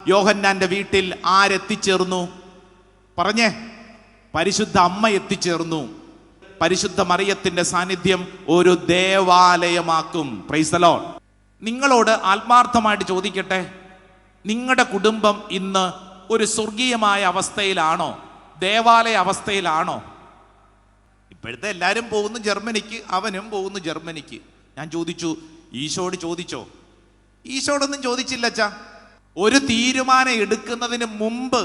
യോഹന്നാന്റെ വീട്ടിൽ ആരെത്തിച്ചേർന്നു? പറഞ്ഞേ. പരിശുദ്ധ അമ്മ എത്തിച്ചേർന്നു. പരിശുദ്ധ മറിയത്തിന്റെ സാന്നിധ്യം ഒരു ദേവാലയമാക്കും. Praise the Lord. നിങ്ങളോട് ആത്മാർത്ഥമായിട്ട് ചോദിക്കട്ടെ, നിങ്ങളുടെ കുടുംബം ഇന്ന് ഒരു സ്വർഗീയമായ അവസ്ഥയിലാണോ? ദേവാലയ അവസ്ഥയിലാണോ? ഇപ്പോഴത്തെ എല്ലാവരും പോകുന്നു ജർമ്മനിക്ക്, അവനും പോകുന്നു ജർമ്മനിക്ക്. ഞാൻ ചോദിച്ചു, ഈശോട് ചോദിച്ചോ? ഈശോടൊന്നും ചോദിച്ചില്ല അച്ഛാ. ഒരു തീരുമാനം എടുക്കുന്നതിന് മുമ്പ്,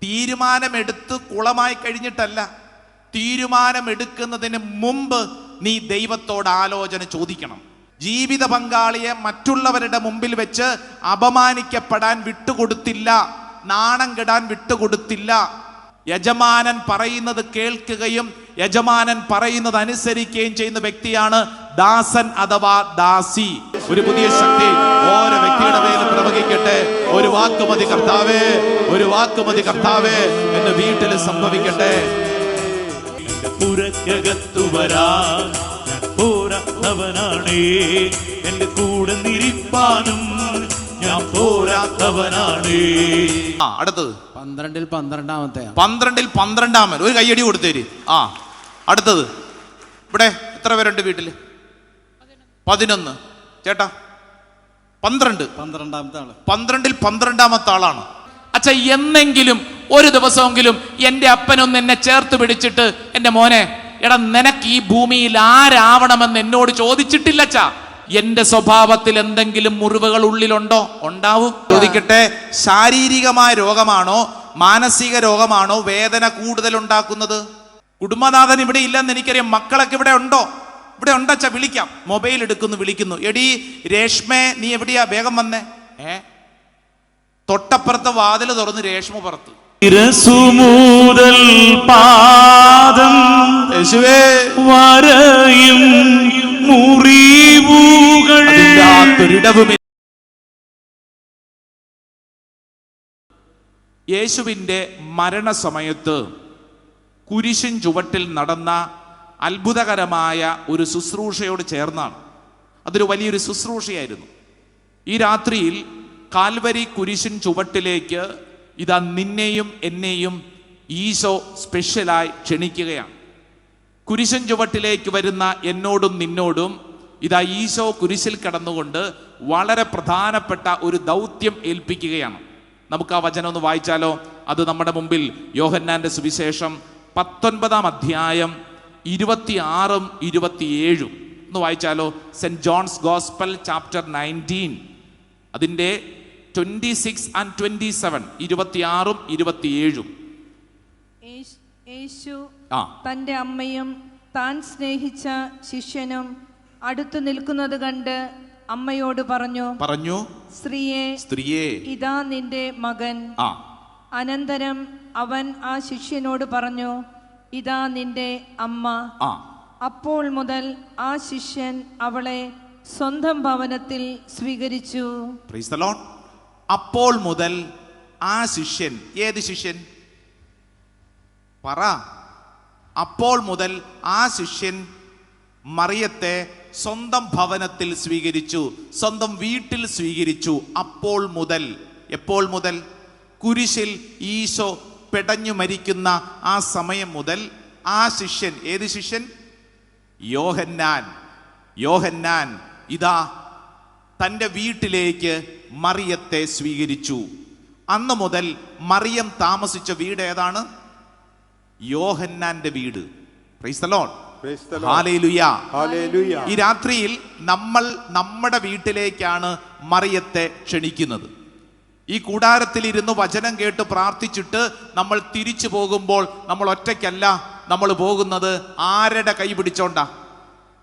തീരുമാനമെടുത്ത് കുളമായി കഴിഞ്ഞിട്ടല്ല, തീരുമാനമെടുക്കുന്നതിന് മുമ്പ് നീ ദൈവത്തോട് ആലോചന ചോദിക്കണം. ജീവിത പങ്കാളിയെ മറ്റുള്ളവരുടെ മുമ്പിൽ വെച്ച് അപമാനിക്കപ്പെടാൻ വിട്ടുകൊടുത്തില്ല, നാണം കെടാൻ വിട്ടുകൊടുത്തില്ല. യജമാനൻ പറയുന്നത് കേൾക്കുകയും യജമാനൻ പറയുന്നത് അനുസരിക്കുകയും ചെയ്യുന്ന വ്യക്തിയാണ് ദാസൻ അഥവാ ദാസി. ഒരു പുതിയ ശക്തി ഓരോ വ്യക്തിയുടെ മേലും പ്രവഹിക്കട്ടെ. ഒരു വാക്കുമതി കർത്താവേ, ഒരു വാക്കുമതി കർത്താവേ എന്ന് വീട്ടിൽ സംഭവിക്കട്ടെ. പുറക്കകത്തു വരാൻ പോരാത്തവനാണേ, എന്റെ കൂടെ നിരിപ്പാനും ഞാൻ പോരാത്തവനാണേ. അടുത്തത് 12-ൽ 12-ാമത്തെ. 12-ൽ 12-ാമൻ. ഒരു കയ്യടി കൊടുത്തേര്. അടുത്തത് ഇവിടെ എത്ര പേരുണ്ട് വീട്ടില്? 11. ചേട്ടാ 12. 12-ാമത്തെ ആള്. 12-ൽ 12-ാമത്തെ ആളാണ്. അച്ഛാ, എന്നെങ്കിലും ഒരു ദിവസമെങ്കിലും എൻ്റെ അപ്പനൊന്ന് എന്നെ ചേർത്ത് പിടിച്ചിട്ട്, എൻ്റെ മോനെ, എടാ നിനക്ക് ഈ ഭൂമിയിൽ ആരാവണമെന്ന് എന്നോട് ചോദിച്ചിട്ടില്ല അച്ഛാ. എന്റെ സ്വഭാവത്തിൽ എന്തെങ്കിലും മുറിവുകൾ ഉള്ളിലുണ്ടോ? ഉണ്ടാവും. ചോദിക്കട്ടെ, ശാരീരികമായ രോഗമാണോ മാനസിക രോഗമാണോ വേദന കൂടുതൽ ഉണ്ടാക്കുന്നത്? കുടുംബനാഥൻ ഇവിടെ ഇല്ലെന്ന് എനിക്കറിയാം. മക്കളൊക്കെ ഇവിടെ ഉണ്ടോ? ഇവിടെ ഉണ്ടച്ചാ, വിളിക്കാം. മൊബൈൽ എടുക്കുന്നു, വിളിക്കുന്നു. എടി രേഷ്മേ, നീ എവിടെയാ? വേഗം വന്നേ. തൊട്ടപ്പുറത്തെ വാതിൽ തുറന്ന് രേഷ്മ പുറത്ത്. മുതൽ പാദം വരയും മുറിവുകൾ യേശുവിൻ്റെ മരണസമയത്ത് കുരിശിൻ ചുവട്ടിൽ നടന്ന അത്ഭുതകരമായ ഒരു ശുശ്രൂഷയോട് ചേർന്നാണ്. അതൊരു വലിയൊരു ശുശ്രൂഷയായിരുന്നു. ഈ രാത്രിയിൽ കാൽവരി കുരിശിൻ ചുവട്ടിലേക്ക് ഇതാ നിന്നെയും എന്നെയും ഈശോ സ്പെഷ്യലായി ക്ഷണിക്കുകയാണ്. കുരിശിൻ ചുവട്ടിലേക്ക് വരുന്ന എന്നോടും നിന്നോടും ഇതാ ഈശോ കുരിശിൽ കിടന്നുകൊണ്ട് വളരെ പ്രധാനപ്പെട്ട ഒരു ദൗത്യം ഏൽപ്പിക്കുകയാണ്. നമുക്ക് ആ വചനം ഒന്ന് വായിച്ചാലോ? അത് നമ്മുടെ മുമ്പിൽ യോഹന്നാന്റെ സുവിശേഷം 19-ാം അധ്യായം 26-ഉം 27-ഉം ഒന്ന് വായിച്ചാലോ? സെന്റ് ജോൺസ് ഗോസ്പൽ ചാപ്റ്റർ 19, അതിൻ്റെ 26 and 27, 26-ഉം 27-ഉം. യേശു തന്റെ അമ്മയും താൻ സ്നേഹിച്ച ശിഷ്യനും അടുത്തു നിൽക്കുന്നത് കണ്ട് അമ്മയോട് പറഞ്ഞു സ്ത്രീയെ ഇതാ നിന്റെ മകൻ. അനന്തരം അവൻ ആ ശിഷ്യനോട് പറഞ്ഞു, ഇതാ നിന്റെ അമ്മ. അപ്പോൾ മുതൽ ആ ശിഷ്യൻ അവളെ സ്വന്തം ഭവനത്തിൽ സ്വീകരിച്ചു. Price the Lord. അപ്പോൾ മുതൽ ആ ശിഷ്യൻ, ഏത് ശിഷ്യൻ പറ? അപ്പോൾ മുതൽ ആ ശിഷ്യൻ മറിയത്തെ സ്വന്തം ഭവനത്തിൽ സ്വീകരിച്ചു, സ്വന്തം വീട്ടിൽ സ്വീകരിച്ചു. അപ്പോൾ മുതൽ. എപ്പോൾ മുതൽ? കുരിശിൽ ഈശോ പെടഞ്ഞു മരിക്കുന്ന ആ സമയം മുതൽ ആ ശിഷ്യൻ, ഏത് ശിഷ്യൻ? യോഹന്നാൻ ഇതാ തൻ്റെ വീട്ടിലേക്ക് മറിയത്തെ സ്വീകരിച്ചു. അന്ന് മുതൽ മറിയം താമസിച്ച വീട് ഏതാണ്? യോഹന്നാന്റെ വീട്. Price the Lord. ഹല്ലേലൂയ. ഈ രാത്രിയിൽ നമ്മൾ നമ്മുടെ വീട്ടിലേക്കാണ് മറിയത്തെ ക്ഷണിക്കുന്നത്. ഈ കൂടാരത്തിലിരുന്ന് വചനം കേട്ട് പ്രാർത്ഥിച്ചിട്ട് നമ്മൾ തിരിച്ചു പോകുമ്പോൾ നമ്മൾ ഒറ്റയ്ക്കല്ല നമ്മൾ പോകുന്നത്. ആരുടെ കൈ പിടിച്ചോണ്ടാ?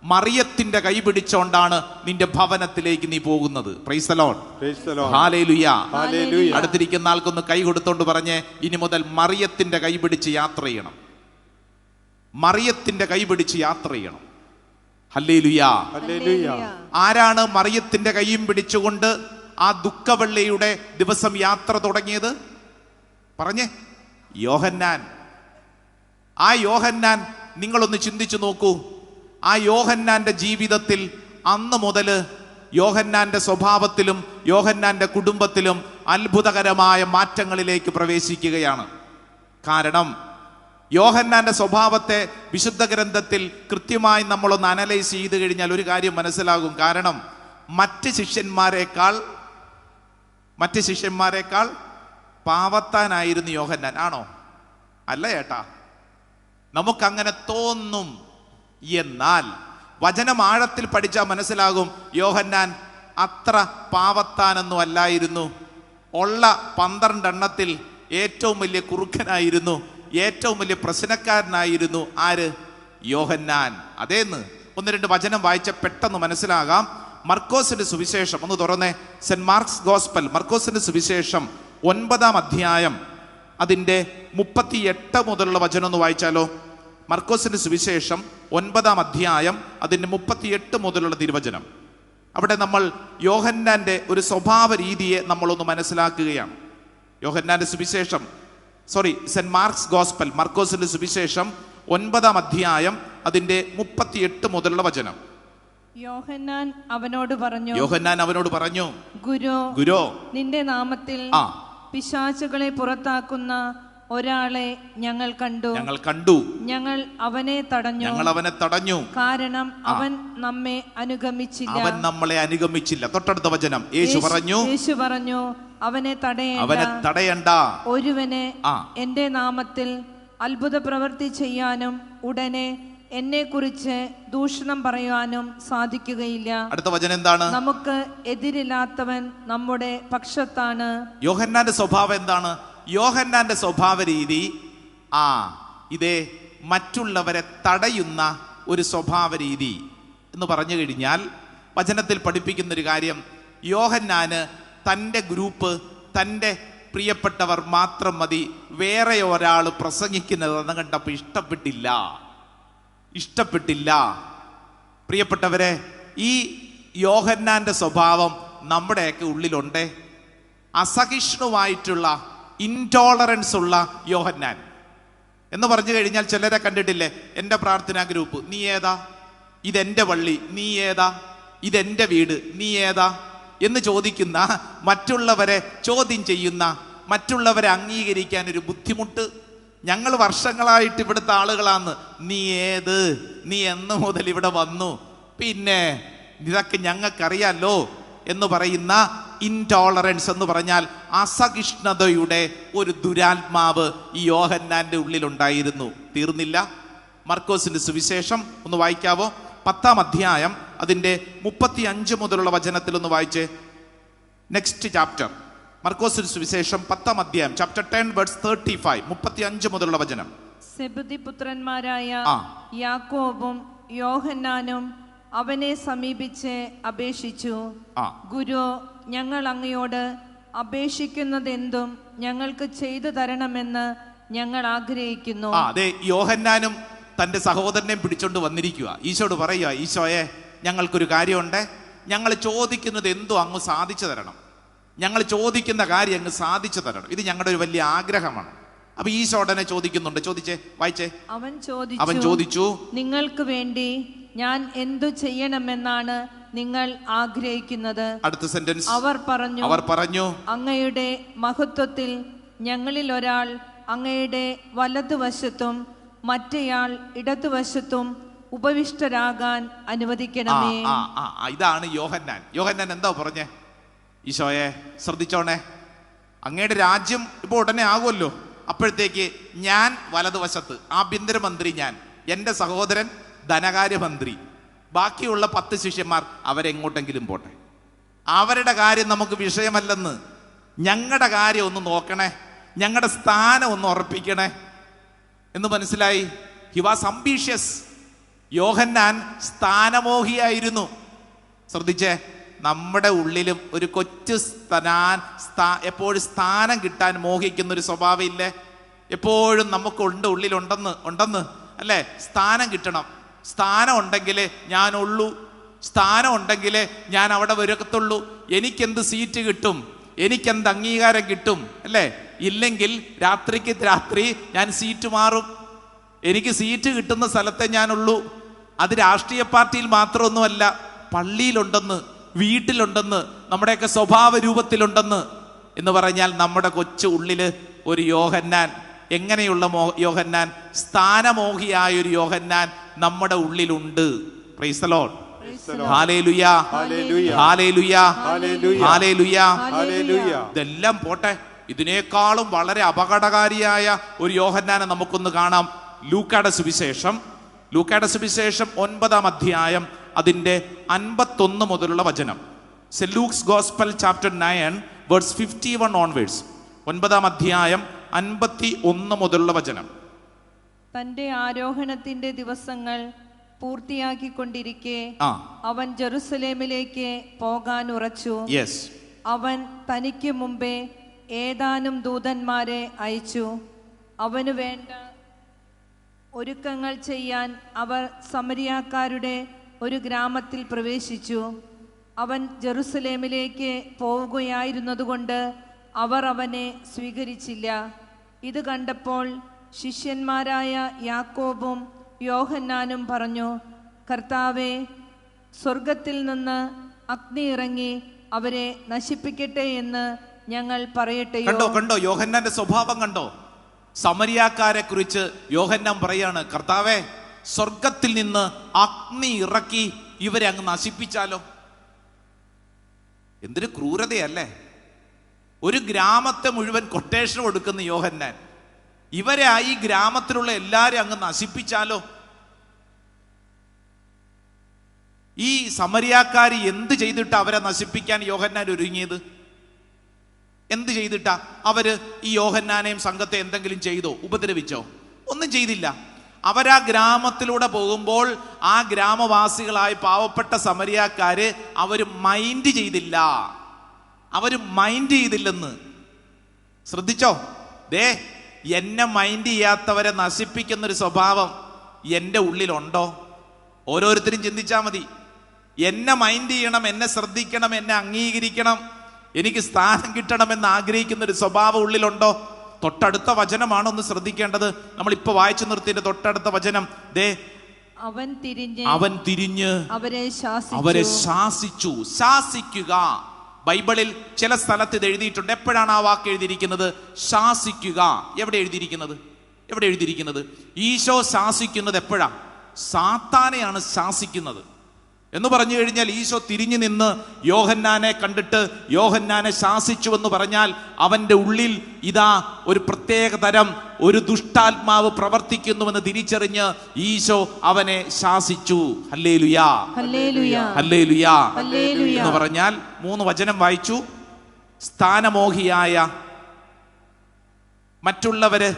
മറിയത്തിന്റെ കൈ പിടിച്ചോണ്ടാണ് നിന്റെ ഭവനത്തിലേക്ക് നീ പോകുന്നത്. Price the Lord. ഹല്ലേലൂയ. അടുത്തിരിക്കുന്ന ആൾക്കൊന്ന് കൈ കൊടുത്തോണ്ട് പറഞ്ഞേ, ഇനി മുതൽ മറിയത്തിന്റെ കൈ പിടിച്ച് യാത്ര ചെയ്യണം. മറിയത്തിന്റെ കൈ പിടിച്ച് യാത്ര ചെയ്യണം. ഹല്ലേലൂയ. ആരാണ് മറിയത്തിന്റെ കൈയും പിടിച്ചുകൊണ്ട് ആ ദുഃഖവെള്ളിയുടെ ദിവസം യാത്ര തുടങ്ങിയത്? പറഞ്ഞേ. യോഹന്നാൻ. ആ യോഹന്നാൻ നിങ്ങളൊന്ന് ചിന്തിച്ചു നോക്കൂ. ആ യോഹന്നാന്റെ ജീവിതത്തിൽ അന്ന് മുതൽ യോഹന്നാന്റെ സ്വഭാവത്തിലും യോഹന്നാന്റെ കുടുംബത്തിലും അത്ഭുതകരമായ മാറ്റങ്ങളിലേക്ക് പ്രവേശിക്കുകയാണ്. കാരണം യോഹന്നാന്റെ സ്വഭാവത്തെ വിശുദ്ധ ഗ്രന്ഥത്തിൽ കൃത്യമായി നമ്മളൊന്ന് അനലൈസ് ചെയ്ത് കഴിഞ്ഞാൽ ഒരു കാര്യം മനസ്സിലാകും. കാരണം മറ്റ് ശിഷ്യന്മാരെക്കാൾ പാവത്താനായിരുന്നു യോഹന്നാൻ. ആണോ? അല്ല ചേട്ടാ, നമുക്കങ്ങനെ തോന്നും. എന്നാൽ വചനം ആഴത്തിൽ പഠിച്ചാൽ മനസ്സിലാകും യോഹന്നാൻ അത്ര പാവത്താനൊന്നും അല്ലായിരുന്നു. ഉള്ള 12 എണ്ണത്തിൽ ഏറ്റവും വലിയ കുറുക്കനായിരുന്നു, ഏറ്റവും വലിയ പ്രശ്നക്കാരനായിരുന്നു. ആര്? യോഹന്നാൻ. അതേന്ന് 1-2 വചനം വായിച്ച പെട്ടെന്ന് മനസ്സിലാകാം. മർക്കോസിന്റെ സുവിശേഷം ഒന്ന് തുറന്നേ. സെന്റ് മാർക്സ് ഗോസ്പൽ, മർക്കോസിന്റെ സുവിശേഷം 9-ാം അധ്യായം അതിൻ്റെ 38 മുതലുള്ള വചനം ഒന്ന് വായിച്ചാലോ? മർക്കോസിന്റെ സുവിശേഷം 9-ാം അധ്യായം അതിൻ്റെ 38 മുതലുള്ള തിരുവചനം. അവിടെ നമ്മൾ യോഹന്നാന്റെ ഒരു സ്വഭാവ രീതിയെ നമ്മളൊന്ന് മനസ്സിലാക്കുകയാണ്. യോഹന്നാന്റെ സുവിശേഷം, സെന്റ് മാർക്സ് ഗോസ്പൽ, മർക്കോസിന്റെ സുവിശേഷം 9-ാം അധ്യായം അതിൻ്റെ 38 മുതലുള്ള വചനം. യോഹന്നാൻ അവനോട് പറഞ്ഞു, ഗുരു, നിന്റെ നാമത്തിൽ പിശാചുകളെ പുറത്താക്കുന്ന ഒരാളെ ഞങ്ങൾ കണ്ടു. ഞങ്ങൾ അവനെ തടഞ്ഞു. കാരണം അവൻ നമ്മളെ അനുഗമിച്ചില്ല. തൊട്ടടുത്ത വചനം യേശു പറഞ്ഞു, അവനെ തടയണ്ട. ഒരുവനെ എന്റെ നാമത്തിൽ അത്ഭുത പ്രവൃത്തി ചെയ്യാനും ഉടനെ എന്നെ കുറിച്ച് ദൂഷണം പറയാനും സാധിക്കുകയില്ല. അടുത്ത വചനം എന്താണ്? നമുക്ക് എതിരില്ലാത്തവൻ നമ്മുടെ പക്ഷത്താണ്. യോഹന്നാന്റെ സ്വഭാവം എന്താണ്? യോഹന്നാന്റെ സ്വഭാവ രീതി ഇതേ മറ്റുള്ളവരെ തടയുന്ന ഒരു സ്വഭാവ രീതി എന്ന് പറഞ്ഞു കഴിഞ്ഞാൽ വചനത്തിൽ പഠിപ്പിക്കുന്ന ഒരു കാര്യം, യോഹന്നാന് തൻ്റെ ഗ്രൂപ്പ്, തൻ്റെ പ്രിയപ്പെട്ടവർ മാത്രം മതി, വേറെ ഒരാൾ പ്രസംഗിക്കുന്നത് കണ്ടപ്പോൾ ഇഷ്ടപ്പെട്ടില്ല. പ്രിയപ്പെട്ടവരെ, ഈ യോഹന്നാന്റെ സ്വഭാവം നമ്മുടെയൊക്കെ ഉള്ളിലുണ്ടേ. അസഹിഷ്ണുവായിട്ടുള്ള, ഇൻടോളറൻസ് ഉള്ള യോഹന്നാൻ എന്ന് പറഞ്ഞു കഴിഞ്ഞാൽ ചിലരെ കണ്ടിട്ടില്ലേ? എൻ്റെ പ്രാർത്ഥനാ ഗ്രൂപ്പ്, നീ ഏതാ? ഇതെൻ്റെ പള്ളി, നീ ഏതാ? ഇതെൻ്റെ വീട്, നീ ഏതാ എന്ന് ചോദിക്കുന്ന, മറ്റുള്ളവരെ ചോദ്യം ചെയ്യുന്ന, മറ്റുള്ളവരെ അംഗീകരിക്കാൻ ഒരു ബുദ്ധിമുട്ട്. ഞങ്ങൾ വർഷങ്ങളായിട്ട് ഇവിടുത്തെ ആളുകളാന്ന്. നീ ഏത്? നീ എന്ന് മുതൽ ഇവിടെ വന്നു? പിന്നെ ഇതൊക്കെ ഞങ്ങൾക്കറിയാലോ എന്ന് പറയുന്ന ഇൻടോളറൻസ് എന്ന് പറഞ്ഞാൽ അസഹിഷ്ണുതയുടെ ഒരു ദുരാത്മാവ് ഈ യോഹന്നാന്റെ ഉള്ളിലുണ്ടായിരുന്നു. തീർന്നില്ല. മർക്കോസിന്റെ സുവിശേഷം ഒന്ന് വായിക്കാവോ? 10-ാം അധ്യായം അതിൻ്റെ 35 മുതലുള്ള വചനത്തിൽ ഒന്ന് വായിച്ചേ. നെക്സ്റ്റ് ചാപ്റ്റർ, മർക്കോസിന്റെ സുവിശേഷം 10-ാം അധ്യായം, ചാപ്റ്റർ 10 വേഴ്സ് 35, 35 മുതലുള്ള വചനം. സെബദി പുത്രന്മാരായ യാക്കോബും യോഹന്നാനും അവനെ സമീപിച്ച് അപേക്ഷിച്ചു, ഗുരു, ഞങ്ങൾ അങ്ങയോട് അപേക്ഷിക്കുന്നതെന്തും ഞങ്ങൾക്ക് ചെയ്തു തരണമെന്ന് ഞങ്ങൾ ആഗ്രഹിക്കുന്നു. അതെ, യോഹന്നാനും തൻ്റെ സഹോദരനെയും പിടിച്ചോണ്ട് വന്നിരിക്കുക. ഈശോട് പറയുക, ഈശോയെ, ഞങ്ങൾക്കൊരു കാര്യമുണ്ട്, ഞങ്ങൾ ചോദിക്കുന്നത് എന്തോ അങ്ങ് സാധിച്ചു തരണം, ഞങ്ങൾ ചോദിക്കുന്ന കാര്യം അങ്ങ് സാധിച്ചു തരണം, ഇത് ഞങ്ങളുടെ ഒരു വലിയ ആഗ്രഹമാണ്. അപ്പൊ ഈശോ ഉടനെ ചോദിക്കുന്നുണ്ട്. ചോദിച്ചേ, വായിച്ചേ. അവൻ ചോദിച്ചു, നിങ്ങൾക്ക് വേണ്ടി ഞാൻ എന്തു ചെയ്യണമെന്നാണ് നിങ്ങൾ ആഗ്രഹിക്കുന്നത്? അടുത്ത സെന്റൻസ്. അവർ പറഞ്ഞു, അങ്ങയുടെ മഹത്വത്തിൽ ഞങ്ങളിൽ ഒരാൾ അങ്ങയുടെ വലതുവശത്തും മറ്റേയാൾ ഇടതുവശത്തും ഉപവിഷ്ടരാകാൻ അനുവദിക്കണമേ. ഇതാണ് യോഹന്നാൻ. യോഹന്നാൻ എന്താ പറഞ്ഞേ? ഈശോയെ, ശ്രദ്ധിച്ചോണേ, അങ്ങയുടെ രാജ്യം ഇപ്പൊ ഉടനെ ആകുമല്ലോ, അപ്പോഴത്തേക്ക് ഞാൻ വലതുവശത്ത്, ആഭ്യന്തരമന്ത്രി ഞാൻ, എൻ്റെ സഹോദരൻ ധനകാര്യമന്ത്രി, ബാക്കിയുള്ള 10 ശിഷ്യന്മാർ അവരെങ്ങോട്ടെങ്കിലും പോട്ടെ, അവരുടെ കാര്യം നമുക്ക് വിഷയമല്ലെന്ന്, ഞങ്ങളുടെ കാര്യം ഒന്ന് നോക്കണേ, ഞങ്ങളുടെ സ്ഥാനം ഒന്ന് ഉറപ്പിക്കണേ എന്ന് മനസ്സിലായി. He was ambitious. യോഹന്നാൻ സ്ഥാനമോഹിയായിരുന്നു. ശ്രദ്ധിച്ചേ, നമ്മുടെ ഉള്ളിലും ഒരു കൊച്ചു എപ്പോഴും സ്ഥാനം കിട്ടാൻ മോഹിക്കുന്ന ഒരു സ്വഭാവം ഇല്ലേ? എപ്പോഴും നമുക്ക് ഉള്ളിലുണ്ടെന്ന് അല്ലേ? സ്ഥാനം കിട്ടണം, സ്ഥാനം ഉണ്ടെങ്കിലേ ഞാനുള്ളൂ, സ്ഥാനം ഉണ്ടെങ്കിലേ ഞാൻ അവിടെ വരത്തുള്ളൂ എനിക്കെന്ത് സീറ്റ് കിട്ടും, എനിക്കെന്ത് അംഗീകാരം കിട്ടും, അല്ലേ? ഇല്ലെങ്കിൽ രാത്രിക്ക് രാത്രി ഞാൻ സീറ്റ് മാറും. എനിക്ക് സീറ്റ് കിട്ടുന്ന സ്ഥലത്തെ ഞാനുള്ളൂ. അത് രാഷ്ട്രീയ പാർട്ടിയിൽ മാത്രമൊന്നുമല്ല, പള്ളിയിലുണ്ടെന്ന്, വീട്ടിലുണ്ടെന്ന്, നമ്മുടെയൊക്കെ സ്വഭാവ രൂപത്തിലുണ്ടെന്ന്. എന്ന് പറഞ്ഞാൽ നമ്മുടെ കൊച്ചു ഉള്ളില് ഒരു യോഹന്നാൻ, എങ്ങനെയുള്ള യോഹന്നാൻ? സ്ഥാനമോഹിയായ ഒരു യോഹന്നാൻ നമ്മുടെ ഉള്ളിലുണ്ട്. Price the Lord. Hallelujah, hallelujah, hallelujah, hallelujah. ഇതെല്ലാം പോട്ടെ, ഇതിനേക്കാളും വളരെ അപകടകാരിയായ ഒരു യോഹന്നാനെ നമുക്കൊന്ന് കാണാം. ലൂക്കായുടെ സുവിശേഷം 9-ാം അധ്യായം അതിൻ്റെ 51 മുതലുള്ള വചനം. Luke's gospel chapter 9 verse 51 onwards. 9-ാം അധ്യായം 51 മുതലുള്ള വചനം. തന്റെ ആരോഹണത്തിന്റെ ദിവസങ്ങൾ പൂർത്തിയാക്കിക്കൊണ്ടിരിക്കെ അവൻ ജെറുസലേമിലേക്ക് പോകാൻ ഉറച്ചു. അവൻ തനിക്ക് മുമ്പേ ഏതാനും ദൂതന്മാരെ അയച്ചു. അവന് വേണ്ട ഒരുക്കങ്ങൾ ചെയ്യാൻ അവർ സമരിയാക്കാരുടെ ഒരു ഗ്രാമത്തിൽ പ്രവേശിച്ചു. അവൻ ജെറുസലേമിലേക്ക് പോവുകയായിരുന്നതുകൊണ്ട് അവർ അവനെ സ്വീകരിച്ചില്ല. ഇത് കണ്ടപ്പോൾ ശിഷ്യന്മാരായ യാക്കോബും യോഹന്നാനും പറഞ്ഞു, കർത്താവേ, സ്വർഗത്തിൽ നിന്ന് അഗ്നി ഇറങ്ങി അവരെ നശിപ്പിക്കട്ടെ എന്ന് ഞങ്ങൾ പറയട്ടെയോ? കണ്ടോ യോഹന്നാന്റെ സ്വഭാവം കണ്ടോ? സമരിയാക്കാരെ കുറിച്ച് യോഹന്നാൻ പറയാണ്, കർത്താവേ, സ്വർഗത്തിൽ നിന്ന് അഗ്നി ഇറക്കി ഇവരെ അങ്ങ് നശിപ്പിച്ചാലോ? എന്തൊരു ക്രൂരതയല്ലേ! ഒരു ഗ്രാമത്തെ മുഴുവൻ കൊട്ടേഷൻ കൊടുക്കുന്ന യോഹന്നാൻ, ഇവരെ ഈ ഗ്രാമത്തിലുള്ള എല്ലാവരും അങ്ങ് നശിപ്പിച്ചാലോ? ഈ സമരിയാക്കാർ എന്ത് ചെയ്തിട്ടാ അവരെ നശിപ്പിക്കാൻ യോഹന്നാൻ ഒരുങ്ങിയത്? എന്ത് ചെയ്തിട്ടാ അവര് ഈ യോഹന്നാനെയും സംഘത്തെ എന്തെങ്കിലും ചെയ്തോ? ഉപദ്രവിച്ചോ? ഒന്നും ചെയ്തില്ല. അവരാ ഗ്രാമത്തിലൂടെ പോകുമ്പോൾ ആ ഗ്രാമവാസികളായ പാവപ്പെട്ട സമരിയാക്കാര് അവര് മൈൻഡ് ചെയ്തില്ലെന്ന്. ശ്രദ്ധിച്ചോ? എന്നെ മൈൻഡ് ചെയ്യാത്തവരെ നശിപ്പിക്കുന്നൊരു സ്വഭാവം എൻ്റെ ഉള്ളിലുണ്ടോ? ഓരോരുത്തരും ചിന്തിച്ചാൽ മതി. എന്നെ മൈൻഡ് ചെയ്യണം, എന്നെ ശ്രദ്ധിക്കണം, എന്നെ അംഗീകരിക്കണം, എനിക്ക് സ്ഥാനം കിട്ടണമെന്ന് ആഗ്രഹിക്കുന്ന ഒരു സ്വഭാവം ഉള്ളിലുണ്ടോ? തൊട്ടടുത്ത വചനമാണ് ഒന്ന് ശ്രദ്ധിക്കേണ്ടത്. നമ്മളിപ്പോ വായിച്ചു നിർത്തിയിട്ട് തൊട്ടടുത്ത വചനം. അവൻ തിരിഞ്ഞ് അവരെ ശാസിച്ചു. ശാസിക്കുക. ബൈബിളിൽ ചില സ്ഥലത്ത് ഇത് എഴുതിയിട്ടുണ്ട്. എപ്പോഴാണ് ആ വാക്ക് എഴുതിയിരിക്കുന്നത്? ശാസിക്കുക. എവിടെ എഴുതിയിരിക്കുന്നത്? ഈശോ ശാസിക്കുന്നത് എപ്പോഴാ? സാത്താനെയാണ് ശാസിക്കുന്നത്. എന്ന് പറഞ്ഞു കഴിഞ്ഞാൽ ഈശോ തിരിഞ്ഞു നിന്ന് യോഹന്നാനെ കണ്ടിട്ട് യോഹന്നാനെ ശാസിച്ചു എന്ന് പറഞ്ഞാൽ അവന്റെ ഉള്ളിൽ ഇതാ ഒരു പ്രത്യേക തരം ഒരു ദുഷ്ടാത്മാവ് പ്രവർത്തിക്കുന്നുവെന്ന് തിരിച്ചറിഞ്ഞ് ഈശോ അവനെ ശാസിച്ചു. ഹല്ലേലൂയ, ഹല്ലേലൂയ, ഹല്ലേലൂയ എന്ന് പറഞ്ഞാൽ 3 വചനം വായിച്ചു. സ്ഥാനമോഹിയായ, മറ്റുള്ളവര്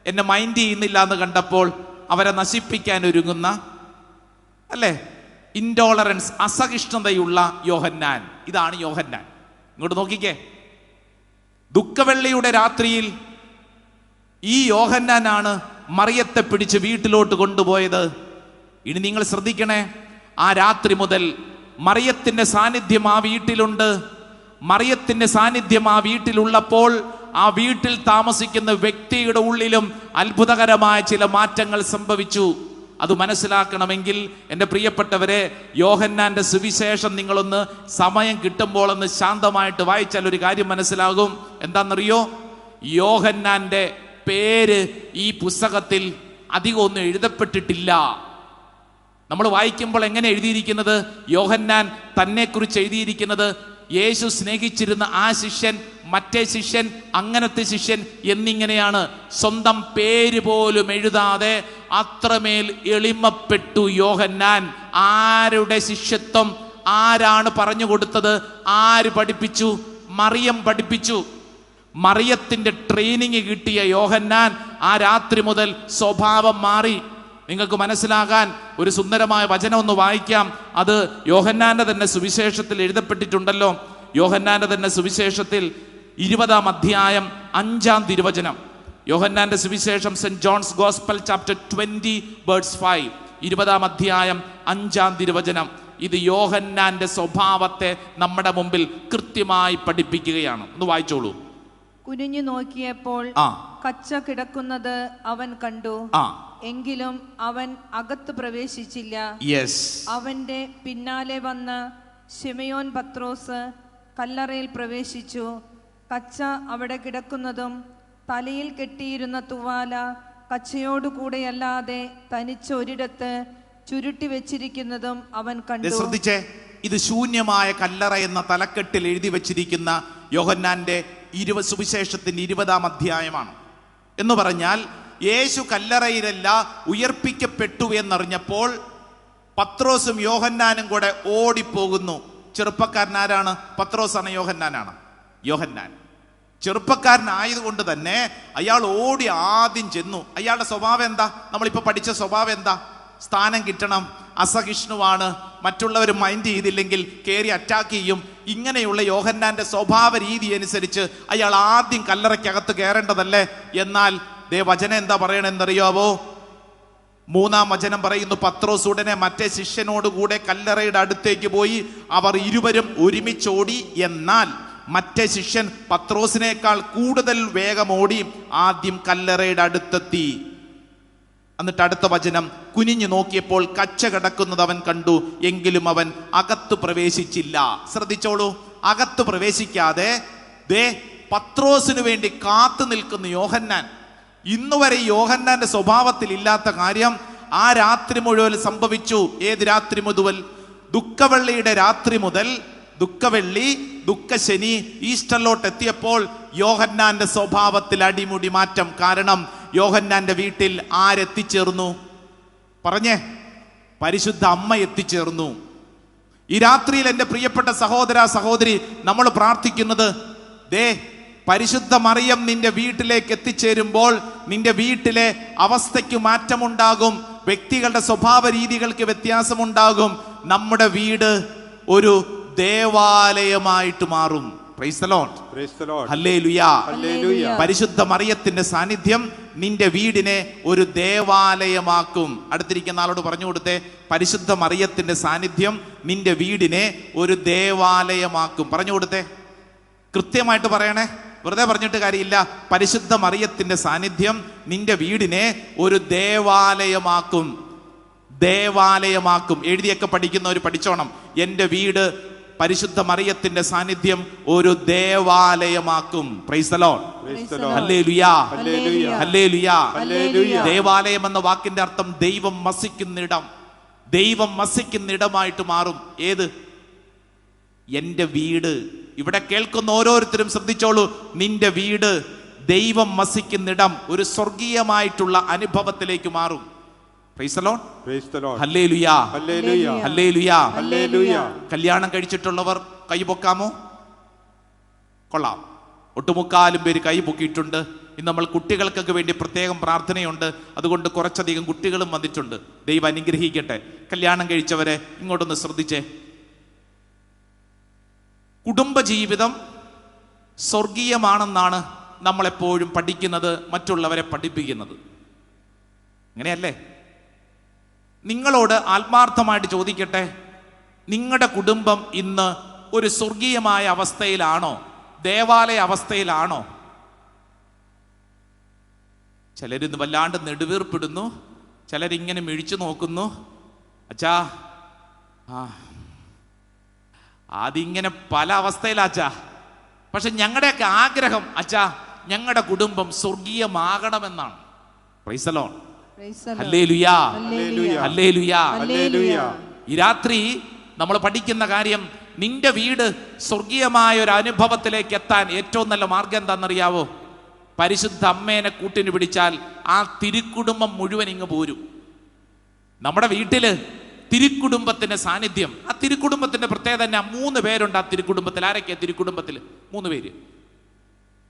എന്നെ മൈൻഡ് ചെയ്യുന്നില്ല എന്ന് കണ്ടപ്പോൾ അവരെ നശിപ്പിക്കാൻ ഒരുങ്ങുന്ന, അല്ലേ, ഇൻടോളറൻസ്, അസഹിഷ്ണുതയുള്ള യോഹന്നാൻ. ഇതാണ് യോഹന്നാൻ. ഇങ്ങോട്ട് നോക്കിക്കേ. ദുഃഖവെള്ളിയുടെ രാത്രിയിൽ ഈ യോഹന്നാനാണ് മറിയത്തെ പിടിച്ച് വീട്ടിലോട്ട് കൊണ്ടുപോയത്. ഇനി നിങ്ങൾ ശ്രദ്ധിക്കണേ. ആ രാത്രി മുതൽ മറിയത്തിന്റെ സാന്നിധ്യം ആ വീട്ടിലുണ്ട്. മറിയത്തിന്റെ സാന്നിധ്യം ആ വീട്ടിലുള്ളപ്പോൾ ആ വീട്ടിൽ താമസിക്കുന്ന വ്യക്തിയുടെ ഉള്ളിലും അത്ഭുതകരമായ ചില മാറ്റങ്ങൾ സംഭവിച്ചു. അത് മനസ്സിലാക്കണമെങ്കിൽ എൻ്റെ പ്രിയപ്പെട്ടവരെ, യോഹന്നാന്റെ സുവിശേഷം നിങ്ങളൊന്ന് സമയം കിട്ടുമ്പോൾ ഒന്ന് ശാന്തമായിട്ട് വായിച്ചാൽ ഒരു കാര്യം മനസ്സിലാകും. എന്താണെന്നറിയോ? യോഹന്നാന്റെ പേര് ഈ പുസ്തകത്തിൽ അധികം ഒന്നും എഴുതപ്പെട്ടിട്ടില്ല. നമ്മൾ വായിക്കുമ്പോൾ എങ്ങനെ എഴുതിയിരിക്കുന്നത്? യോഹന്നാൻ തന്നെക്കുറിച്ച് എഴുതിയിരിക്കുന്നത് യേശു സ്നേഹിച്ചിരുന്ന ആ ശിഷ്യൻ, മറ്റേ ശിഷ്യൻ, അങ്ങനത്തെ ശിഷ്യൻ എന്നിങ്ങനെയാണ്. സ്വന്തം പേര് പോലും എഴുതാതെ അത്രമേൽ എളിമപ്പെട്ടു യോഹന്നാൻ. ആരുടെ ശിഷ്യത്വം? ആരാണ് പറഞ്ഞു കൊടുത്തത്? ആര് പഠിപ്പിച്ചു? മറിയം പഠിപ്പിച്ചു. മറിയത്തിന്റെ ട്രെയിനിങ് കിട്ടിയ യോഹന്നാൻ ആ രാത്രി മുതൽ സ്വഭാവം മാറി. നിങ്ങൾക്ക് മനസ്സിലാകാൻ ഒരു സുന്ദരമായ വചനം ഒന്ന് വായിക്കാം. അത് യോഹന്നാന്റെ തന്നെ സുവിശേഷത്തിൽ എഴുതപ്പെട്ടിട്ടുണ്ടല്ലോ. യോഹന്നാന്റെ തന്നെ സുവിശേഷത്തിൽ 20-ാം അധ്യായം 5-ാം തിരുവചനം. യോഹന്നാന്റെ സുവിശേഷം, Saint John's gospel chapter 20 verse 5. 20-ാം അധ്യായം 5-ാം തിരുവചനം. ഇത് യോഹന്നാന്റെ സ്വഭാവത്തെ നമ്മുടെ മുമ്പിൽ കൃത്യമായി പഠിപ്പിക്കുകയാണ്. ഒന്ന് വായിച്ചോളൂ. കുനിഞ്ഞു നോക്കിയപ്പോൾ കച്ച കിടക്കുന്നത് അവൻ കണ്ടു, എങ്കിലും അവൻ അകത്ത് പ്രവേശിച്ചില്ല. അവന്റെ പിന്നാലെ വന്ന ശിമയോൻ പത്രോസ് കല്ലറയിൽ പ്രവേശിച്ചു. കച്ച അവിടെ കിടക്കുന്നതും തലയിൽ കെട്ടിയിരുന്ന തുവാല കച്ചയോടുകൂടെയല്ലാതെ തനിച്ച് ഒരിടത്ത് ചുരുട്ടി വെച്ചിരിക്കുന്നതും അവൻ കണ്ടു. ശ്രദ്ധിച്ചേ, ഇത് ശൂന്യമായ കല്ലറ എന്ന തലക്കെട്ടിൽ എഴുതി വെച്ചിരിക്കുന്ന യോഹന്നാന്റെ സുവിശേഷത്തിന്റെ 20-ാം അധ്യായമാണ്. എന്ന് പറഞ്ഞാൽ യേശു കല്ലറയിലല്ല ഉയർപ്പിക്കപ്പെട്ടു എന്നറിഞ്ഞപ്പോൾ പത്രോസും യോഹന്നാനും കൂടെ ഓടിപ്പോകുന്നു. ചെറുപ്പക്കാരനാരാണ്? പത്രോസാണ് യോഹന്നാനാണ്? യോഹന്നാൻ ചെറുപ്പക്കാരനായതുകൊണ്ട് തന്നെ അയാൾ ഓടി ആദ്യം ചെന്നു. അയാളുടെ സ്വഭാവം എന്താ? നമ്മളിപ്പോ പഠിച്ച സ്വഭാവം എന്താ? സ്ഥാനം കിട്ടണം, അസഹിഷ്ണുവാണ്, മറ്റുള്ളവർ മൈൻഡ് ചെയ്തില്ലെങ്കിൽ കയറി അറ്റാക്ക് ചെയ്യും. ഇങ്ങനെയുള്ള യോഹന്നാന്റെ സ്വഭാവ രീതി അനുസരിച്ച് അയാൾ ആദ്യം കല്ലറയ്ക്കകത്ത് കയറേണ്ടതല്ലേ? എന്നാൽ വചനം എന്താ പറയണെന്നറിയാവോ? 3-ാം വചനം പറയുന്നു, പത്രോസ് ഉടനെ മറ്റേ ശിഷ്യനോടുകൂടെ കല്ലറയുടെ അടുത്തേക്ക് പോയി. അവർ ഇരുവരും ഒരുമിച്ചോടി. എന്നാൽ മറ്റേ ശിഷ്യൻ പത്രോസിനേക്കാൾ കൂടുതൽ വേഗമോടി ആദ്യം കല്ലറയുടെ അടുത്തെത്തി. എന്നിട്ട് അടുത്ത വചനം, കുനിഞ്ഞു നോക്കിയപ്പോൾ കച്ച കിടക്കുന്നത് അവൻ കണ്ടു, എങ്കിലും അവൻ അകത്ത് പ്രവേശിച്ചില്ല. ശ്രദ്ധിച്ചോളൂ, അകത്ത് പ്രവേശിക്കാതെ പത്രോസിന് വേണ്ടി കാത്തു നിൽക്കുന്ന യോഹന്നാൻ. ഇന്നുവരെ യോഹന്നാന്റെ സ്വഭാവത്തിൽ ഇല്ലാത്ത കാര്യം ആ രാത്രി മുഴുവൻ സംഭവിച്ചു. ഏത് രാത്രി മുതൽ? ദുഃഖവെള്ളിയുടെ രാത്രി മുതൽ ദുഃഖവെള്ളി, ദുഃഖശനി, ഈസ്റ്ററിലോട്ട് എത്തിയപ്പോൾ യോഹന്നാന്റെ സ്വഭാവത്തിൽ അടിമുടി മാറ്റം. കാരണം യോഹന്നാന്റെ വീട്ടിൽ ആരെത്തിച്ചേർന്നു? പറഞ്ഞേ, പരിശുദ്ധ അമ്മ എത്തിച്ചേർന്നു. ഈ രാത്രിയിൽ എൻ്റെ പ്രിയപ്പെട്ട സഹോദര സഹോദരി, നമ്മൾ പ്രാർത്ഥിക്കുന്നത് പരിശുദ്ധ മറിയം നിന്റെ വീട്ടിലേക്ക് എത്തിച്ചേരുമ്പോൾ നിന്റെ വീട്ടിലെ അവസ്ഥയ്ക്ക് മാറ്റമുണ്ടാകും, വ്യക്തികളുടെ സ്വഭാവ രീതികൾക്ക് വ്യത്യാസമുണ്ടാകും. നമ്മുടെ വീട് ഒരു ദേവാലയമായിട്ട് മാറും. Price the Lord, hallelujah, hallelujah. പരിശുദ്ധ മറിയത്തിന്റെ സാന്നിധ്യം നിന്റെ വീടിനെ ഒരു ദേവാലയമാക്കും. അടുത്തിരിക്കുന്ന ആളോട് പറഞ്ഞു കൊടുത്തേ, പരിശുദ്ധ മറിയത്തിന്റെ സാന്നിധ്യം നിന്റെ വീടിനെ ഒരു ദേവാലയമാക്കും. പറഞ്ഞു കൊടുത്തേ, കൃത്യമായിട്ട് പറയണേ, വെറുതെ പറഞ്ഞിട്ട് കാര്യമില്ല. പരിശുദ്ധ മറിയത്തിന്റെ സാന്നിധ്യം നിന്റെ വീടിനെ ഒരു ദേവാലയമാക്കും. ദേവാലയമാക്കും. എഴുതിയൊക്കെ പഠിക്കുന്നവർ പഠിച്ചോണം. എൻ്റെ വീട് പരിശുദ്ധ മറിയത്തിന്റെ സാന്നിധ്യം ഒരു ദേവാലയമാക്കും. Praise the Lord, hallelujah, hallelujah, hallelujah. ദേവാലയം എന്ന വാക്കിന്റെ അർത്ഥം ദൈവം വസിക്കുന്നിടം. ദൈവം വസിക്കുന്നിടമായിട്ട് മാറും. ഏത്? എൻ്റെ വീട്. ഇവിടെ കേൾക്കുന്ന ഓരോരുത്തരും ശ്രദ്ധിച്ചോളൂ, നിന്റെ വീട് ദൈവം വസിക്കുന്നിടം ഒരു സ്വർഗീയമായിട്ടുള്ള അനുഭവത്തിലേക്ക് മാറും. Price the Lord, praise the Lord, hallelujah, hallelujah, hallelujah, hallelujah. കല്യാണം കഴിച്ചിട്ടുള്ളവർ കൈ പൊക്കാമോ? കൊള്ളാം, ഒട്ടുമുക്കാലും പേര് കൈ പൊക്കിയിട്ടുണ്ട്. ഇന്ന് നമ്മൾ കുട്ടികൾക്കൊക്കെ വേണ്ടി പ്രത്യേകം പ്രാർത്ഥനയുണ്ട്. അതുകൊണ്ട് കുറച്ചധികം കുട്ടികളും വന്നിട്ടുണ്ട്. ദൈവം അനുഗ്രഹിക്കട്ടെ. കല്യാണം കഴിച്ചവരെ ഇങ്ങോട്ടൊന്ന് ശ്രദ്ധിച്ചേ. കുടുംബജീവിതം സ്വർഗീയമാണെന്നാണ് നമ്മളെപ്പോഴും പഠിക്കുന്നത്, മറ്റുള്ളവരെ പഠിപ്പിക്കുന്നത്. അങ്ങനെയല്ലേ? നിങ്ങളോട് ആത്മാർത്ഥമായിട്ട് ചോദിക്കട്ടെ, നിങ്ങളുടെ കുടുംബം ഇന്ന് ഒരു സ്വർഗീയമായ അവസ്ഥയിലാണോ? ദേവാലയ അവസ്ഥയിലാണോ? ചിലരിന്ന് വല്ലാണ്ട് നെടുവീർപ്പിടുന്നു, ചിലരിങ്ങനെ മിഴിച്ചു നോക്കുന്നു. അച്ഛാ, അതിങ്ങനെ പല അവസ്ഥയിലാച്ചാ. പക്ഷെ ഞങ്ങളുടെയൊക്കെ ആഗ്രഹം അച്ഛാ, ഞങ്ങളുടെ കുടുംബം സ്വർഗീയമാകണമെന്നാണ്. Praise the Lord, hallelujah, hallelujah, hallelujah. ഈ രാത്രി നമ്മൾ പഠിക്കുന്ന കാര്യം, നിന്റെ വീട് സ്വർഗീയമായ ഒരു അനുഭവത്തിലേക്ക് എത്താൻ ഏറ്റവും നല്ല മാർഗം എന്താണെന്നറിയാവോ? പരിശുദ്ധ അമ്മേനെ കൂട്ടിന് പിടിച്ചാൽ ആ തിരുക്കുടുംബം മുഴുവൻ ഇങ്ങ് പോരും. നമ്മുടെ വീട്ടില് തിരുക്കുടുംബത്തിന്റെ സാന്നിധ്യം. ആ തിരുക്കുടുംബത്തിന്റെ പ്രത്യേകത തന്നെ 3 പേരുണ്ട് ആ തിരുക്കുടുംബത്തിൽ. ആരൊക്കെയാ തിരുക്കുടുംബത്തിൽ? 3 പേര്.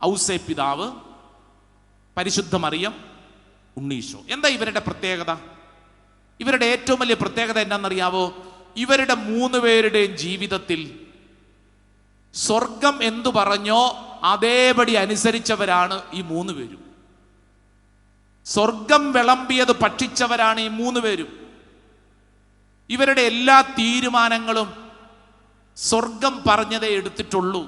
ഔസേ പിതാവ്, പരിശുദ്ധ മറിയം, ഉണ്ണീശോ. എന്താ ഇവരുടെ പ്രത്യേകത? ഇവരുടെ ഏറ്റവും വലിയ പ്രത്യേകത എന്താണെന്നറിയാവോ? ഇവരുടെ 3 പേരുടെയും ജീവിതത്തിൽ സ്വർഗം എന്തു പറഞ്ഞോ അതേപടി അനുസരിച്ചവരാണ് ഈ 3 പേരും. സ്വർഗം വിളമ്പിയത് ഭക്ഷിച്ചവരാണ് ഈ 3 പേരും. ഇവരുടെ എല്ലാ തീരുമാനങ്ങളും സ്വർഗം പറഞ്ഞതേ എടുത്തിട്ടുള്ളൂ.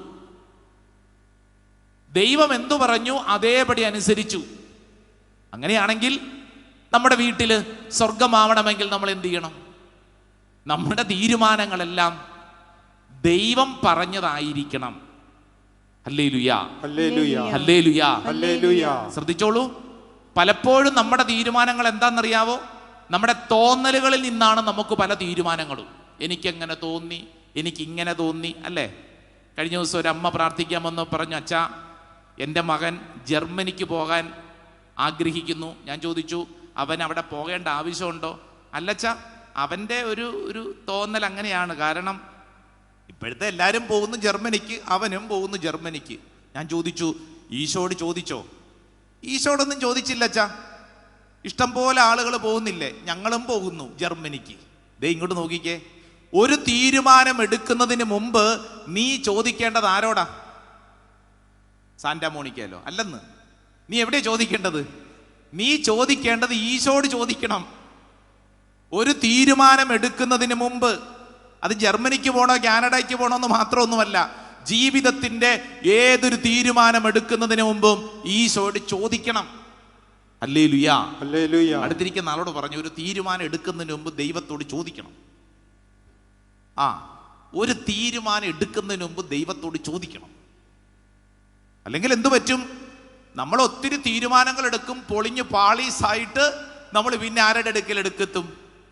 ദൈവം എന്തു പറഞ്ഞു അതേപടി അനുസരിച്ചു. അങ്ങനെയാണെങ്കിൽ നമ്മുടെ വീട്ടിൽ സ്വർഗമാവണമെങ്കിൽ നമ്മൾ എന്ത് ചെയ്യണം? നമ്മുടെ തീരുമാനങ്ങളെല്ലാം ദൈവം പറഞ്ഞതായിരിക്കണം. ഹല്ലേലൂയാ, ഹല്ലേലൂയ, ഹല്ലേലൂയാ, ഹല്ലേലൂയ. ശ്രദ്ധിച്ചോളൂ, പലപ്പോഴും നമ്മുടെ തീരുമാനങ്ങൾ എന്താണെന്നറിയാവോ? നമ്മുടെ തോന്നലുകളിൽ നിന്നാണ് നമുക്ക് പല തീരുമാനങ്ങളും. എനിക്കെങ്ങനെ തോന്നി, എനിക്കിങ്ങനെ തോന്നി, അല്ലേ? കഴിഞ്ഞ ദിവസം ഒരു അമ്മ പ്രാർത്ഥിക്കാമെന്ന് പറഞ്ഞു, അച്ഛാ എൻ്റെ മകൻ ജർമ്മനിക്ക് പോകാൻ ആഗ്രഹിക്കുന്നു. ഞാൻ ചോദിച്ചു, അവൻ അവിടെ പോകേണ്ട ആവശ്യമുണ്ടോ? അല്ലച്ചാ, അവൻ്റെ ഒരു തോന്നൽ അങ്ങനെയാണ്. കാരണം ഇപ്പോഴത്തെ എല്ലാവരും പോകുന്നു ജർമ്മനിക്ക്, അവനും പോകുന്നു ജർമ്മനിക്ക്. ഞാൻ ചോദിച്ചു, ഈശോട് ചോദിച്ചോ? ഈശോടൊന്നും ചോദിച്ചില്ല അച്ഛാ. ഇഷ്ടം പോലെ ആളുകൾ പോകുന്നില്ലേ, ഞങ്ങളും പോകുന്നു ജർമ്മനിക്ക്. ദേ ഇങ്ങോട്ട് നോക്കിക്കേ, ഒരു തീരുമാനം എടുക്കുന്നതിന് മുമ്പ് നീ ചോദിക്കേണ്ടത് ആരോടാ? സാന്റാ മോണിക്കയിലോ? അല്ലെന്ന്. നീ എവിടെയാ ചോദിക്കേണ്ടത്? നീ ചോദിക്കേണ്ടത് ഈശോട് ചോദിക്കണം. ഒരു തീരുമാനം എടുക്കുന്നതിന് മുമ്പ്, അത് ജർമ്മനിക്ക് പോകണോ കാനഡയ്ക്ക് പോകണോ എന്ന് മാത്രമൊന്നുമല്ല, ജീവിതത്തിന്റെ ഏതൊരു തീരുമാനം എടുക്കുന്നതിന് മുമ്പും ഈശോട് ചോദിക്കണം. ഹല്ലേലൂയാ, ഹല്ലേലൂയ. അടുത്തിരിക്കുന്ന ആളോട് പറഞ്ഞു, ഒരു തീരുമാനം എടുക്കുന്നതിന് മുമ്പ് ദൈവത്തോട് ചോദിക്കണം. ഒരു തീരുമാനം എടുക്കുന്നതിന് മുമ്പ് ദൈവത്തോട് ചോദിക്കണം. അല്ലെങ്കിൽ എന്തു പറ്റും? നമ്മൾ ഒത്തിരി തീരുമാനങ്ങൾ എടുക്കും, പൊളിഞ്ഞ് പാളീസായിട്ട് നമ്മൾ പിന്നെ ആരുടെ എടുക്കലെടുക്കെത്തും?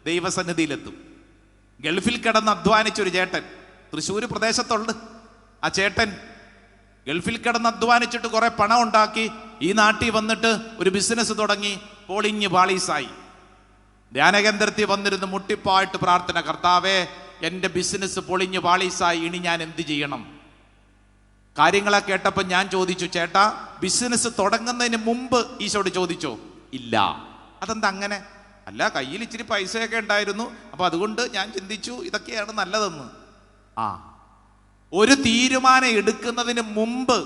ദൈവസന്നിധിയിലെത്തും. ഗൾഫിൽ കിടന്ന് അധ്വാനിച്ചൊരു ചേട്ടൻ തൃശ്ശൂർ പ്രദേശത്തുണ്ട്. ആ ചേട്ടൻ ഗൾഫിൽ കിടന്ന് അധ്വാനിച്ചിട്ട് കുറെ പണം ഉണ്ടാക്കി ഈ നാട്ടിൽ വന്നിട്ട് ഒരു ബിസിനസ് തുടങ്ങി, പൊളിഞ്ഞ് പാളീസായി. ധ്യാനകേന്ദ്രത്തിൽ വന്നിരുന്ന് മുട്ടിപ്പായിട്ട് പ്രാർത്ഥന, കർത്താവേ എൻ്റെ ബിസിനസ് പൊളിഞ്ഞ് പാളീസായി, ഇനി ഞാൻ എന്ത് ചെയ്യണം? കാര്യങ്ങളെ കേട്ടപ്പോൾ ഞാൻ ചോദിച്ചു, ചേട്ടാ ബിസിനസ് തുടങ്ങുന്നതിന് മുമ്പ് ഈശോട് ചോദിച്ചോ? ഇല്ല. അതെന്താ അങ്ങനെ? അല്ല, കയ്യിൽ ഇച്ചിരി പൈസയൊക്കെ ഉണ്ടായിരുന്നു, അപ്പൊ അതുകൊണ്ട് ഞാൻ ചിന്തിച്ചു ഇതൊക്കെയാണ് നല്ലതെന്ന്. ഒരു തീരുമാനം എടുക്കുന്നതിന് മുമ്പ്,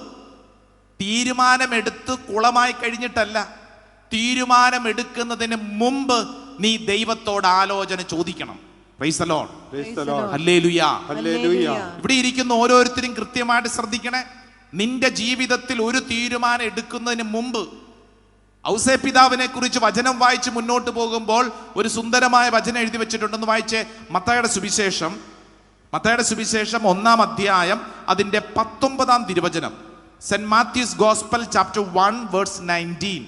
തീരുമാനമെടുത്ത് കുളമായി കഴിഞ്ഞിട്ടല്ല, തീരുമാനമെടുക്കുന്നതിന് മുമ്പ് നീ ദൈവത്തോട് ആലോചന ചോദിക്കണം. Price the Lord, praise the Lord, hallelujah, hallelujah. ഇവിടെ ഇരിക്കുന്ന ഓരോരുത്തരും കൃത്യമായിട്ട് ശ്രദ്ധിക്കണേ. നിന്റെ ജീവിതത്തിൽ ഒരു തീരുമാനം എടുക്കുന്നതിന് മുമ്പ്, ഔസേ പിതാവിനെ കുറിച്ച് വചനം വായിച്ച് മുന്നോട്ട് പോകുമ്പോൾ ഒരു സുന്ദരമായ വചനം എഴുതി വെച്ചിട്ടുണ്ടെന്ന് വായിച്ചേ. മത്തായിയുടെ സുവിശേഷം 1-ാം അധ്യായം അതിന്റെ 19-ാം തിരുവചനം. Saint Matthew's gospel chapter 1 verse 19.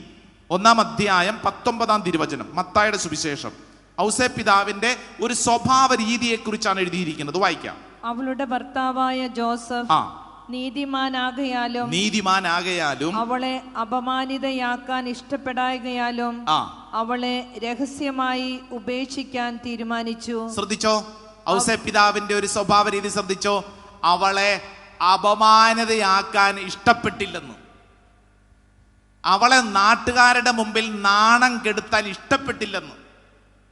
1-ാം അധ്യായം 19-ാം തിരുവചനം, മത്തായിയുടെ സുവിശേഷം. ഔസേ പിതാവിന്റെ ഒരു സ്വഭാവ രീതിയെ കുറിച്ചാണ് എഴുതിയിരിക്കുന്നത്. വായിക്കാം. അവളുടെ ഭർത്താവായ ജോസഫ് നീതിമാനാകയാലും അവളെ അപമാനിതയാക്കാൻ ഇഷ്ടപ്പെടായകയാലും അവളെ രഹസ്യമായി ഉപേക്ഷിക്കാൻ തീരുമാനിച്ചു. ശ്രദ്ധിച്ചോ, ഔസേ പിതാവിന്റെ ഒരു സ്വഭാവ രീതി ശ്രദ്ധിച്ചോ. അവളെ അപമാനിതയാക്കാൻ ഇഷ്ടപ്പെട്ടില്ലെന്ന്, അവളെ നാട്ടുകാരുടെ മുമ്പിൽ നാണം കെടുത്താൻ ഇഷ്ടപ്പെട്ടില്ലെന്ന്,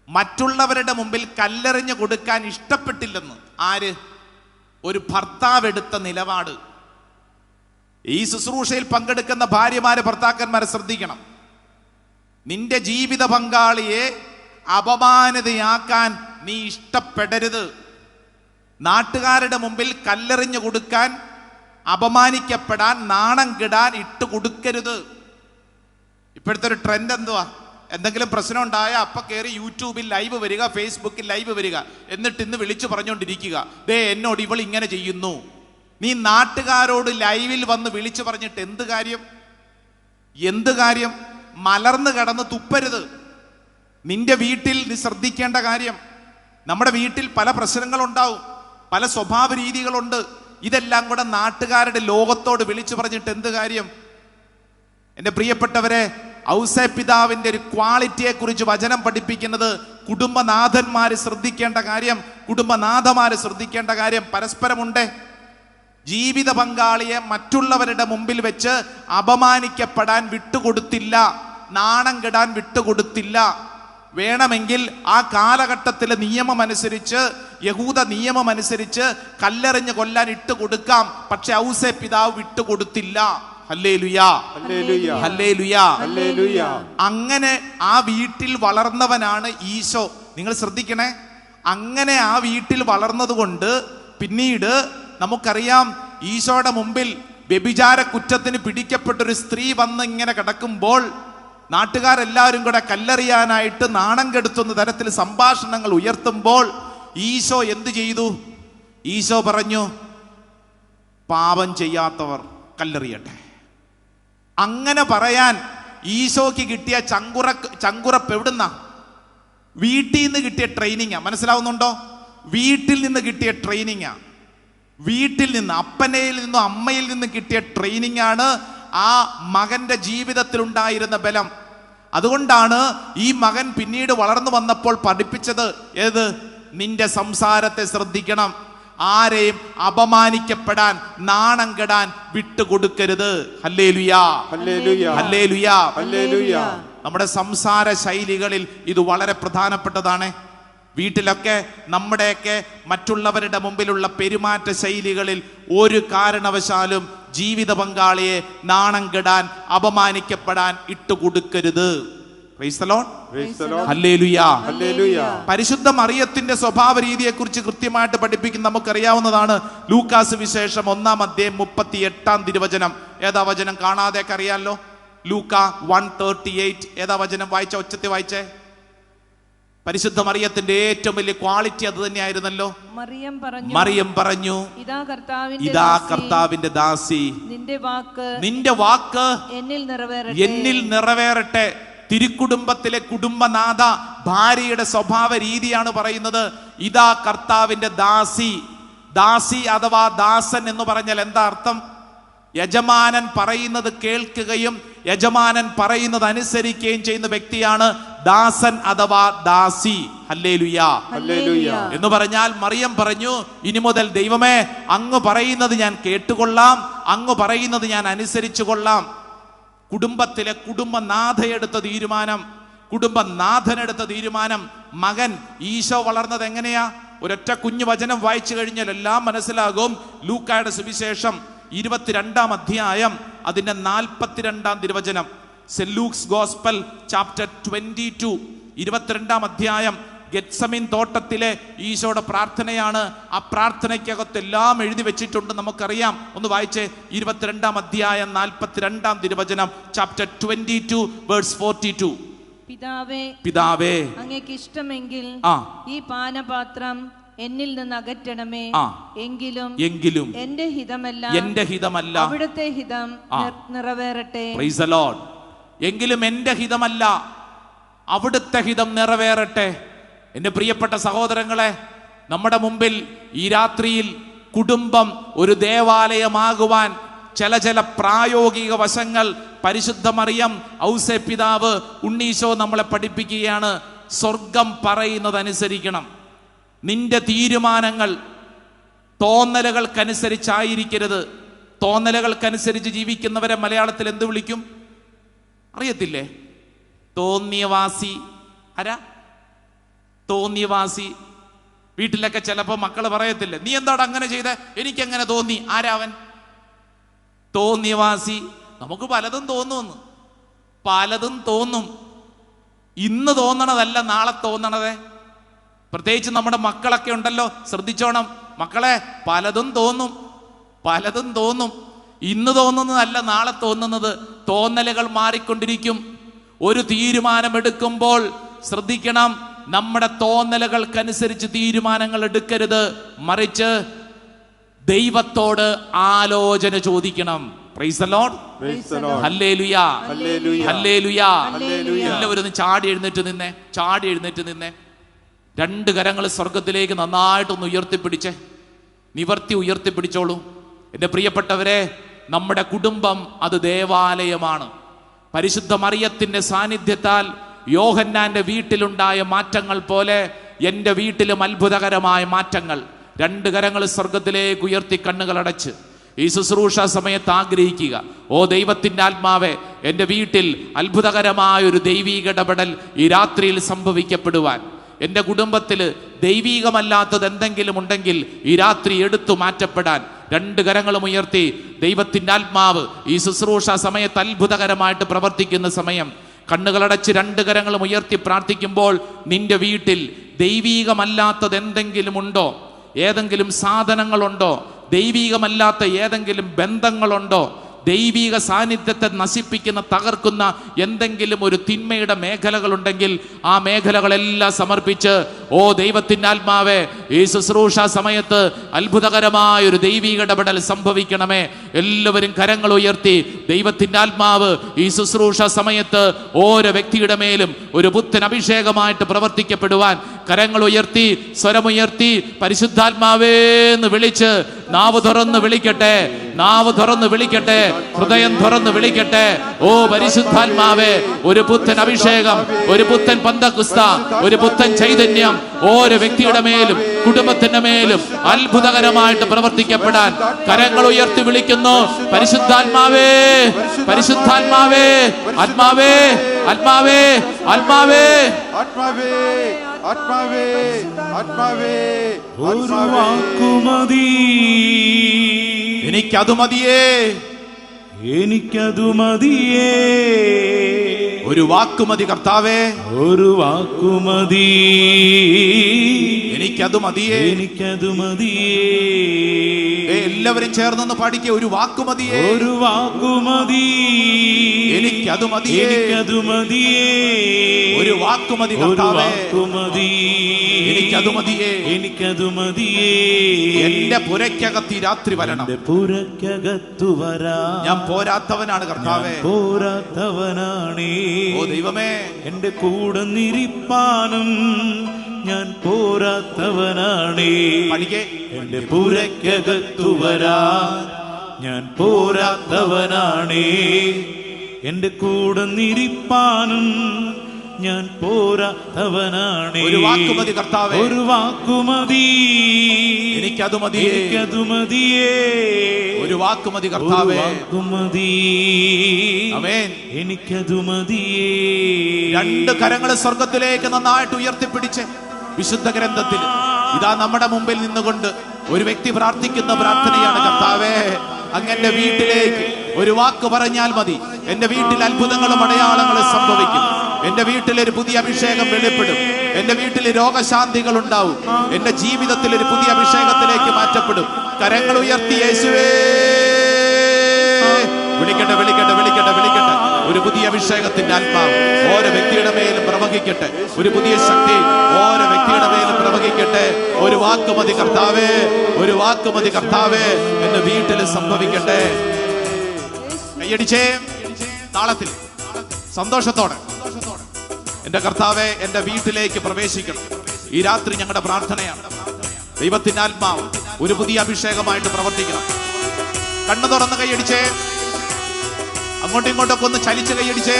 മറ്റുള്ളവരുടെ മുമ്പിൽ കല്ലെറിഞ്ഞു കൊടുക്കാൻ ഇഷ്ടപ്പെട്ടില്ലെന്ന്. ആര്? ഒരു ഭർത്താവ് എടുത്ത നിലപാട്. ഈ ശുശ്രൂഷയിൽ പങ്കെടുക്കുന്ന ഭാര്യമാരെ, ഭർത്താക്കന്മാരെ ശ്രദ്ധിക്കണം. നിന്റെ ജീവിത പങ്കാളിയെ അപമാനിതയാക്കാൻ നീ ഇഷ്ടപ്പെടരുത്. നാട്ടുകാരുടെ മുമ്പിൽ കല്ലെറിഞ്ഞു കൊടുക്കാൻ, അപമാനിക്കപ്പെടാൻ, നാണം കെടാൻ ഇട്ട് കൊടുക്കരുത്. ഇപ്പോഴത്തെ ഒരു ട്രെൻഡ് എന്തുവാ? എന്തെങ്കിലും പ്രശ്നം ഉണ്ടായ അപ്പൊ കയറി യൂട്യൂബിൽ ലൈവ് വരിക, ഫേസ്ബുക്കിൽ ലൈവ് വരിക, എന്നിട്ട് ഇന്ന് വിളിച്ചു പറഞ്ഞുകൊണ്ടിരിക്കുക, ദേ എന്നോട് ഇവൾ ഇങ്ങനെ ചെയ്യുന്നു. നീ നാട്ടുകാരോട് ലൈവിൽ വന്ന് വിളിച്ചു പറഞ്ഞിട്ട് എന്ത് കാര്യം? എന്ത് കാര്യം? മലർന്നു കടന്ന് തുപ്പരുത്. നിന്റെ വീട്ടിൽ നീ ശ്രദ്ധിക്കേണ്ട കാര്യം, നമ്മുടെ വീട്ടിൽ പല പ്രശ്നങ്ങളുണ്ടാവും, പല സ്വഭാവ രീതികളുണ്ട്. ഇതെല്ലാം കൂടെ നാട്ടുകാരുടെ ലോകത്തോട് വിളിച്ചു പറഞ്ഞിട്ട് എന്ത് കാര്യം? എൻ്റെ പ്രിയപ്പെട്ടവരെ, ഔസേ പിതാവിന്റെ ഒരു ക്വാളിറ്റിയെ കുറിച്ച് വചനം പഠിപ്പിക്കുന്നത് കുടുംബനാഥന്മാര് ശ്രദ്ധിക്കേണ്ട കാര്യം, കുടുംബനാഥമാര് ശ്രദ്ധിക്കേണ്ട കാര്യം പരസ്പരമുണ്ട്. ജീവിത പങ്കാളിയെ മറ്റുള്ളവരുടെ മുമ്പിൽ വെച്ച് അപമാനിക്കപ്പെടാൻ വിട്ടുകൊടുത്തില്ല, നാണം കെടാൻ വിട്ടുകൊടുത്തില്ല. വേണമെങ്കിൽ ആ കാലഘട്ടത്തിലെ നിയമമനുസരിച്ച്, യഹൂദ നിയമമനുസരിച്ച് കല്ലെറിഞ്ഞ് കൊല്ലാൻ ഇട്ട് കൊടുക്കാം. പക്ഷെ ഔസേ പിതാവ് വിട്ടുകൊടുത്തില്ല. ഹല്ലേലൂയാ, ഹല്ലേലൂയ, ഹല്ലേലൂയാ, ഹല്ലേലൂയ. അങ്ങനെ ആ വീട്ടിൽ വളർന്നവനാണ് ഈശോ. നിങ്ങൾ ശ്രദ്ധിക്കണേ, അങ്ങനെ ആ വീട്ടിൽ വളർന്നതുകൊണ്ട് പിന്നീട് നമുക്കറിയാം, ഈശോയുടെ മുമ്പിൽ വ്യഭിചാര കുറ്റത്തിന് പിടിക്കപ്പെട്ടൊരു സ്ത്രീ വന്ന് ഇങ്ങനെ കിടക്കുമ്പോൾ നാട്ടുകാരെല്ലാവരും കൂടെ കല്ലെറിയാനായിട്ട് നാണം കെടുത്തുന്ന തരത്തിൽ സംഭാഷണങ്ങൾ ഉയർത്തുമ്പോൾ ഈശോ എന്തു ചെയ്തു? ഈശോ പറഞ്ഞു, പാപം ചെയ്യാത്തവർ കല്ലെറിയട്ടെ. അങ്ങനെ പറയാൻ ഈശോയ്ക്ക് കിട്ടിയ ചങ്കുറപ്പ് എവിടുന്ന? വീട്ടിൽ നിന്ന് കിട്ടിയ ട്രെയിനിങ്ങാ. മനസ്സിലാവുന്നുണ്ടോ? വീട്ടിൽ നിന്ന് കിട്ടിയ ട്രെയിനിങ്ങാ. വീട്ടിൽ നിന്ന്, അപ്പനയിൽ നിന്നും അമ്മയിൽ നിന്നും കിട്ടിയ ട്രെയിനിങ് ആണ് ആ മകന്റെ ജീവിതത്തിൽ ഉണ്ടായിരുന്ന ബലം. അതുകൊണ്ടാണ് ഈ മകൻ പിന്നീട് വളർന്നു വന്നപ്പോൾ പഠിപ്പിച്ചത് ഏത്? നിന്റെ സംസാരത്തെ ശ്രദ്ധിക്കണം, ആരെയും അപമാനിക്കപ്പെടാൻ, നാണം കെടാൻ വിട്ടുകൊടുക്കരുത്. ഹല്ലേലൂയാ, ഹല്ലേലൂയ, ഹല്ലേലൂയാ, ഹല്ലേലൂയ. നമ്മുടെ സംസാര ശൈലികളിൽ ഇത് വളരെ പ്രധാനപ്പെട്ടതാണ്. വീട്ടിലൊക്കെ നമ്മുടെയൊക്കെ മറ്റുള്ളവരുടെ മുമ്പിലുള്ള പെരുമാറ്റ ശൈലികളിൽ ഒരു കാരണവശാലും ജീവിത പങ്കാളിയെ നാണം കെടാൻ, അപമാനിക്കപ്പെടാൻ ഇട്ടുകൊടുക്കരുത്. Praise the Lord, praise the Lord, hallelujah, hallelujah. പരിശുദ്ധ മറിയത്തിന്റെ സ്വഭാവ രീതിയെ കുറിച്ച് കൃത്യമായിട്ട് പഠിപ്പിക്കുന്ന നമുക്കറിയാവുന്നതാണ് ലൂക്കാസ് വിശേഷം 1:38 തിരുവചനം. ഏതാ വചനം? കാണാതെയൊക്കെ അറിയാലോ. ലൂക്ക 1:38 ഏതാ വചനം? വായിച്ച ഒച്ചത്തി വായിച്ചേ. പരിശുദ്ധ മറിയത്തിന്റെ ഏറ്റവും വലിയ ക്വാളിറ്റി അത് തന്നെയായിരുന്നല്ലോ. മറിയം പറഞ്ഞു, ഇതാ കർത്താവിന്റെ ദാസി, നിന്റെ വാക്ക് എന്നിൽ നിറവേറട്ടെ. തിരുക്കുടുംബത്തിലെ കുടുംബനാഥ ഭാര്യയുടെ സ്വഭാവ രീതിയാണ് പറയുന്നത്. ഇതാ കർത്താവിന്റെ ദാസി. ദാസി അഥവാ ദാസൻ എന്ന് പറഞ്ഞാൽ എന്താ അർത്ഥം? യജമാനൻ പറയുന്നത് കേൾക്കുകയും യജമാനൻ പറയുന്നത് അനുസരിക്കുകയും ചെയ്യുന്ന വ്യക്തിയാണ് ദാസൻ അഥവാ ദാസി. ഹല്ലേലൂയാ, ഹല്ലേലൂയ. എന്ന് പറഞ്ഞാൽ മറിയം പറഞ്ഞു, ഇനി മുതൽ ദൈവമേ, അങ്ങ് പറയുന്നത് ഞാൻ കേട്ടുകൊള്ളാം, അങ്ങ് പറയുന്നത് ഞാൻ അനുസരിച്ചു കൊള്ളാം. കുടുംബത്തിലെ കുടുംബനാഥയെടുത്ത തീരുമാനം, കുടുംബനാഥനെടുത്ത തീരുമാനം. മകൻ ഈശോ വളർന്നത് എങ്ങനെയാ? ഒരൊറ്റ കുഞ്ഞു വചനം വായിച്ചു കഴിഞ്ഞാൽ എല്ലാം മനസ്സിലാകും. ലൂക്കായുടെ സുവിശേഷം 22 അധ്യായം അതിന്റെ 42 തിരുവചനം. സെന്റ് ലൂക്സ് ഗോസ്പൽ ചാപ്റ്റർ 22 22 അധ്യായം. ഗെത്സമീൻ തോട്ടത്തിലെ ഈശോയുടെ പ്രാർത്ഥനയാണ്. ആ പ്രാർത്ഥനയ്ക്കകത്ത് എല്ലാം എഴുതി വെച്ചിട്ടുണ്ട്, നമുക്കറിയാം. ഒന്ന് വായിച്ചേ, 22 അധ്യായം 42 തിരുവചനം, ചാപ്റ്റർ 22 വേഴ്സ് 42. പിതാവേ, അങ്ങേക്ക് ഇഷ്ടമെങ്കിൽ ഈ പാനപാത്രം എന്നിൽ നിന്ന് അകറ്റണമേ. എങ്കിലും എന്റെ ഹിതമല്ല അവിടുത്തെ ഹിതം നിറവേറട്ടെ. Praise the Lord. എങ്കിലും എന്റെ ഹിതമല്ല അവിടുത്തെ ഹിതം നിറവേറട്ടെ. എന്റെ പ്രിയപ്പെട്ട സഹോദരങ്ങളെ, നമ്മുടെ മുമ്പിൽ ഈ രാത്രിയിൽ കുടുംബം ഒരു ദേവാലയമാകുവാൻ ചില പ്രായോഗിക വശങ്ങൾ പരിശുദ്ധ മറിയം, ഔസേ പിതാവ്, ഉണ്ണീശോ നമ്മളെ പഠിപ്പിക്കുകയാണ്. സ്വർഗം പറയുന്നത് അനുസരിക്കണം. നിന്റെ തീരുമാനങ്ങൾ തോന്നലുകൾക്കനുസരിച്ചായിരിക്കരുത്. തോന്നലുകൾക്കനുസരിച്ച് ജീവിക്കുന്നവരെ മലയാളത്തിൽ എന്ത് വിളിക്കും അറിയത്തില്ലേ? തോന്നിയവാസി. ആരാ തോന്നിയവാസി? വീട്ടിലൊക്കെ ചിലപ്പോൾ മക്കള് പറയത്തില്ലേ, നീ എന്താണ് അങ്ങനെ ചെയ്തേ, എനിക്കെങ്ങനെ തോന്നി. ആരാവൻ? തോന്നിയവാസി. നമുക്ക് പലതും തോന്നുമെന്ന്, പലതും തോന്നും. ഇന്ന് തോന്നണതല്ല നാളെ തോന്നണതേ. പ്രത്യേകിച്ച് നമ്മുടെ മക്കളൊക്കെ ഉണ്ടല്ലോ, ശ്രദ്ധിച്ചോണം മക്കളെ. പലതും തോന്നും, പലതും തോന്നും. ഇന്ന് തോന്നുന്നതല്ല നാളെ തോന്നുന്നത്. തോന്നലുകൾ മാറിക്കൊണ്ടിരിക്കും. ഒരു തീരുമാനമെടുക്കുമ്പോൾ ശ്രദ്ധിക്കണം, നമ്മുടെ തോന്നലുകൾക്കനുസരിച്ച് തീരുമാനങ്ങൾ എടുക്കരുത്. മറിച്ച് ദൈവത്തോട് ആലോചന ചോദിക്കണം. Price the Lord, hallelujah, hallelujah. എല്ലാവരും ഒന്ന് ചാടി എഴുന്നേറ്റ് നിന്നേ, ചാടി എഴുന്നേറ്റ് നിന്നേ. 2 കരങ്ങൾ സ്വർഗത്തിലേക്ക് നന്നായിട്ടൊന്ന് ഉയർത്തിപ്പിടിച്ചേ, നിവർത്തി ഉയർത്തിപ്പിടിച്ചോളൂ. എൻ്റെ പ്രിയപ്പെട്ടവരെ, നമ്മുടെ കുടുംബം അത് ദേവാലയമാണ്. പരിശുദ്ധ മറിയത്തിന്റെ സാന്നിധ്യത്താൽ യോഹന്നാന്റെ വീട്ടിലുണ്ടായ മാറ്റങ്ങൾ പോലെ എൻ്റെ വീട്ടിലും അത്ഭുതകരമായ മാറ്റങ്ങൾ. 2 കരങ്ങൾ സ്വർഗത്തിലേക്ക് ഉയർത്തി കണ്ണുകളടച്ച് ഈ ശുശ്രൂഷ സമയത്ത് ആഗ്രഹിക്കുക, ഓ ദൈവത്തിൻ്റെ ആത്മാവേ, എൻ്റെ വീട്ടിൽ അത്ഭുതകരമായൊരു ദൈവീക ഇടപെടൽ ഈ രാത്രിയിൽ സംഭവിക്കപ്പെടുവാൻ, എൻ്റെ കുടുംബത്തിൽ ദൈവീകമല്ലാത്തത് എന്തെങ്കിലും ഉണ്ടെങ്കിൽ ഈ രാത്രി എടുത്തു മാറ്റപ്പെടാൻ 2 കരങ്ങളും ഉയർത്തി ദൈവത്തിൻ്റെ ആത്മാവ് ഈ ശുശ്രൂഷ സമയത്ത് അത്ഭുതകരമായിട്ട് പ്രവർത്തിക്കുന്ന സമയം കണ്ണുകളടച്ച് രണ്ട് കരങ്ങളും ഉയർത്തി പ്രാർത്ഥിക്കുമ്പോൾ നിന്റെ വീട്ടിൽ ദൈവീകമല്ലാത്തത് എന്തെങ്കിലും ഉണ്ടോ? ഏതെങ്കിലും സാധനങ്ങളുണ്ടോ? ദൈവീകമല്ലാത്ത ഏതെങ്കിലും ബന്ധങ്ങളുണ്ടോ? ദൈവിക സാന്നിധ്യത്തെ നശിപ്പിക്കുന്ന, തകർക്കുന്ന എന്തെങ്കിലും ഒരു തിന്മയുടെ മേഖലകളുണ്ടെങ്കിൽ ആ മേഖലകളെല്ലാം സമർപ്പിച്ച്, ഓ ദൈവത്തിൻ്റെ ആത്മാവേ, ഈ ശുശ്രൂഷ സമയത്ത് അത്ഭുതകരമായ ഒരു ദൈവിക ഇടപെടൽ സംഭവിക്കണമേ. എല്ലാവരും കരങ്ങൾ ഉയർത്തി ദൈവത്തിൻ്റെ ആത്മാവ് ഈ ശുശ്രൂഷ സമയത്ത് ഓരോ വ്യക്തിയുടെ മേലും ഒരു പുത്തൻ അഭിഷേകമായിട്ട് പ്രവർത്തിക്കപ്പെടുവാൻ കരങ്ങൾ ഉയർത്തി, സ്വരമുയർത്തി പരിശുദ്ധാത്മാവേ എന്ന് വിളിച്ച് നാവ് തുറന്ന് വിളിക്കട്ടെ, നാവ് തുറന്ന് വിളിക്കട്ടെ, ഹൃദയം തുറന്ന് വിളിക്കട്ടെ. ഓ പരിശുദ്ധാത്മാവേ, ഒരു പുത്തൻ അഭിഷേകം, ഒരു പുത്തൻ പന്തക്കുസ്ത, ഒരു പുത്തൻ ചൈതന്യം ഓരോ വ്യക്തിയുടെ മേലും കുടുംബത്തിന്റെ മേലും അത്ഭുതകരമായിട്ട് പ്രവർത്തിക്കപ്പെടാൻ കരങ്ങൾ ഉയർത്തി വിളിക്കുന്നു. പരിശുദ്ധാത്മാവേ, പരിശുദ്ധാത്മാവേ, ആത്മാവേ, ആത്മാവേ, ആത്മാവേ, ആത്മാവേ, ആത്മാവേ, ആത്മാവേ, ഒരു വാക്കുമതി, എനിക്കതു മതിയേ, എനിക്കതു മതിയേ, ഒരു വാക്കുമതി കർത്താവേ, ഒരു വാക്കുമതി, എനിക്കതു മതിയേ, എനിക്കതു മതിയേ. എല്ലാവരും ചേർന്നൊന്ന് പാടിക്കേ, ഒരു വാക്കുമതിയേ, ഒരു വാക്കുമതി, എനിക്കതു മതിയേ, എനിക്കതു മതിയേ, ഒരു വാക്കുമതി ഒരു കർത്താവേ, വാക്കുമതി, എനിക്കതു മതിയേ, എനിക്കതു മതിയേ. എന്റെ പുരയ്ക്കകത്ത് ഈ രാത്രി വരണം. എന്റെ പുരക്കകത്തു വരാ, ഞാൻ പോരാത്തവനാണ് കർത്താവേ, പോരാത്തവനാണേ. ഓ ദൈവമേ, എന്റെ കൂടെ നിരിപ്പാനും ഞാൻ പോരാത്തവനാണേ. പഠിക്കേ, എന്റെ പുരക്കകത്തു വരാ, ഞാൻ പോരാത്തവനാണേ. എന്റെ കൂടെ നിരിപ്പാനും ഞാൻ പോരാത്തവനാണേ. ഒരു വാക്കുമതി കർത്താവേ, ഒരു വാക്കുമതി, എനിക്കതു മതിയേ, എനിക്കതു മതിയേ, ഒരു വാക്കുമതി കർത്താവേ, വാക്കുമതി, ആമേൻ. എനിക്കതു മതിയേ. രണ്ട് കരങ്ങൾ സ്വർഗത്തിലേക്ക് നന്നായിട്ട് ഉയർത്തിപ്പിടിച്ച് വിശുദ്ധ ഗ്രന്ഥത്തിൽ ഇതാ നമ്മുടെ മുമ്പിൽ നിന്നുകൊണ്ട് ഒരു വ്യക്തി പ്രാർത്ഥിക്കുന്ന പ്രാർത്ഥനയാണ്. കർത്താവേ, അങ്ങന്റെ വീട്ടിലേക്ക് ഒരു വാക്ക് പറഞ്ഞാൽ മതി, എന്റെ വീട്ടിൽ അത്ഭുതങ്ങളും അടയാളങ്ങളും സംഭവിക്കും. എന്റെ വീട്ടിൽ ഒരു പുതിയ അഭിഷേകം വെളിപ്പെടും. എന്റെ വീട്ടിൽ രോഗശാന്തികൾ ഉണ്ടാവും. എന്റെ ജീവിതത്തിൽ ഒരു പുതിയ അഭിഷേകത്തിലേക്ക് മാറ്റപ്പെടും. കരങ്ങൾ ഉയർത്തി യേശുവേ വിളിക്കട്ടെ, വിളിക്കട്ടെ, വിളിക്കട്ടെ, വിളിക്കട്ടെ. ഒരു പുതിയ അഭിഷേകത്തിന്റെ ആത്മാവ് ഓരോ വ്യക്തിയുടെ മേലും പ്രവഹിക്കട്ടെ. ഒരു പുതിയ ശക്തി ഓരോ വ്യക്തിയുടെ മേലും പ്രവഹിക്കട്ടെ. ഒരു വാക്ക് മതി കർത്താവേ, ഒരു വാക്ക് മതി കർത്താവേ, എന്റെ വീട്ടിൽ സംഭവിക്കട്ടെ. കൈയടിച്ചേ, താളത്തിൽ, സന്തോഷത്തോടെ. എന്റെ കർത്താവേ, എന്റെ വീട്ടിലേക്ക് പ്രവേശിക്കണം. ഈ രാത്രി ഞങ്ങളുടെ പ്രാർത്ഥനയാണ്. ദൈവത്തിന്റെ ആത്മാവ് ഒരു പുതിയ അഭിഷേകമായിട്ട് പ്രവർത്തിക്കണം. കണ്ണു തുറന്ന് കൈയടിച്ചേ, അങ്ങോട്ടും ഇങ്ങോട്ടൊക്കെ ഒന്ന് ചലിച്ച് കൈയടിച്ചേ.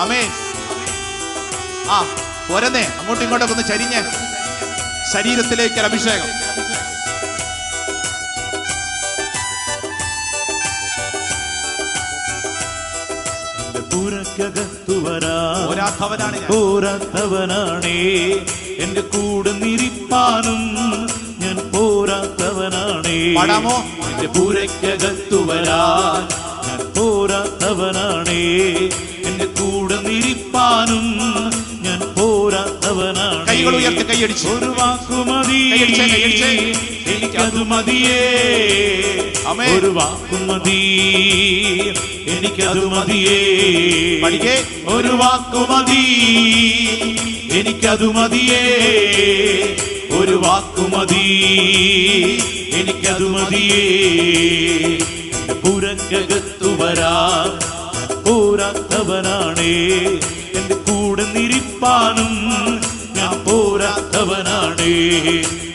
ആമേൻ. ആ പോരന്നേ, അങ്ങോട്ടും ഇങ്ങോട്ടൊക്കെ ഒന്ന് ചരിഞ്ഞ് ശരീരത്തിലേക്ക് ഒരു അഭിഷേകം. പുരക്കകത്തു വരാ, പോരാത്തവനാണ് ഞാൻ, പോരാത്തവനാണേ. എന്റെ കൂടെ നിരിപ്പാനും ഞാൻ പോരാത്തവനാണേ. പാടാമോ? എന്റെ പുരക്കകത്തു വരാ, ഞാൻ പോരാത്തവനാണേ. എന്റെ കൂടെ നിരിപ്പാനും ഞാൻ പോരാത്തവനാണേ. കൈകൾ ഉയർത്തി കൈയടിച്ചു. ഒരു വാക്കുമതി, കൈയടിച്ചേ, കൈയടിച്ചേ. എനിക്കതു മതിയേ, ആമേൻ. ഒരു വാക്കുമതി, എനിക്കതു മതിയേ. പഠിക്കേ, ഒരു വാക്കുമതി, എനിക്കതു മതിയേ. ഒരു വാക്കുമതി, എനിക്കതു മതിയേ. എന്റെ പുരക്കകത്തു വരാ, പോരാത്തവനാണേ. എന്റെ കൂടെ നിരിപ്പാനും ഞാൻ പോരാത്തവനാണേ.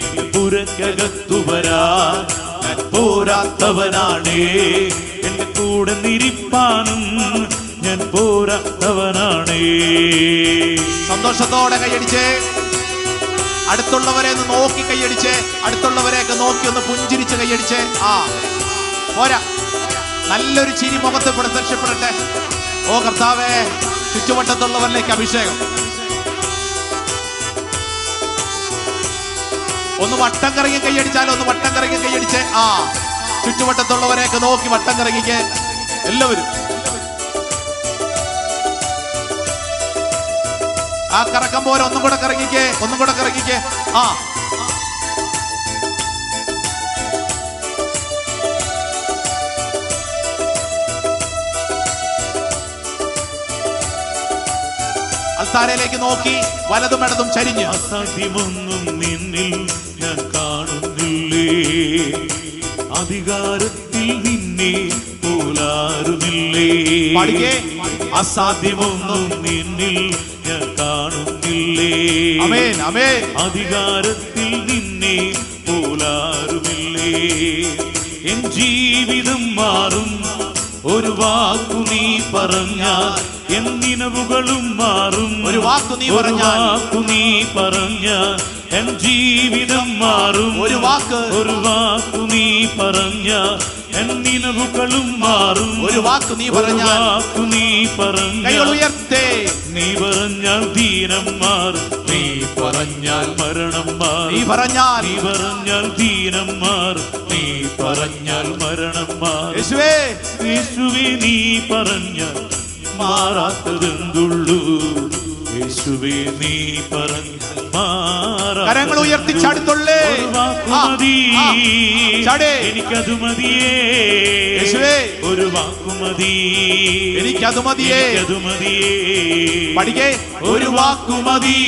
എന്റെ പുരക്കകത്തു വരാ, ഞാൻ പോരാത്തവനാണേ. എന്റെ കൂടെ നിരിപ്പാനും ഞാൻ പോരാത്തവനാണേ. സന്തോഷത്തോടെ കൈയടിച്ചേ. അടുത്തുള്ളവരെ ഒന്ന് നോക്കി കൈയടിച്ചേ. അടുത്തുള്ളവരെയൊക്കെ നോക്കി ഒന്ന് പുഞ്ചിരിച്ച് കൈയടിച്ചേ. ആ പോരാ, നല്ലൊരു ചിരി മുഖത്ത് പ്രത്യക്ഷപ്പെടട്ടെ. ഓ കർത്താവേ, ചുറ്റുവട്ടത്തുള്ളവരിലേക്ക് അഭിഷേകം. ഒന്ന് വട്ടം കറങ്ങി കൈയടിച്ചാലോ, ഒന്ന് വട്ടം കറങ്ങി കൈയടിച്ചേ. ആ ചുറ്റുവട്ടത്തുള്ളവരെയൊക്കെ നോക്കി വട്ടം കറങ്ങിക്ക് എല്ലാവരും. ആ കറക്കം പോലെ ഒന്നും കൂടെ കറങ്ങിക്കേ, ഒന്നും കൂടെ കറങ്ങിക്കേ. ആ അൽത്താരയിലേക്ക് നോക്കി വലതും ഇടതും ചരിഞ്ഞ്. അസാധ്യമൊന്നും നിന്നിൽ ഞാൻ കാണുന്നില്ലേ, അധികാരത്തിൽ നിന്നെ പോലാരുമില്ലേ. പാടിക്കേ. അസാധ്യമൊന്നും നിന്നിൽ ഞാൻ കാണുന്നില്ലേ, ആമേൻ ആമേൻ. അധികാരത്തിൽ നിന്നെ പോലാരുമില്ലേ. എൻ ജീവിതം മാറും ഒരു വാക്കു നീ പറഞ്ഞാൽ, എൻ നിലവുകളും മാറും ഒരു വാക്കു നീ പറഞ്ഞാൽ, വാക്കു നീ പറഞ്ഞാൽ എൻ ജീവിതം മാറും ഒരു വാക്ക്, ഒരു വാക്കു നീ പറഞ്ഞാൽ എൻ നിലവുകളും മാറും ഒരു വാക്ക് നീ പറഞ്ഞാൽ, വാക്കു നീ പറഞ്ഞാൽ. കൈകൾ ഉയർത്തേ. നീ പറഞ്ഞാൽ ദീനം മാറും, നീ പറഞ്ഞാൽ മരണം മാറും, നീ പറഞ്ഞാൽ, നീ പറഞ്ഞാൽ ദീനം മാറും, നീ പറഞ്ഞാൽ മരണം മാറും. യേശുവേ യേശുവേ നീ പറഞ്ഞാൽ മാറാത്തതെന്തുള്ളൂ, യേശുവേ നീ പറഞ്ഞ കരങ്ങൾ ഉയർത്തി ചാടിത്തുള്ളേ. എനിക്കത് മതിയേ യേശുവേ, ഒരു വാക്കുമതി, എനിക്കത് മതിയേ, അത് മതിയേ. പഠിക്കേ. ഒരു വാക്കുമതി,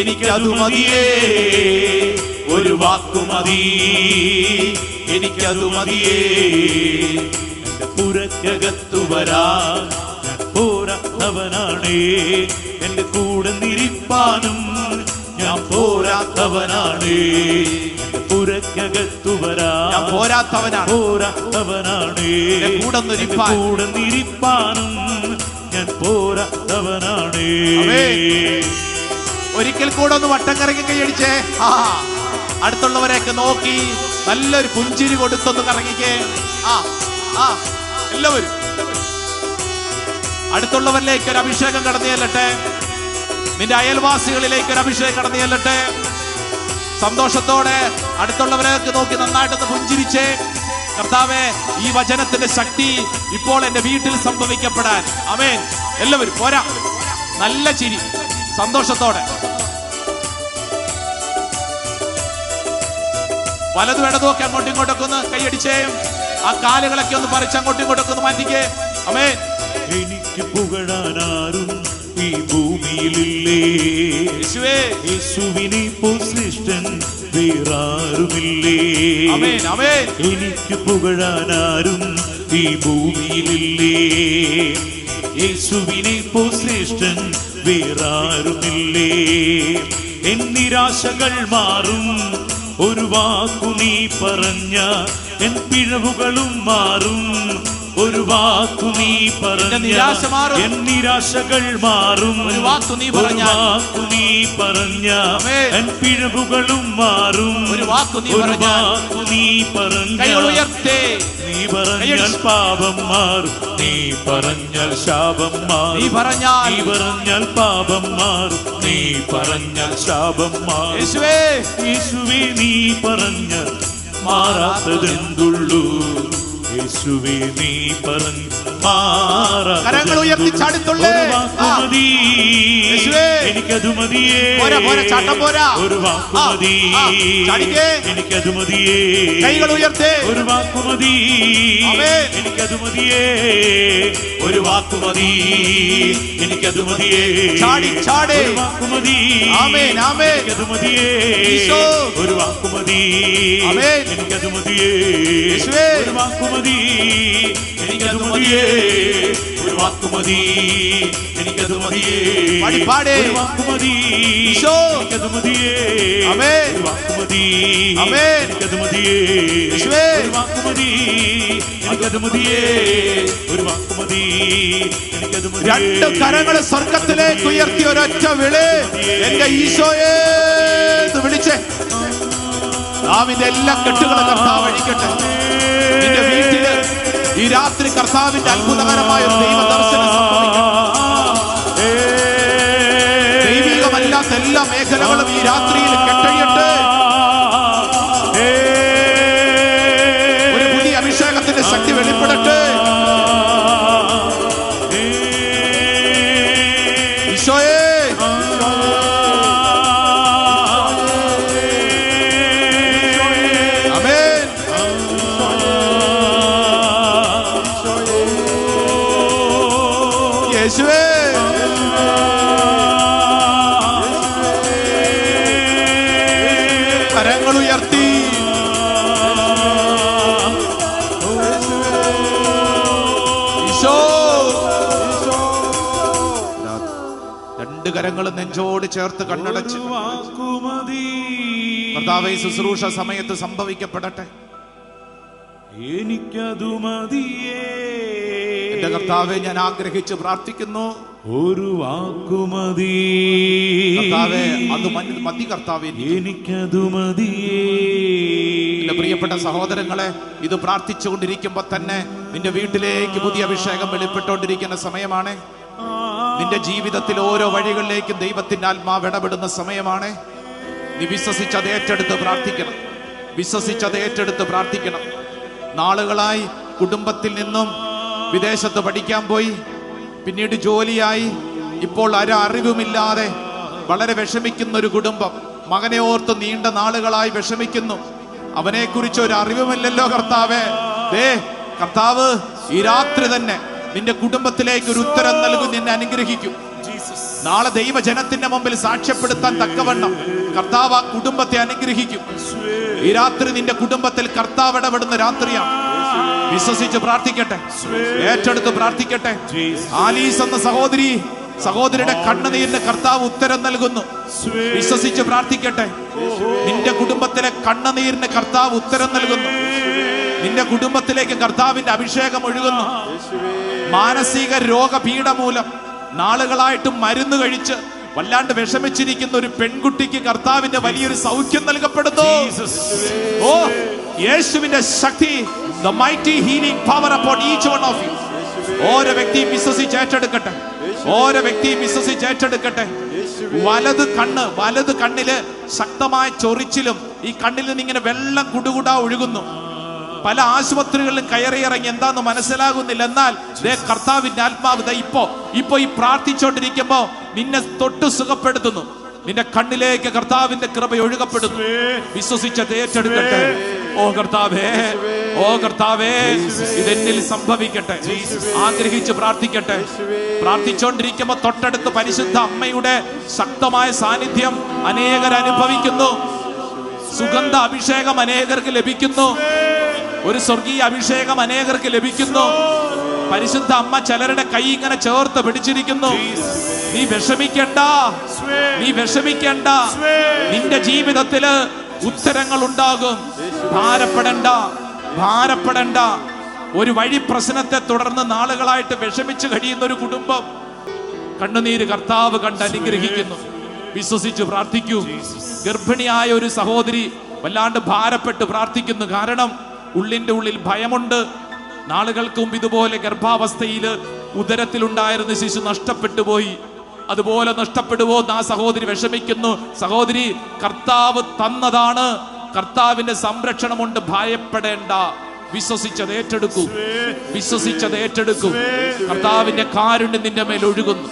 എനിക്കത് മതിയേ, ഒരു വാക്കുമതി, എനിക്കത് മതിയേ. എന്റെ പുരക്കകത്തു വരാൻ പോരാത്തവനാണേ, എന്റെ കൂടെ നിരിപ്പാനും ഞാൻ പോരാത്തവനാണേ. പുരക്കകത്തു വരാൻ ഞാൻ പോരാത്തവനാണ്, പോരാത്തവനാണേ, കൂടെ നിരിപ്പാൻ, കൂടെ നിരിപ്പാനും ഞാൻ പോരാത്തവനാണേ. ഒരിക്കൽ കൂടെ ഒന്ന് വട്ടം കറങ്ങി കൈയടിച്ചേ. ആ അടുത്തുള്ളവരെയൊക്കെ നോക്കി നല്ലൊരു പുഞ്ചിരി കൊടുത്തൊന്ന് കറങ്ങിക്കേ. ആ ആ എല്ലാവരും അടുത്തുള്ളവരിലേക്ക് ഒരു അഭിഷേകം കടന്നു ചെല്ലട്ടെ. നിന്റെ അയൽവാസികളിലേക്ക് ഒരു അഭിഷേകം കടന്നു ചെല്ലട്ടെ. സന്തോഷത്തോടെ അടുത്തുള്ളവരെയൊക്കെ നോക്കി നന്നായിട്ടൊന്ന് പുഞ്ചിരിച്ചേ. കർത്താവേ, ഈ വചനത്തിന്റെ ശക്തി ഇപ്പോൾ എന്റെ വീട്ടിൽ സംഭവിക്കപ്പെടാൻ. ആമേൻ. എല്ലാവരും പോരാ, നല്ല ചിരി, സന്തോഷത്തോടെ. വലതും ഇടതും ഒക്കെ അങ്ങോട്ടും ഇങ്ങോട്ടൊക്കെ ഒന്ന് കൈയടിച്ചേ. ആ കാലുകളൊക്കെ ഒന്ന് പറിച്ച് അങ്ങോട്ടും ഇങ്ങോട്ടൊക്കെ ഒന്ന് മാറ്റിക്കേ. ആമേൻ. എനിക്ക് പുകഴാനാരും ഈ ഭൂമിയിലില്ലേ, യേശുവേ, യേശുവിനെ പോൽ ശ്രേഷ്ഠൻ വേറാരുമില്ലേ. ആമേൻ ആമേൻ. എനിക്ക് പുകഴാനാരും ഈ ഭൂമിയിലില്ലേ, യേശുവിനെ പോൽ ശ്രേഷ്ഠൻ വേറാരുമില്ലേ. എൻ നിരാശകൾ മാറും ഒരു വാക്കു നീ പറഞ്ഞ, എൻ പിഴവുകളും മാറും ഒരു വാക്കു നീ പറഞ്ഞ, എൻ നിരാശകൾ മാറും ഒരു വാക്കു നീ പറഞ്ഞ, വാക്കു നീ പറഞ്ഞ, എൻ പിഴവുകളും മാറും ഒരു വാക്കു നീ പറഞ്ഞ, വാക്കു നീ പറഞ്ഞ. നീ പറഞ്ഞാൽ പാപം മാറും, നീ പറഞ്ഞാൽ ശാപം മാറും, നീ പറഞ്ഞാൽ പാപം മാറും, നീ പറഞ്ഞാൽ ശാപം മാറും. യേശുവേ, യേശുവേ നീ പറഞ്ഞാൽ മാറാത്തതെന്തുള്ളൂ, യേശുവേ നീ പറഞ്ഞ കരങ്ങൾ ഉയർത്തി ചാടിത്തുള്ളേ. എനിക്കത് മതിയേ, ചാട്ടം പോരാ, ഒരു വാക്കുമതി, എനിക്കത് മതിയേ. കൈകൾ ഉയർത്തേ. ഒരു വാക്കുമതി, എനിക്കത് മതിയേ, ഒരു വാക്കുമതി, എനിക്കത് മതിയേ. ചാടി ചാടി ഒരു വാക്കുമതി, ആമേൻ ആമേൻ. എനിക്കത് മതിയേ, ഒരു വാക്കുമതി, എനിക്കത് മതിയേ. ഒരു വാക്കുമതി, എനിക്കത് മതിയേ, ഒരു വാക്കുമതി, എനിക്കത് മതിയേ. ഒരു വാക്കുമതി, എനിക്കത് മതിയേ, ഒരു വാക്കുമതി, എനിക്കത് മതിയേ. ഒരു വാക്കുമതി, എനിക്കത് മതിയേ, ഒരു വാക്കുമതി, എനിക്കത് മതിയേ. രണ്ട് കരങ്ങൾ സ്വർഗത്തിലേക്ക് ഉയർത്തി ഒരൊറ്റ വിളി, എന്റെ ഈശോയെ എന്ന് വിളിച്ചേ. നാവിന്റെ എല്ലാ കെട്ടുകളും കർത്താവ് അഴിക്കട്ടെ. നിന്റെ വീട്ടില് ഈ രാത്രി കർത്താവിന്റെ അത്ഭുതകരമായ ഒരു ദൈവ ദർശനം സംഭവിക്കട്ടെ. ദൈവികമല്ലാത്ത എല്ലാ മേഖലകളും ഈ രാത്രിയിൽ കെട്ടഴിയട്ടെ. ഒരു പുതിയ അഭിഷേകത്തിന്റെ ശക്തി വെളിപ്പെടട്ടെ. ഈശോയെ യേശുവേ, കരങ്ങൾ ഉയർത്തി ഈശോ. രണ്ട് കരങ്ങളും നെഞ്ചോട് ചേർത്ത് കണ്ണടച്ച് കർത്താവേ, ശുശ്രൂഷ സമയത്ത് സംഭവിക്കപ്പെടട്ടെ. എനിക്കതു മതിയേ. എന്റെ കർത്താവെ, ഞാൻ ആഗ്രഹിച്ച് പ്രാർത്ഥിക്കുന്നു. ഒരു വാക്കുമതി കർത്താവേ, അത് മതി കർത്താവേ, എനിക്കതു മതിയേ. എന്റെ പ്രിയപ്പെട്ട സഹോദരങ്ങളെ, ഇത് പ്രാർത്ഥിച്ചുകൊണ്ടിരിക്കുമ്പോ തന്നെ നിന്റെ വീട്ടിലേക്ക് പുതിയ അഭിഷേകം വെളിപ്പെട്ടുകൊണ്ടിരിക്കുന്ന സമയമാണ്. നിന്റെ ജീവിതത്തിൽ ഓരോ വഴികളിലേക്കും ദൈവത്തിന്റെ ആത്മാവ് ഇടപെടുന്ന സമയമാണ്. നീ വിശ്വസിച്ചത് ഏറ്റെടുത്ത് പ്രാർത്ഥിക്കണം. വിശ്വസിച്ചത് ഏറ്റെടുത്ത് പ്രാർത്ഥിക്കണം. നാളുകളായി കുടുംബത്തിൽ നിന്നും വിദേശത്ത് പഠിക്കാൻ പോയി, പിന്നീട് ജോലിയായി, ഇപ്പോൾ അറിവുമില്ലാതെ വളരെ വിഷമിക്കുന്ന ഒരു കുടുംബം. മകനെ ഓർത്ത് നീണ്ട നാളുകളായി വിഷമിക്കുന്നു. അവനെക്കുറിച്ച് ഒരു അറിവുമില്ലല്ലോ കർത്താവേ. കർത്താവ് ഈ രാത്രി തന്നെ നിന്റെ കുടുംബത്തിലേക്ക് ഒരു ഉത്തരം നൽകും, നിന്നെ അനുഗ്രഹിക്കും. നാളെ ദൈവജനത്തിന്റെ മുമ്പിൽ സാക്ഷ്യപ്പെടുത്താൻ തക്കവണ്ണം കർത്താവ് ആ കുടുംബത്തെ അനുഗ്രഹിക്കും. ഈ രാത്രി നിന്റെ കുടുംബത്തിൽ കർത്താവ് ഇടപെടുന്ന രാത്രിയാണ്. വിശ്വസിച്ച് പ്രാർത്ഥിക്കട്ടെ, ഏറ്റെടുത്ത് പ്രാർത്ഥിക്കട്ടെ. ആലീസ് എന്ന സഹോദരിയുടെ കണ്ണുനീരിന് കർത്താവ് ഉത്തരം നൽകുന്നു. വിശ്വസിച്ച് പ്രാർത്ഥിക്കട്ടെ. നിന്റെ കുടുംബത്തിലെ കണ്ണുനീരിന് കർത്താവ് ഉത്തരം നൽകുന്നു. നിന്റെ കുടുംബത്തിലേക്ക് കർത്താവിന്റെ അഭിഷേകം ഒഴുകുന്നു. മാനസിക രോഗപീഠ മൂലം നാളുകളായിട്ട് മരുന്ന് കഴിച്ച് വല്ലാണ്ട് വിഷമിച്ചിരിക്കുന്ന ഒരു പെൺകുട്ടിക്ക് കർത്താവിന്റെ വലിയൊരു സൗഖ്യം നൽകപ്പെടുന്നു. ഓ, യേശുവിന്റെ ശക്തി, the mighty healing power upon each one of you. ഓരോ വ്യക്തിയും വിശ്വസിച്ച് ഏറ്റെടുക്കട്ടെ. ഓരോ വ്യക്തിയും വിശ്വസിച്ച് ഏറ്റെടുക്കട്ടെ. വലത് കണ്ണില് ശക്തമായ ചൊറിച്ചിലും ഈ കണ്ണിൽ നിന്ന് ഇങ്ങനെ വെള്ളം കുടുകുടാ ഒഴുകുന്നു. പല ആശുപത്രികളിലും കയറിയിറങ്ങി എന്താന്ന് മനസ്സിലാകുന്നില്ല. എന്നാൽ കർത്താവിന്റെ ആത്മാവ് ഇപ്പൊ ഈ പ്രാർത്ഥിച്ചോണ്ടിരിക്കുമ്പോ നിന്നെ തൊട്ട് സുഖപ്പെടുത്തുന്നു. നിന്റെ കണ്ണിലേക്ക് കർത്താവിന്റെ കൃപ ഒഴുകപ്പെടുന്നു. വിശ്വസിച്ചത് ഏറ്റെടുക്കട്ടെ. ഓ കർത്താവേ, ഓ കർത്താവേ, ഇതെന്നിൽ സംഭവിക്കട്ടെ. ആഗ്രഹിച്ച് പ്രാർത്ഥിക്കട്ടെ. പ്രാർത്ഥിച്ചോണ്ടിരിക്കുമ്പോ തൊട്ടടുത്ത് പരിശുദ്ധ അമ്മയുടെ ശക്തമായ സാന്നിധ്യം അനേകർ അനുഭവിക്കുന്നു. സുഗന്ധ അഭിഷേകം അനേകർക്ക് ലഭിക്കുന്നു. ഒരു സ്വർഗീയ അഭിഷേകം അനേകർക്ക് ലഭിക്കുന്നു. പരിശുദ്ധ അമ്മ ചിലരുടെ കൈ ഇങ്ങനെ ചേർത്ത് പിടിച്ചിരിക്കുന്നു. നീ വിഷമിക്കണ്ട, നീ വിഷമിക്കണ്ട. നിന്റെ ജീവിതത്തില് ഉത്തരങ്ങൾ ഉണ്ടാകും. ഭാരപ്പെടണ്ട. ഒരു വഴി പ്രശ്നത്തെ തുടർന്ന് നാളുകളായിട്ട് വിഷമിച്ച് കഴിയുന്ന ഒരു കുടുംബം കണ്ണുനീര് കർത്താവ് കണ്ട് അനുഗ്രഹിക്കുന്നു. വിശ്വസിച്ച് പ്രാർത്ഥിക്കൂ. ഗർഭിണിയായ ഒരു സഹോദരി വല്ലാണ്ട് ഭാരപ്പെട്ട് പ്രാർത്ഥിക്കുന്നു. കാരണം ഉള്ളിന്റെ ഉള്ളിൽ ഭയമുണ്ട്. നാളുകൾക്ക് മുമ്പ് ഇതുപോലെ ഗർഭാവസ്ഥയില് ഉദരത്തിലുണ്ടായിരുന്ന ശിശു നഷ്ടപ്പെട്ടു പോയി. അതുപോലെ നഷ്ടപ്പെടുവോ എന്ന് ആ സഹോദരി വിഷമിക്കുന്നു. സഹോദരി, കർത്താവ് തന്നതാണ്. കർത്താവിന്റെ സംരക്ഷണമുണ്ട്. ഭയപ്പെടേണ്ട. വിശ്വസിച്ചത് ഏറ്റെടുക്കൂ. വിശ്വസിച്ചത് ഏറ്റെടുക്കൂ. കർത്താവിന്റെ കാരുണ്യം നിന്റെ മേൽ ഒഴുകുന്നു.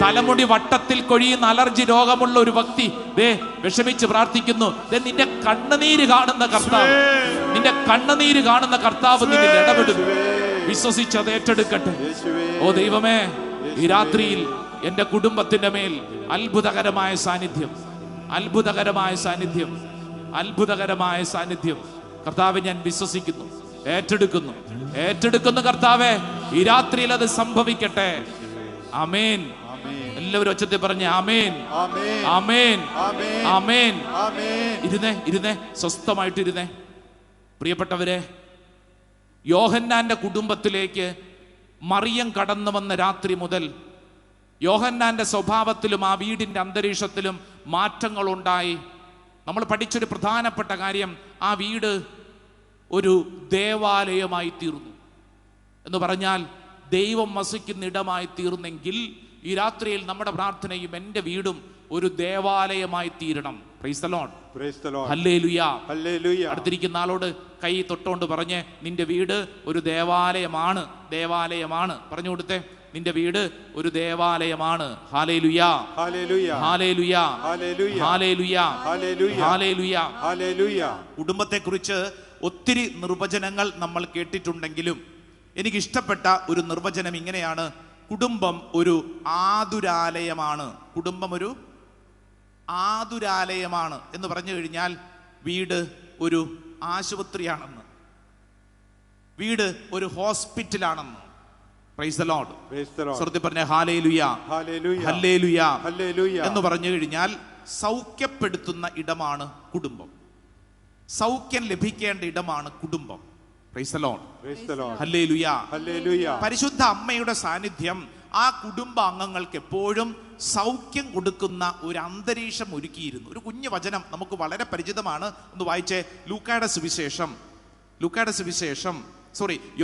തലമുടി വട്ടത്തിൽ കൊഴിയുന്ന അലർജി രോഗമുള്ള ഒരു വ്യക്തി വിഷമിച്ച് പ്രാർത്ഥിക്കുന്നു. നിന്റെ കണ്ണുനീര് കാണുന്ന കർത്താവ്, നിന്റെ കണ്ണുനീര് കാണുന്ന കർത്താവ് നിന്നിൽ ഇടപെടുന്നു. വിശ്വസിച്ചത് ഏറ്റെടുക്കട്ടെ. ഓ ദൈവമേ, ഈ രാത്രിയിൽ എന്റെ കുടുംബത്തിന്റെ മേൽ അത്ഭുതകരമായ സാന്നിധ്യം, അത്ഭുതകരമായ സാന്നിധ്യം, അത്ഭുതകരമായ സാന്നിധ്യം കർത്താവെ ഞാൻ വിശ്വസിക്കുന്നു. ഏറ്റെടുക്കുന്നു കർത്താവെ. ഈ രാത്രിയിൽ അത് സംഭവിക്കട്ടെ. ആമേൻ. എല്ലാവരും ഒച്ചത്തിൽ പറഞ്ഞേ ആമേൻ, ആമേൻ, ആമേൻ. ഇരുന്നേ, സ്വസ്ഥമായിട്ടിരുന്നേ. പ്രിയപ്പെട്ടവരെ, യോഹന്നാന്റെ കുടുംബത്തിലേക്ക് മറിയം കടന്നു വന്ന രാത്രി മുതൽ യോഹന്നാന്റെ സ്വഭാവത്തിലും ആ വീടിന്റെ അന്തരീക്ഷത്തിലും മാറ്റങ്ങൾ ഉണ്ടായി. നമ്മൾ പഠിച്ചൊരു പ്രധാനപ്പെട്ട കാര്യം, ആ വീട് ഒരു ദേവാലയമായി തീർന്നു. എന്ന് പറഞ്ഞാൽ ദൈവം വസിക്കുന്ന ഇടമായി തീർന്നെങ്കിൽ ഈ രാത്രിയിൽ നമ്മുടെ പ്രാർത്ഥനയും എൻ്റെ വീടും ഒരു ദേവാലയമായി തീരണം. Price the Lord, praise the Lord, hallelujah, hallelujah. അടുത്തിരിക്കുന്ന ആളോട് കൈ തൊട്ടുകൊണ്ട് പറഞ്ഞ്, നിന്റെ വീട് ഒരു ദേവാലയമാണ്. ദേവാലയമാണ് പറഞ്ഞു കൊടുത്തേ. നിന്റെ വീട് ഒരു ദേവാലയമാണ്. Hallelujah, hallelujah, hallelujah, hallelujah, hallelujah, hallelujah, hallelujah. കുടുംബത്തെക്കുറിച്ച് ഒത്തിരി നിർവചനങ്ങൾ നമ്മൾ കേട്ടിട്ടുണ്ടെങ്കിലും എനിക്കിഷ്ടപ്പെട്ട ഒരു നിർവചനം ഇങ്ങനെയാണ്: കുടുംബം ഒരു ആതുരാലയമാണ്. കുടുംബം ഒരു ആതുരാലയമാണ് എന്ന് പറഞ്ഞു കഴിഞ്ഞാൽ വീട് ഒരു ആശുപത്രിയാണെന്ന്, വീട് ഒരു ഹോസ്പിറ്റലാണെന്ന്. Price the Lord. സ്വർഗ്ഗത്തിൽ പറഞ്ഞ ഹല്ലേലൂയ ഹല്ലേലൂയ ഹല്ലേലൂയ എന്ന് പറഞ്ഞു കഴിഞ്ഞാൽ സൗഖ്യപ്പെടുത്തുന്ന ഇടമാണ് കുടുംബം. സൗഖ്യം ലഭിക്കേണ്ട ഇടമാണ് കുടുംബം. Price the Lord. Hallelujah hallelujah. പരിശുദ്ധ അമ്മയുടെ സാന്നിധ്യം ആ കുടുംബ അംഗങ്ങൾക്ക് എപ്പോഴും സൗഖ്യം കൊടുക്കുന്ന ഒരു അന്തരീക്ഷം ഒരുക്കിയിരുന്നു. ഒരു കുഞ്ഞു വചനം നമുക്ക് വളരെ പരിചിതമാണ്, ഒന്ന് വായിച്ചേ.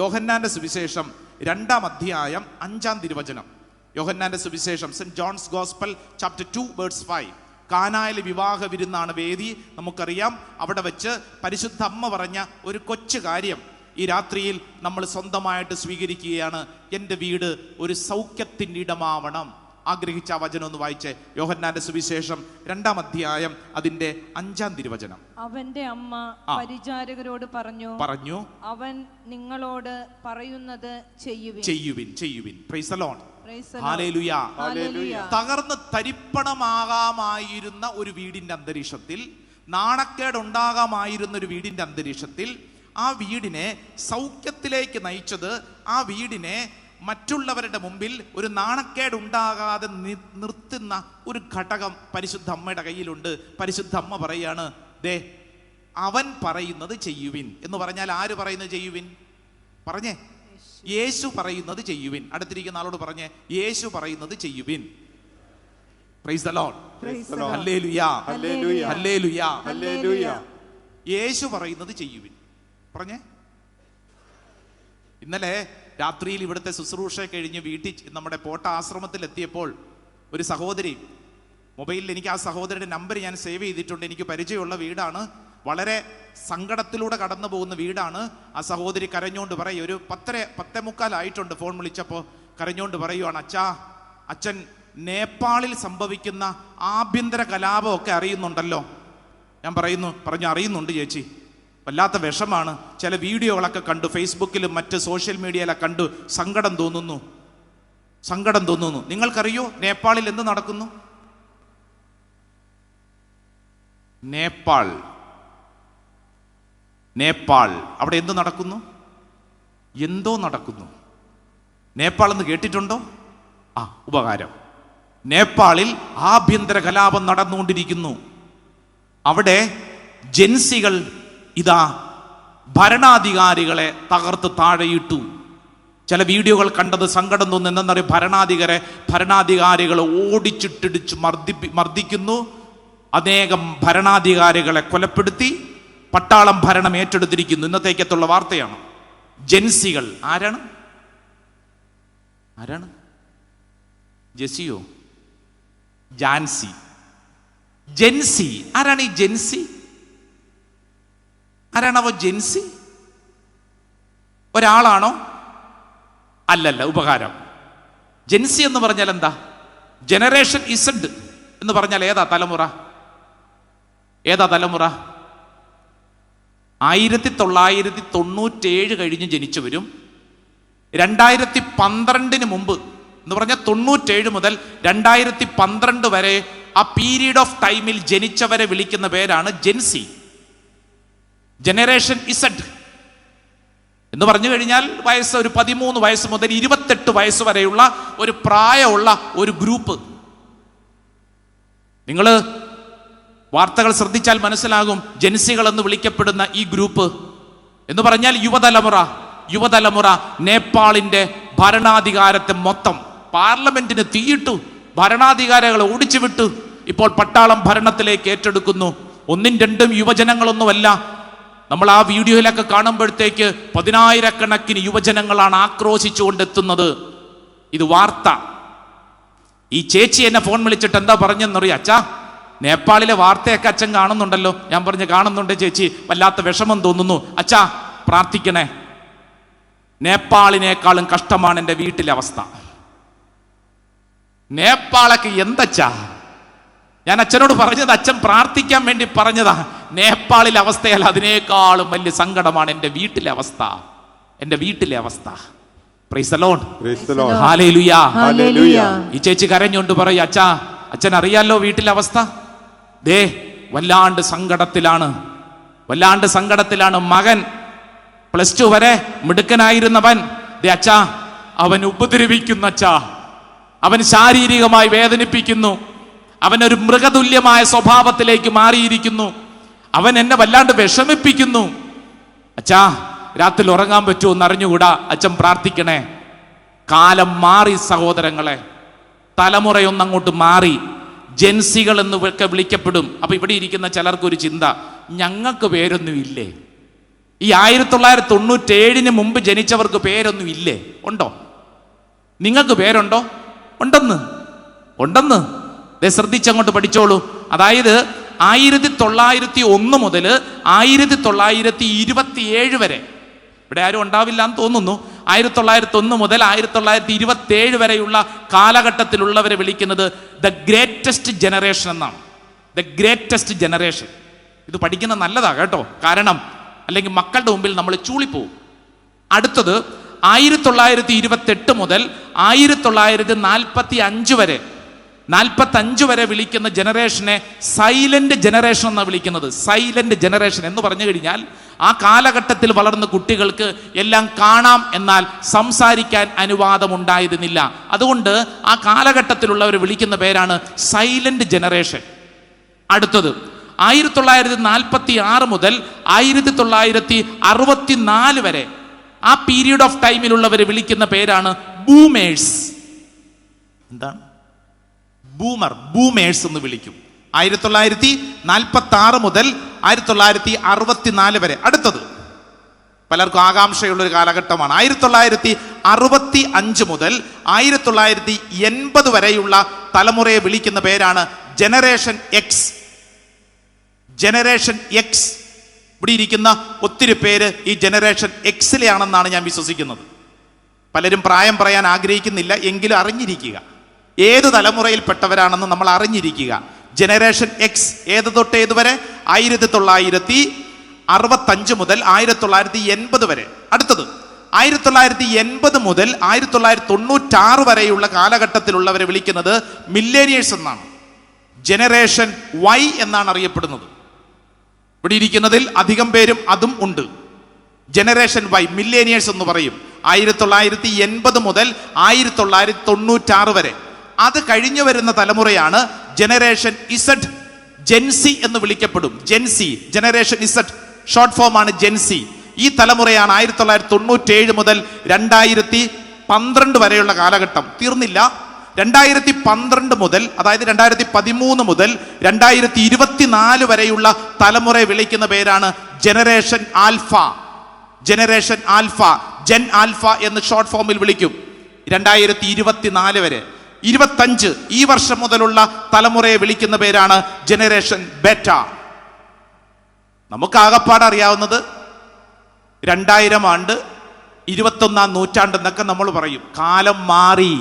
യോഹന്നാന്റെ സുവിശേഷം 2-ാം അധ്യായം 5-ാം തിരുവചനം. യോഹന്നാന്റെ സുവിശേഷം, Saint John's gospel chapter 2 verse 5. കാനായിലെ വിവാഹ വിരുന്നാണ് വേദി, നമുക്കറിയാം. അവിടെ വെച്ച് പരിശുദ്ധ അമ്മ പറഞ്ഞ ഒരു കൊച്ചു കാര്യം ഈ രാത്രിയിൽ നമ്മൾ സ്വന്തമായിട്ട് സ്വീകരിക്കുകയാണ്. എൻ്റെ വീട് ഒരു സൗഖ്യത്തിൻ്റെ ഇടമാവണം. ആഗ്രഹിച്ച ആ വചനം ഒന്ന് വായിച്ചേ. യോഹന്നാന്റെ സുവിശേഷം 2-ാം അധ്യായം അതിന്റെ 5-ാം തിരുവചനം. അവന്റെ അമ്മ പരിചാരകരോട് പറഞ്ഞു, അവൻ നിങ്ങളോട് പറയുന്നത് ചെയ്യുവിൻ. Praise the Lord. Hallelujah hallelujah. തകർന്ന് തരിപ്പണമാകാമായിരുന്ന ഒരു വീടിന്റെ അന്തരീക്ഷത്തിൽ, നാണക്കേടുണ്ടാകാമായിരുന്ന ഒരു വീടിന്റെ അന്തരീക്ഷത്തിൽ, ആ വീടിനെ സൗഖ്യത്തിലേക്ക് നയിച്ചത്, ആ വീടിനെ മറ്റുള്ളവരുടെ മുമ്പിൽ ഒരു നാണക്കേടുണ്ടാകാതെ നിർത്തുന്ന ഒരു ഘടകം പരിശുദ്ധ അമ്മയുടെ കയ്യിലുണ്ട്. പരിശുദ്ധ അമ്മ പറയാണ്, ദേ അവൻ പറയുന്നത് ചെയ്യുവിൻ എന്ന് പറഞ്ഞാൽ ആര് പറയുന്നത് ചെയ്യുവിൻ? പറഞ്ഞേ, യേശു പറയുന്നത് ചെയ്യുവിൻ. അടുത്തിരിക്കുന്ന ആളോട് പറഞ്ഞേ, യേശു പറയുന്നത് ചെയ്യുവിൻ. Praise the Lord. Hallelujah hallelujah hallelujah. Yesu പറയുന്നത് ചെയ്യുവിൻ. പറഞ്ഞേ. ഇന്നലെ രാത്രിയിൽ ഇവിടുത്തെ ശുശ്രൂഷ കഴിഞ്ഞ് വീട്ടിൽ നമ്മുടെ പോട്ട ആശ്രമത്തിൽ എത്തിയപ്പോൾ ഒരു സഹോദരി, മൊബൈലിൽ എനിക്ക് ആ സഹോദരിയുടെ നമ്പർ ഞാൻ സേവ് ചെയ്തിട്ടുണ്ട്, എനിക്ക് പരിചയമുള്ള വീടാണ്, വളരെ സങ്കടത്തിലൂടെ കടന്നു പോകുന്ന വീടാണ്. ആ സഹോദരി കരഞ്ഞുകൊണ്ട് പറയും, ഒരു 10:45 ഫോൺ വിളിച്ചപ്പോൾ കരഞ്ഞുകൊണ്ട് പറയുവാണ്, അച്ഛൻ നേപ്പാളിൽ സംഭവിക്കുന്ന ആഭ്യന്തര കലാപമൊക്കെ അറിയുന്നുണ്ടല്ലോ. ഞാൻ പറഞ്ഞു അറിയുന്നുണ്ട് ചേച്ചി, വല്ലാത്ത വിഷമാണ്. ചില വീഡിയോകളൊക്കെ കണ്ടു, ഫേസ്ബുക്കിലും മറ്റ് സോഷ്യൽ മീഡിയയിലൊക്കെ കണ്ടു, സങ്കടം തോന്നുന്നു. നിങ്ങൾക്കറിയോ നേപ്പാളിൽ എന്ത് നടക്കുന്നു? നേപ്പാൾ അവിടെ എന്ത് നടക്കുന്നു? എന്തോ നടക്കുന്നു. നേപ്പാൾ എന്ന് കേട്ടിട്ടുണ്ടോ? ഉപകാരം. നേപ്പാളിൽ ആഭ്യന്തര കലാപം നടന്നുകൊണ്ടിരിക്കുന്നു. അവിടെ ജൻസികൾ ഇതാ ഭരണാധികാരികളെ തകർത്ത് താഴെയിട്ടു. ചില വീഡിയോകൾ കണ്ടത് സങ്കടം തോന്നുന്നു. എന്തെന്നറിയാം, ഭരണാധികാരികളെ ഓടിച്ചിട്ടിടിച്ച് മർദ്ദിക്കുന്നു. അനേകം ഭരണാധികാരികളെ കൊലപ്പെടുത്തി പട്ടാളം ഭരണം ഏറ്റെടുത്തിരിക്കുന്നു. ഇന്നത്തേക്കത്തുള്ള വാർത്തയാണ്. ജൻസികൾ ആരാണ്? ജെസിയോ? ജാൻസി? ജെൻസി ആരാണ്? ഈ ജെൻസി ആരാണവോ? ജെൻസി ഒരാളാണോ? അല്ലല്ല, ഉപകാരം. ജെൻസി എന്ന് പറഞ്ഞാൽ എന്താ? ജനറേഷൻ ഇസഡ് എന്ന് പറഞ്ഞാൽ ഏതാ തലമുറ? 1997 കഴിഞ്ഞ് ജനിച്ചവരും 2012 മുമ്പ് എന്ന് പറഞ്ഞാൽ 97 മുതൽ 2012 വരെ ആ പീരീഡ് ഓഫ് ടൈമിൽ ജനിച്ചവരെ വിളിക്കുന്ന പേരാണ് ജെൻസി. ജനറേഷൻ ഇസഡ് എന്ന് പറഞ്ഞു കഴിഞ്ഞാൽ വയസ്സ് ഒരു 13 വയസ്സ് മുതൽ 28 വയസ്സ് വരെയുള്ള ഒരു പ്രായമുള്ള ഒരു ഗ്രൂപ്പ്. നിങ്ങൾ വാർത്തകൾ ശ്രദ്ധിച്ചാൽ മനസ്സിലാകും. ജെൻസികൾ എന്ന് വിളിക്കപ്പെടുന്ന ഈ ഗ്രൂപ്പ് എന്ന് പറഞ്ഞാൽ യുവതലമുറ നേപ്പാളിന്റെ ഭരണാധികാരത്തെ മൊത്തം പാർലമെന്റിന് തീയിട്ടു, ഭരണാധികാരികളെ ഓടിച്ചു വിട്ടു. ഇപ്പോൾ പട്ടാളം ഭരണത്തിലേക്ക് ഏറ്റെടുക്കുന്നു. 1-2 യുവജനങ്ങളൊന്നുമല്ല. നമ്മൾ ആ വീഡിയോയിലൊക്കെ കാണുമ്പോഴത്തേക്ക് 10,000-കണക്കിന് യുവജനങ്ങളാണ് ആക്രോശിച്ചുകൊണ്ടെത്തുന്നത്. ഇത് വാർത്ത. ഈ ചേച്ചി എന്നെ ഫോൺ വിളിച്ചിട്ട് എന്താ പറഞ്ഞെന്നറിയാം, അച്ഛാ നേപ്പാളിലെ വാർത്തയൊക്കെ അച്ഛൻ കാണുന്നുണ്ടല്ലോ. ഞാൻ പറഞ്ഞു കാണുന്നുണ്ട് ചേച്ചി, വല്ലാത്ത വിഷമം തോന്നുന്നു. അച്ഛാ പ്രാർത്ഥിക്കണേ, നേപ്പാളിനേക്കാളും കഷ്ടമാണ് എൻ്റെ വീട്ടിലെ അവസ്ഥ. നേപ്പാളൊക്കെ എന്തച്ചാ? ഞാൻ അച്ഛനോട് പറഞ്ഞത്, അച്ഛൻ പ്രാർത്ഥിക്കാൻ വേണ്ടി പറഞ്ഞതാ. നേപ്പാളിലെ അവസ്ഥയല്ല, അതിനേക്കാളും വലിയ സങ്കടമാണ് എൻ്റെ വീട്ടിലെ അവസ്ഥ. Price the Lord. Praise the Lord. Hallelujah. Hallelujah. ഈ ചേച്ചി കരഞ്ഞുകൊണ്ട് പറയും, അച്ഛാ, അച്ഛൻ അറിയാലോ വീട്ടിലെ അവസ്ഥ, ദേ വല്ലാണ്ട് സങ്കടത്തിലാണ്. മകൻ +2 വരെ മിടുക്കനായിരുന്നവൻ, ദേ അച്ഛാ അവൻ ഉപദ്രവിക്കുന്നു, അച്ഛാ അവൻ ശാരീരികമായി വേദനിപ്പിക്കുന്നു, അവനൊരു മൃഗതുല്യമായ സ്വഭാവത്തിലേക്ക് മാറിയിരിക്കുന്നു, അവൻ എന്നെ വല്ലാണ്ട് വിഷമിപ്പിക്കുന്നു. അച്ഛാ രാത്രി ഉറങ്ങാൻ പറ്റുമോ എന്ന് അറിഞ്ഞുകൂടാ, അച്ഛൻ പ്രാർത്ഥിക്കണേ. കാലം മാറി സഹോദരങ്ങളെ, തലമുറയൊന്നങ്ങോട്ട് മാറി, ജെൻസികൾ എന്ന് ഒക്കെ വിളിക്കപ്പെടും. അപ്പൊ ഇവിടെ ഇരിക്കുന്ന ചിലർക്കൊരു ചിന്ത, ഞങ്ങൾക്ക് പേരൊന്നും ഇല്ലേ? ഈ 1997 മുമ്പ് ജനിച്ചവർക്ക് പേരൊന്നും ഇല്ലേ? ഉണ്ടോ? നിങ്ങൾക്ക് പേരുണ്ടോ? ഉണ്ടെന്ന് ശ്രദ്ധിച്ചങ്ങോട്ട് പഠിച്ചോളൂ. അതായത് 1901 മുതൽ 1927 വരെ, ഇവിടെ ആരും ഉണ്ടാവില്ല എന്ന് തോന്നുന്നു, 1901 മുതൽ 1927 വരെയുള്ള കാലഘട്ടത്തിലുള്ളവരെ വിളിക്കുന്നത് ദ ഗ്രേറ്റസ്റ്റ് ജനറേഷൻ എന്നാണ്. The greatest generation. ഇത് പഠിക്കുന്നത് നല്ലതാ കേട്ടോ, കാരണം അല്ലെങ്കിൽ മക്കളുടെ മുമ്പിൽ നമ്മൾ ചൂളിപ്പോവും. അടുത്തത് 1928 മുതൽ 1945 വരെ, 45 വരെ വിളിക്കുന്ന ജനറേഷനെ സൈലന്റ് ജനറേഷൻ എന്നാണ് വിളിക്കുന്നത്. സൈലന്റ് ജനറേഷൻ എന്ന് പറഞ്ഞു കഴിഞ്ഞാൽ ആ കാലഘട്ടത്തിൽ വളർന്ന കുട്ടികൾക്ക് എല്ലാം കാണാം, എന്നാൽ സംസാരിക്കാൻ അനുവാദം ഉണ്ടായിരുന്നില്ല. അതുകൊണ്ട് ആ കാലഘട്ടത്തിലുള്ളവർ വിളിക്കുന്ന പേരാണ് സൈലന്റ് ജനറേഷൻ. അടുത്തത് 1946 മുതൽ 1964 വരെ, ആ പീരീഡ് ഓഫ് ടൈമിലുള്ളവരെ വിളിക്കുന്ന പേരാണ് ബൂമേഴ്സ്. എന്താണ് ബൂമേഴ്സ് എന്ന് വിളിക്കും. 1946 മുതൽ 1964 വരെ. അടുത്തത് പലർക്കും ആകാംക്ഷയുള്ളൊരു കാലഘട്ടമാണ്. 1965 മുതൽ 1980 വരെയുള്ള തലമുറയെ വിളിക്കുന്ന പേരാണ് ജനറേഷൻ എക്സ്. Generation X. ഇവിടെ ഇരിക്കുന്ന ഒത്തിരി പേര് ഈ ജനറേഷൻ എക്സിലെയാണെന്നാണ് ഞാൻ വിശ്വസിക്കുന്നത്. പലരും പ്രായം പറയാൻ ആഗ്രഹിക്കുന്നില്ല, എങ്കിലും അറിഞ്ഞിരിക്കുക ഏത് തലമുറയിൽപ്പെട്ടവരാണെന്ന് നമ്മൾ അറിഞ്ഞിരിക്കുക. ജനറേഷൻ എക്സ് ഏത് തൊട്ട് ഏത് വരെ? 1965 മുതൽ 1980 വരെ. അടുത്തത് 1980 മുതൽ 1996 വരെയുള്ള കാലഘട്ടത്തിലുള്ളവരെ വിളിക്കുന്നത് മില്ലേനിയേഴ്സ് എന്നാണ്. ജനറേഷൻ വൈ എന്നാണ് അറിയപ്പെടുന്നത്. ഇവിടെ ഇരിക്കുന്നതിൽ അധികം പേരും അതും ഉണ്ട്. ജനറേഷൻ വൈ, മില്ലേനിയേഴ്സ് എന്ന് പറയും. 1980 മുതൽ 1996 വരെ. അത് കഴിഞ്ഞു വരുന്ന തലമുറയാണ് ജനറേഷൻ ഇസഡ്, ജെൻസി എന്ന് വിളിക്കപ്പെടും. Gen Z, generation Z short form ആണ് ജെൻസി. ഈ തലമുറയാണ് 1997 മുതൽ 2012 വരെയുള്ള കാലഘട്ടം. തീർന്നില്ല. 2012 മുതൽ, അതായത് 2013 മുതൽ 2024 വരെയുള്ള തലമുറയെ വിളിക്കുന്ന പേരാണ് generation alpha. Generation alpha, gen alpha എന്ന് ഷോർട്ട് ഫോമിൽ വിളിക്കും. 2024 വരെ. 25 ഈ വർഷം മുതലുള്ള തലമുറയെ വിളിക്കുന്ന പേരാണ് ജനറേഷൻ ബെറ്റ. നമുക്ക് ആകപ്പാട് അറിയാവുന്നത് 2000 ആണ്ട്, 21ാം നൂറ്റാണ്ട് എന്നൊക്കെ നമ്മൾ പറയും. കാലം മാറി,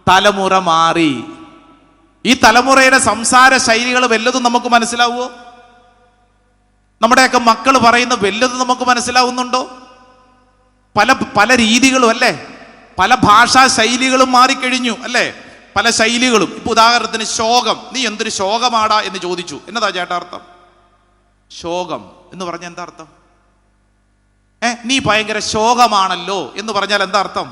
തലമുറ മാറി. ഈ തലമുറയുടെ സംസാര ശൈലികൾ വല്ലതും നമുക്ക് മനസ്സിലാവുമോ? നമ്മുടെയൊക്കെ മക്കൾ പറയുന്ന വല്ലതും നമുക്ക് മനസ്സിലാവുന്നുണ്ടോ? പല രീതികളും അല്ലേ, പല ഭാഷാ ശൈലികളും മാറിക്കഴിഞ്ഞു അല്ലേ, പല ശൈലികളും. ഇപ്പൊ ഉദാഹരണത്തിന് ശോകം. നീ എന്തൊരു ശോകമാടാ എന്ന് ചോദിച്ചു. എന്നതാ ചേട്ടാ അർത്ഥം? ശോകം എന്ന് പറഞ്ഞാൽ എന്താ അർത്ഥം? നീ ഭയങ്കര ശോകമാണല്ലോ എന്ന് പറഞ്ഞാൽ എന്താ അർത്ഥം?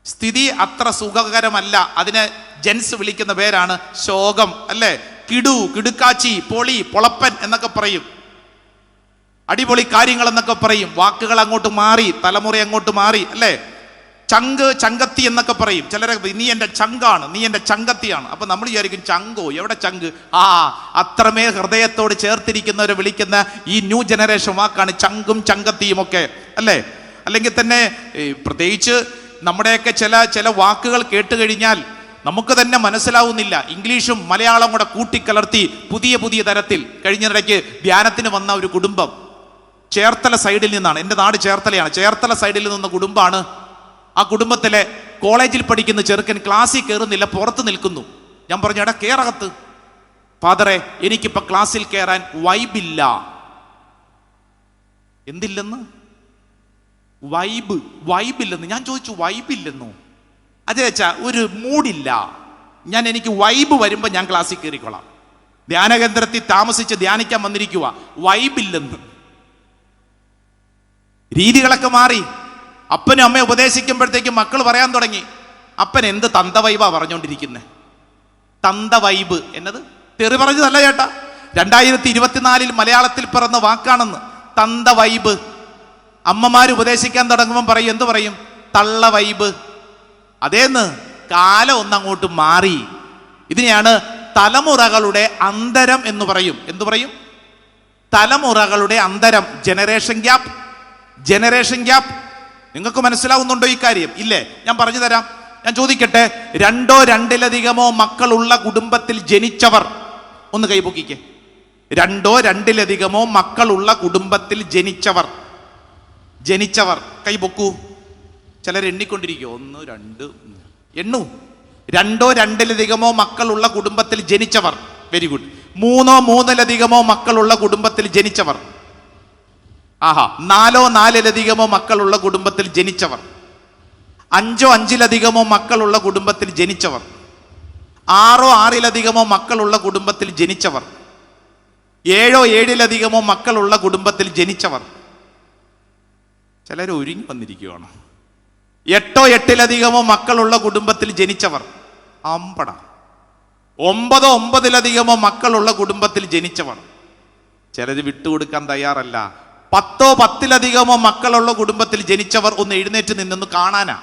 സ്ഥിതി അത്ര സുഖകരമല്ല. അതിനെ ജെൻസ് വിളിക്കുന്ന പേരാണ് ശോകം അല്ലേ. കിടു, കിടുക്കാച്ചി, പൊളി, പൊളപ്പൻ എന്നൊക്കെ പറയും. അടിപൊളി കാര്യങ്ങൾ എന്നൊക്കെ പറയും. വാക്കുകൾ അങ്ങോട്ട് മാറി, തലമുറ അങ്ങോട്ട് മാറി അല്ലേ. ചങ്ക്, ചങ്കത്തി എന്നൊക്കെ പറയും. ചിലരൊക്കെ നീ എൻ്റെ ചങ്കാണ്, നീ എൻ്റെ ചങ്കത്തിയാണ്. അപ്പൊ നമ്മൾ വിചാരിക്കും ചങ്കോ, എവിടെ ചങ്ക്? അത്രമേൽ ഹൃദയത്തോട് ചേർത്തിരിക്കുന്നവരെ വിളിക്കുന്ന ഈ ന്യൂ ജനറേഷൻ വാക്കാണ് ചങ്കും ചങ്കത്തിയും ഒക്കെ അല്ലേ. അല്ലെങ്കിൽ തന്നെ പ്രത്യേകിച്ച് നമ്മുടെയൊക്കെ ചില വാക്കുകൾ കേട്ട് കഴിഞ്ഞാൽ നമുക്ക് തന്നെ മനസ്സിലാവുന്നില്ല. ഇംഗ്ലീഷും മലയാളം കൂടെ കൂട്ടിക്കലർത്തി പുതിയ തരത്തിൽ. കഴിഞ്ഞിടയ്ക്ക് ധ്യാനത്തിന് വന്ന ഒരു കുടുംബം ചേർത്തല സൈഡിൽ നിന്നാണ്. എൻ്റെ നാട് ചേർത്തലയാണ്. ചേർത്തല സൈഡിൽ നിന്ന കുടുംബമാണ്. ആ കുടുംബത്തിലെ കോളേജിൽ പഠിക്കുന്ന ചെറുക്കൻ ക്ലാസ്സിൽ കയറുന്നില്ല, പുറത്ത് നിൽക്കുന്നു. ഞാൻ പറഞ്ഞു, എടാ കേറകത്ത്. ഫാദറെ, എനിക്കിപ്പോ ക്ലാസ്സിൽ കയറാൻ വൈബില്ല. എന്തില്ലെന്ന്? വൈബില്ലെന്ന് ഞാൻ ചോദിച്ചു. വൈബില്ലെന്നോ? അതെ അച്ഛാ, ഒരു മൂഡില്ല. എനിക്ക് വൈബ് വരുമ്പോൾ ഞാൻ ക്ലാസ്സിൽ കയറിക്കൊള്ളാം. ധ്യാനകേന്ദ്രത്തിൽ താമസിച്ച് ധ്യാനിക്കാൻ വന്നിരിക്കുക, വൈബില്ലെന്ന്. രീതികളൊക്കെ മാറി. അപ്പനും അമ്മയും ഉപദേശിക്കുമ്പോഴത്തേക്കും മക്കൾ പറയാൻ തുടങ്ങി, അപ്പൻ എന്ത് തന്ത വൈബാ പറഞ്ഞുകൊണ്ടിരിക്കുന്നത്. തന്ത വൈബ് എന്നത് തെറി പറഞ്ഞതല്ല ചേട്ടാ, 2024 മലയാളത്തിൽ പിറന്ന വാക്കാണെന്ന്. തന്ത വൈബ്. അമ്മമാർ ഉപദേശിക്കാൻ തുടങ്ങുമ്പോൾ പറയും, എന്ത് പറയും? തള്ള വൈബ്. അതേന്ന് കാലം ഒന്നങ്ങോട്ട് മാറി. ഇതിനെയാണ് തലമുറകളുടെ അന്തരം എന്ന് പറയും. എന്തു പറയും? തലമുറകളുടെ അന്തരം, ജനറേഷൻ ഗ്യാപ്പ്. Generation gap. നിങ്ങൾക്ക് മനസ്സിലാവുന്നുണ്ടോ ഈ കാര്യം? ഇല്ലേ? ഞാൻ പറഞ്ഞു തരാം. ഞാൻ ചോദിക്കട്ടെ, 2 2-ലധികമോ മക്കളുള്ള കുടുംബത്തിൽ ജനിച്ചവർ ഒന്ന് കൈപൊക്കിക്കേ. 2 2-ലധികമോ മക്കളുള്ള കുടുംബത്തിൽ ജനിച്ചവർ കൈപൊക്കൂ. ചിലർ എണ്ണിക്കൊണ്ടിരിക്കുമോ? 1 2 എണ്ണു. 2 2-ലധികമോ മക്കളുള്ള കുടുംബത്തിൽ ജനിച്ചവർ. Very good. 3 3-ലധികമോ മക്കളുള്ള കുടുംബത്തിൽ ജനിച്ചവർ. ആഹാ. 4 4-ലധികമോ മക്കളുള്ള കുടുംബത്തിൽ ജനിച്ചവർ. 5 5-ലധികമോ മക്കളുള്ള കുടുംബത്തിൽ ജനിച്ചവർ. 6 6-ലധികമോ മക്കളുള്ള കുടുംബത്തിൽ ജനിച്ചവർ. 7 7-ലധികമോ മക്കളുള്ള കുടുംബത്തിൽ ജനിച്ചവർ. ചിലർ ഒരുങ്ങി വന്നിരിക്കുകയാണ്. 8 8-ലധികമോ മക്കളുള്ള കുടുംബത്തിൽ ജനിച്ചവർ. അമ്പട. 9 9-ലധികമോ മക്കളുള്ള കുടുംബത്തിൽ ജനിച്ചവർ. ചിലർ വിട്ടുകൊടുക്കാൻ തയ്യാറല്ല. 10 10-ലധികമോ മക്കളുള്ള കുടുംബത്തിൽ ജനിച്ചവർ. ഒന്ന് എഴുന്നേറ്റ് നിന്നൊന്ന് കാണാനാ.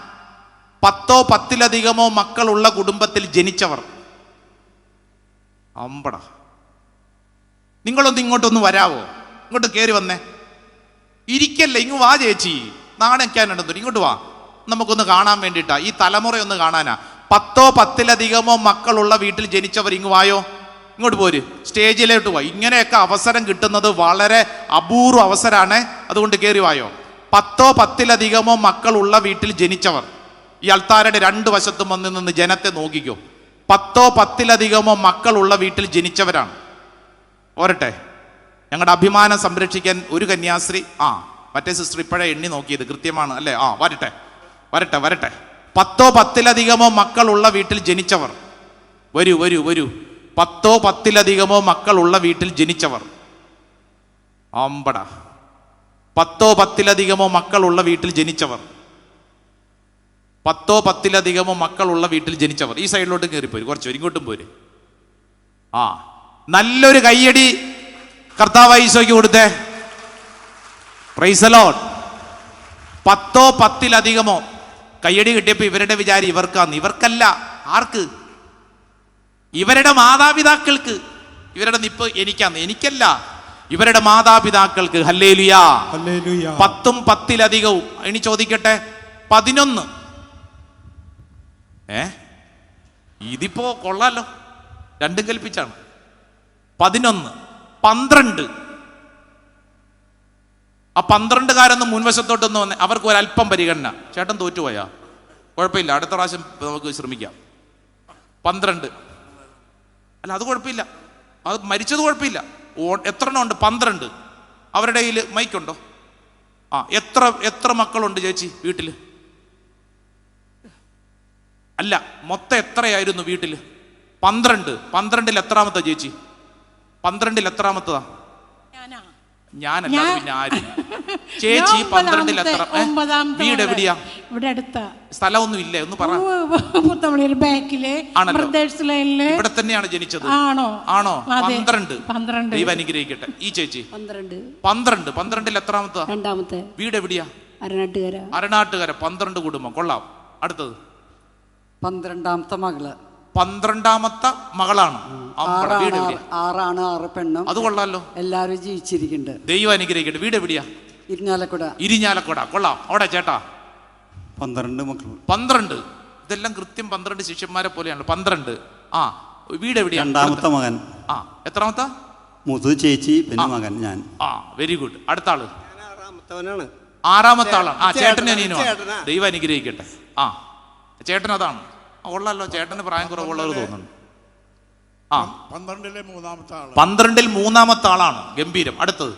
10 10-ലധികമോ മക്കളുള്ള കുടുംബത്തിൽ ജനിച്ചവർ. അമ്പട. നിങ്ങളൊന്ന് ഇങ്ങോട്ടൊന്ന് വരാവോ? ഇങ്ങോട്ട് കയറി വന്നേ. ഇരിക്കല്ലേ, ഇങ്ങ് വാ ചേച്ചി. നാണയ്ക്കാനുണ്ടെന്നോ? ഇങ്ങോട്ട് വാ, നമുക്കൊന്ന് കാണാൻ വേണ്ടിയിട്ടാ. ഈ തലമുറയൊന്ന് കാണാനാ. 10 10-ലധികമോ മക്കളുള്ള വീട്ടിൽ ജനിച്ചവർ ഇങ്ങ് വായോ. ഇങ്ങോട്ട് പോര്, സ്റ്റേജിലോട്ട് പോയി. ഇങ്ങനെയൊക്കെ അവസരം കിട്ടുന്നത് വളരെ അപൂർവ അവസരമാണ്. അതുകൊണ്ട് കയറി വായോ. 10 10-ലധികമോ മക്കളുള്ള വീട്ടിൽ ജനിച്ചവർ. ഈ അൾത്താരയുടെ 2 വശത്തും വന്ന് നിന്ന് ജനത്തെ നോക്കിക്കോ. 10 10-ലധികമോ മക്കളുള്ള വീട്ടിൽ ജനിച്ചവരാണ്. പോരട്ടെ, ഞങ്ങളുടെ അഭിമാനം സംരക്ഷിക്കാൻ ഒരു കന്യാസ്ത്രീ. മറ്റേ സിസ്റ്റർ ഇപ്പോഴേ എണ്ണി നോക്കിയത് കൃത്യമാണ് അല്ലേ? വരട്ടെ വരട്ടെ വരട്ടെ. 10 10-ലധികമോ മക്കളുള്ള വീട്ടിൽ ജനിച്ചവർ. വരൂ വരൂ വരൂ. 10 10-ലധികമോ മക്കളുള്ള വീട്ടിൽ ജനിച്ചവർ. അമ്പട. 10 10-ലധികമോ മക്കളുള്ള വീട്ടിൽ ജനിച്ചവർ. 10 10-ലധികമോ മക്കളുള്ള വീട്ടിൽ ജനിച്ചവർ. ഈ സൈഡിലോട്ട് കയറിപ്പോര്, കുറച്ച് ഇങ്ങോട്ടും പോര്. നല്ലൊരു കയ്യടി കർത്താവ് ഈശോയ്ക്ക് കൊടുത്തേ. Praise the Lord. 10 10-ലധികമോ കയ്യടി കിട്ടിയപ്പോൾ ഇവരുടെ വിചാരം ഇവർക്കാന്ന്. ഇവർക്കല്ല. ആർക്ക്? ഇവരുടെ മാതാപിതാക്കൾക്ക്. ഇവരുടെ നിപ്പ് എനിക്കാന്ന്. എനിക്കല്ല, ഇവരുടെ മാതാപിതാക്കൾക്ക്. ഹല്ലേലൂയാ. 10 10-ലധികവും. ഇനി ചോദിക്കട്ടെ, 11. ഇതിപ്പോ കൊള്ളാലോ, രണ്ടും കൽപ്പിച്ചാണ്. 11 12. ആ 12കാരൊന്ന് മുൻവശത്തോട്ടൊന്ന് വന്നേ. അവർക്ക് ഒരല്പം പരിഗണന. ചേട്ടൻ തോറ്റുപോയാ കുഴപ്പമില്ല, അടുത്ത പ്രാവശ്യം നമുക്ക് ശ്രമിക്കാം. 12 അല്ല, അത് കുഴപ്പമില്ല, അത് മരിച്ചത് കുഴപ്പമില്ല. എത്ര എണ്ണം ഉണ്ട്? 12. അവരുടെ കയ്യിൽ മൈക്കുണ്ടോ? എത്ര മക്കളുണ്ട് ചേച്ചി വീട്ടിൽ? അല്ല, മൊത്തം എത്രയായിരുന്നു വീട്ടിൽ? 12. 12-ൽ എത്രാമത്താ ചേച്ചി? 12-ൽ എത്രാമത്തതാ? ഞാനല്ല, പിന്നെ ആര്? ചേച്ചി 12-ൽ എത്ര? വീട് എവിടെയാ? ഇവിടെ അടുത്ത സ്ഥലമൊന്നും ഇല്ലേ? ഒന്ന് പറ. ഇവിടെ തന്നെയാണ് ജനിച്ചത്? ആണോ? 12. ദൈവം അനുഗ്രഹിക്കട്ടെ. ഈ ചേച്ചി 12. 12-ൽ എത്രാമത്തെ? രണ്ടാമത്തെ. വീട് എവിടെയാ? അരണാട്ടുകര. 12 കുടുംബം. കൊള്ളാം. അടുത്തത് 12ാമത്തെ മകള്. 12ാമത്തെ മകളാണ്. 6 ആണ് 6 പെണ്ണും. അത് കൊള്ളാലോ. എല്ലാരും ജീവിച്ചിരിക്കുന്നുണ്ട്. ദൈവം അനുഗ്രഹിക്കട്ടെ. വീട് എവിടെയാ? ഇരിഞ്ഞാലക്കുട. കൊള്ളാം. അവിടെ ചേട്ടാ 12 മക്കൾ. 12. ഇതെല്ലാം കൃത്യം 12 ശിഷ്യന്മാരെ പോലെയാണ്. 12. വീട് എവിടെയാ? രണ്ടാമത്തെ മകൻ. എത്രാമത്തെ? മുതു ചേച്ചി, പിന്നെ മകൻ ഞാൻ. Very good. അടുത്ത ആള്? 6ാമത്തെ ആളാണ്. ചേട്ടനെ അനിയനുമാണ്. ദൈവം അനുഗ്രഹിക്കട്ടെ. ചേട്ടൻ അതാണ്. കൊള്ളാലോ, ചേട്ടന് പ്രായം കുറവുള്ളവർ തോന്നുന്നു. 12-ൽ 3ാമത്തെ ആള്. 12-ൽ 3ാമത്തെ ആളാണ്. ഗംഭീരം. അടുത്തത്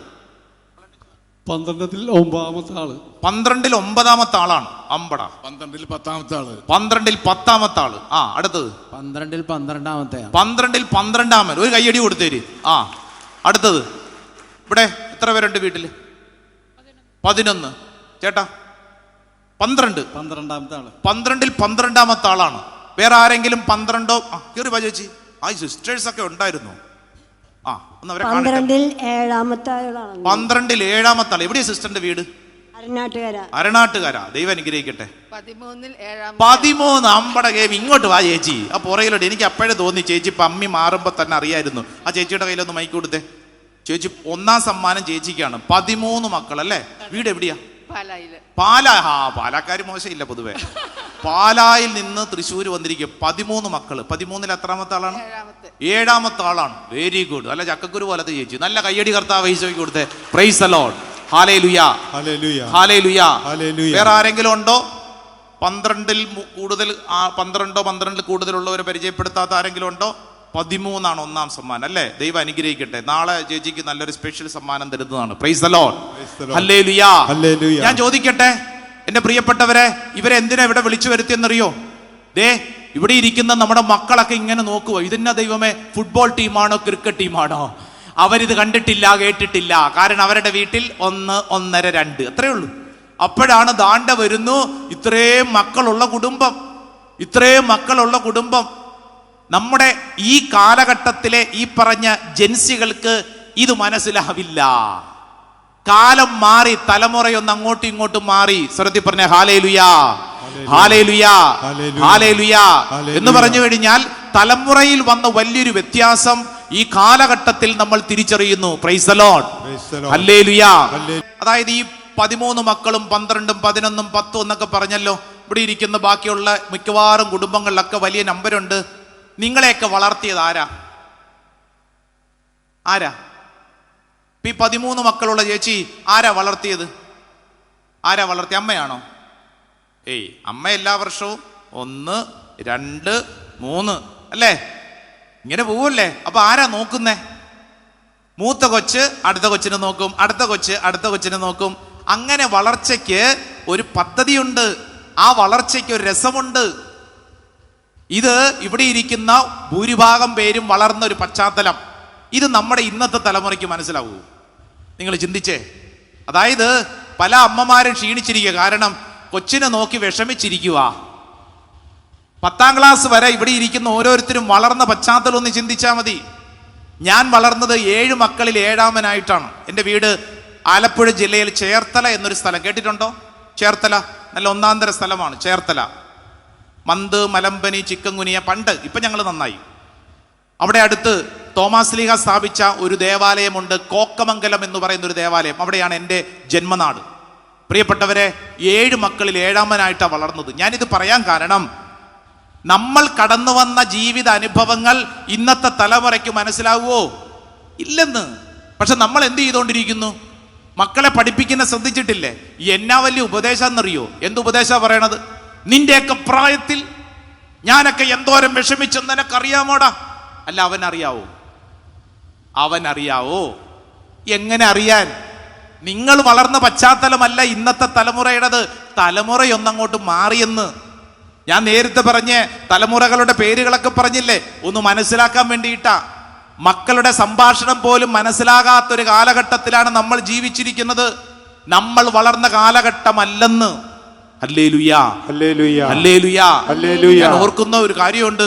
12-ൽ 9-ാമത്തെ ആള്. 12-ൽ 9-ാമത്തെ ആളാണ്. അമ്പട. 12-ൽ 10-ാമത്തെ ആള്. 12-ൽ 10-ാമത്തെ ആള്. ആ, അടുത്തത് 12-ൽ 12-ാമത്തെ. 12-ൽ 12-ാമൻ. ഒരു കയ്യടി കൊടുത്തേര്. ആ, അടുത്തത്. ഇവിടെ എത്ര പേരുണ്ട് വീട്ടില്? 11. ചേട്ടാ 12. 12-ാമത്തെ ആള്. 12-ൽ 12-ാമത്തെ ആളാണ്. വേറെ ആരെങ്കിലും 12ഓ? കയറി വാ ചേച്ചി. ആ, സിസ്റ്റേഴ്സ് ഒക്കെ ഉണ്ടായിരുന്നു. ആ, ഒന്ന് അവരെ കാണട്ടെ. 12-ൽ 7-ാമത്തെ ആളാണ്. 12-ൽ 7-ാമത്തെ ആൾ. എവിടെയാ സിസ്റ്ററിന്റെ വീട്? അരണാട്ടുകാരാ. ദൈവം അനുഗ്രഹിക്കട്ടെ. 13 അമ്പട ഗെയിം. ഇങ്ങോട്ട് വാ ചേച്ചി. ആ പുറയിലോട്ട്. എനിക്ക് അപ്പോഴേ തോന്നി ചേച്ചി പമ്മി മാറുമ്പോ തന്നെ അറിയായിരുന്നു. ആ ചേച്ചിയുടെ കയ്യിലൊന്ന് മൈക്ക് കൊടുത്തേ. ചേച്ചി 1-ാം സമ്മാനം ചേച്ചിക്കാണ്. 13 മക്കൾ അല്ലേ? വീട് എവിടെയാ? പാലാക്കാര് മോശമില്ല പൊതുവെ. പാലായിൽ നിന്ന് തൃശ്ശൂർ വന്നിരിക്കുക. 13 മക്കള്. 13-ൽ എത്രാമത്തെ ആളാണ്? 7-ാമത്തെ ആളാണ്. Very good. അല്ല ചക്കക്കുരു പോലത്തെ ചേച്ചി. നല്ല കയ്യടി കർത്താവ് ഈശോയ്ക്ക് കൊടുത്തേ. Praise the Lord. Hallelujah. Hallelujah. വേറെ ആരെങ്കിലും ഉണ്ടോ? 12-ൽ കൂടുതൽ 12ൽ കൂടുതലുള്ളവരെ പരിചയപ്പെടുത്താത്ത ആരെങ്കിലും ഉണ്ടോ? 13 1-ാം സമ്മാനം അല്ലേ? ദൈവം അനുഗ്രഹിക്കട്ടെ. നാളെ ചേച്ചിക്ക് നല്ലൊരു സ്പെഷ്യൽ സമ്മാനം തരുന്നതാണ്. Praise the Lord. ഹല്ലേലൂയാ. ഞാൻ ചോദിക്കട്ടെ എന്റെ പ്രിയപ്പെട്ടവരെ, ഇവരെ എന്തിനാ ഇവിടെ വിളിച്ചു വരുത്തിയെന്നറിയോ? ഇവിടെ ഇരിക്കുന്ന നമ്മുടെ മക്കളൊക്കെ ഇങ്ങനെ നോക്കുക. ഇതിന്ന ദൈവമേ, ഫുട്ബോൾ ടീമാണോ ക്രിക്കറ്റ് ടീമാണോ? അവരിത് കണ്ടിട്ടില്ല, കേട്ടിട്ടില്ല. കാരണം അവരുടെ വീട്ടിൽ 1, 1.5, 2 അത്രേ ഉള്ളൂ. അപ്പോഴാണ് ദാണ്ട വരുന്നു ഇത്രയും മക്കളുള്ള കുടുംബം. നമ്മുടെ ഈ കാലഘട്ടത്തിലെ ഈ പറഞ്ഞ ജൻസികൾക്ക് ഇത് മനസ്സിലാവില്ല. കാലം മാറി, തലമുറയൊന്ന് അങ്ങോട്ടും ഇങ്ങോട്ടും മാറി. സ്വരത്തിൽ പറഞ്ഞ ഹല്ലേലൂയാ, ഹല്ലേലൂയാ, ഹല്ലേലൂയാ എന്ന് പറഞ്ഞു കഴിഞ്ഞാൽ തലമുറയിൽ വന്ന വലിയൊരു വ്യത്യാസം ഈ കാലഘട്ടത്തിൽ നമ്മൾ തിരിച്ചറിയുന്നു. Praise the Lord. ഹല്ലേലൂയാ. അതായത് ഈ 13 മക്കളും 12ഉം 11ഉം 10ഉം എന്നൊക്കെ പറഞ്ഞല്ലോ. ഇവിടെ ഇരിക്കുന്ന ബാക്കിയുള്ള മിക്കവാറും കുടുംബങ്ങളിലൊക്കെ വലിയ നമ്പരുണ്ട്. നിങ്ങളെയൊക്കെ വളർത്തിയത് ആരാ? ഈ 13 മക്കളുള്ള ചേച്ചി ആരാ വളർത്തിയത്? അമ്മയാണോ? അമ്മ എല്ലാ വർഷവും 1, 2, 3 അല്ലേ? ഇങ്ങനെ പോവല്ലേ? അപ്പൊ ആരാ നോക്കുന്നേ? മൂത്ത കൊച്ച് അടുത്ത കൊച്ചിനെ നോക്കും, അടുത്ത കൊച്ച് അടുത്ത കൊച്ചിനെ നോക്കും. അങ്ങനെ വളർച്ചയ്ക്ക് ഒരു പദ്ധതിയുണ്ട്. ആ വളർച്ചയ്ക്ക് ഒരു രസമുണ്ട്. ഇത് ഇവിടെ ഇരിക്കുന്ന ഭൂരിഭാഗം പേരും വളർന്ന ഒരു പശ്ചാത്തലം. ഇത് നമ്മുടെ ഇന്നത്തെ തലമുറയ്ക്ക് മനസ്സിലാവൂ. നിങ്ങൾ ചിന്തിച്ചേ. അതായത് പല അമ്മമാരും ക്ഷീണിച്ചിരിക്കുക. കാരണം കൊച്ചിനെ നോക്കി വിഷമിച്ചിരിക്കുക. 10ാം ക്ലാസ് വരെ ഇവിടെ ഇരിക്കുന്ന ഓരോരുത്തരും വളർന്ന പശ്ചാത്തലം ഒന്ന് ചിന്തിച്ചാൽ മതി. ഞാൻ വളർന്നത് 7 മക്കളിൽ 7ാമനായിട്ടാണ്. എൻ്റെ വീട് ആലപ്പുഴ ജില്ലയിൽ ചേർത്തല എന്നൊരു സ്ഥലം കേട്ടിട്ടുണ്ടോ? ചേർത്തല നല്ല 1-ാം തരം സ്ഥലമാണ്. Cherthala month, മലമ്പനി, chikungunya. പണ്ട്, ഇപ്പം ഞങ്ങൾ നന്നായി. അവിടെ അടുത്ത് തോമാസ് ലീഹ സ്ഥാപിച്ച ഒരു ദേവാലയമുണ്ട്. കോക്കമംഗലം എന്ന് പറയുന്ന ഒരു ദേവാലയം. അവിടെയാണ് എൻ്റെ ജന്മനാട്. പ്രിയപ്പെട്ടവരെ, 7 മക്കളിൽ 7ാമനായിട്ടാണ് വളർന്നത്. ഞാനിത് പറയാൻ കാരണം നമ്മൾ കടന്നു വന്ന ജീവിത അനുഭവങ്ങൾ ഇന്നത്തെ തലമുറയ്ക്ക് മനസ്സിലാവുമോ? ഇല്ലെന്ന്. പക്ഷെ നമ്മൾ എന്ത് ചെയ്തുകൊണ്ടിരിക്കുന്നു? മക്കളെ പഠിപ്പിക്കുന്ന ശ്രദ്ധിച്ചിട്ടില്ലേ? എന്നാ വലിയ ഉപദേശം എന്നറിയോ? എന്ത് ഉപദേശം പറയണത്? നിന്റെയൊക്കെ പ്രായത്തിൽ ഞാനൊക്കെ എന്തോരം വിഷമിച്ചെന്ന് നിനക്കറിയാമോടാ? അല്ല, അവനറിയാവോ? എങ്ങനെ അറിയാൻ? നിങ്ങൾ വളർന്ന പശ്ചാത്തലമല്ല ഇന്നത്തെ തലമുറയുടേത്. തലമുറയൊന്നങ്ങോട്ട് മാറിയെന്ന് ഞാൻ നേരത്തെ പറഞ്ഞ് തലമുറകളുടെ പേരുകളൊക്കെ പറഞ്ഞില്ലേ? ഒന്ന് മനസ്സിലാക്കാൻ വേണ്ടിയിട്ടാ. മക്കളുടെ സംഭാഷണം പോലും മനസ്സിലാകാത്തൊരു കാലഘട്ടത്തിലാണ് നമ്മൾ ജീവിച്ചിരിക്കുന്നത്. നമ്മൾ വളർന്ന കാലഘട്ടമല്ലെന്ന്. ഹല്ലേലൂയാ, ഹല്ലേലൂയാ, ഹല്ലേലൂയാ, ഹല്ലേലൂയാ. ഞാൻ ഓർക്കുന്ന ഒരു കാര്യമുണ്ട്.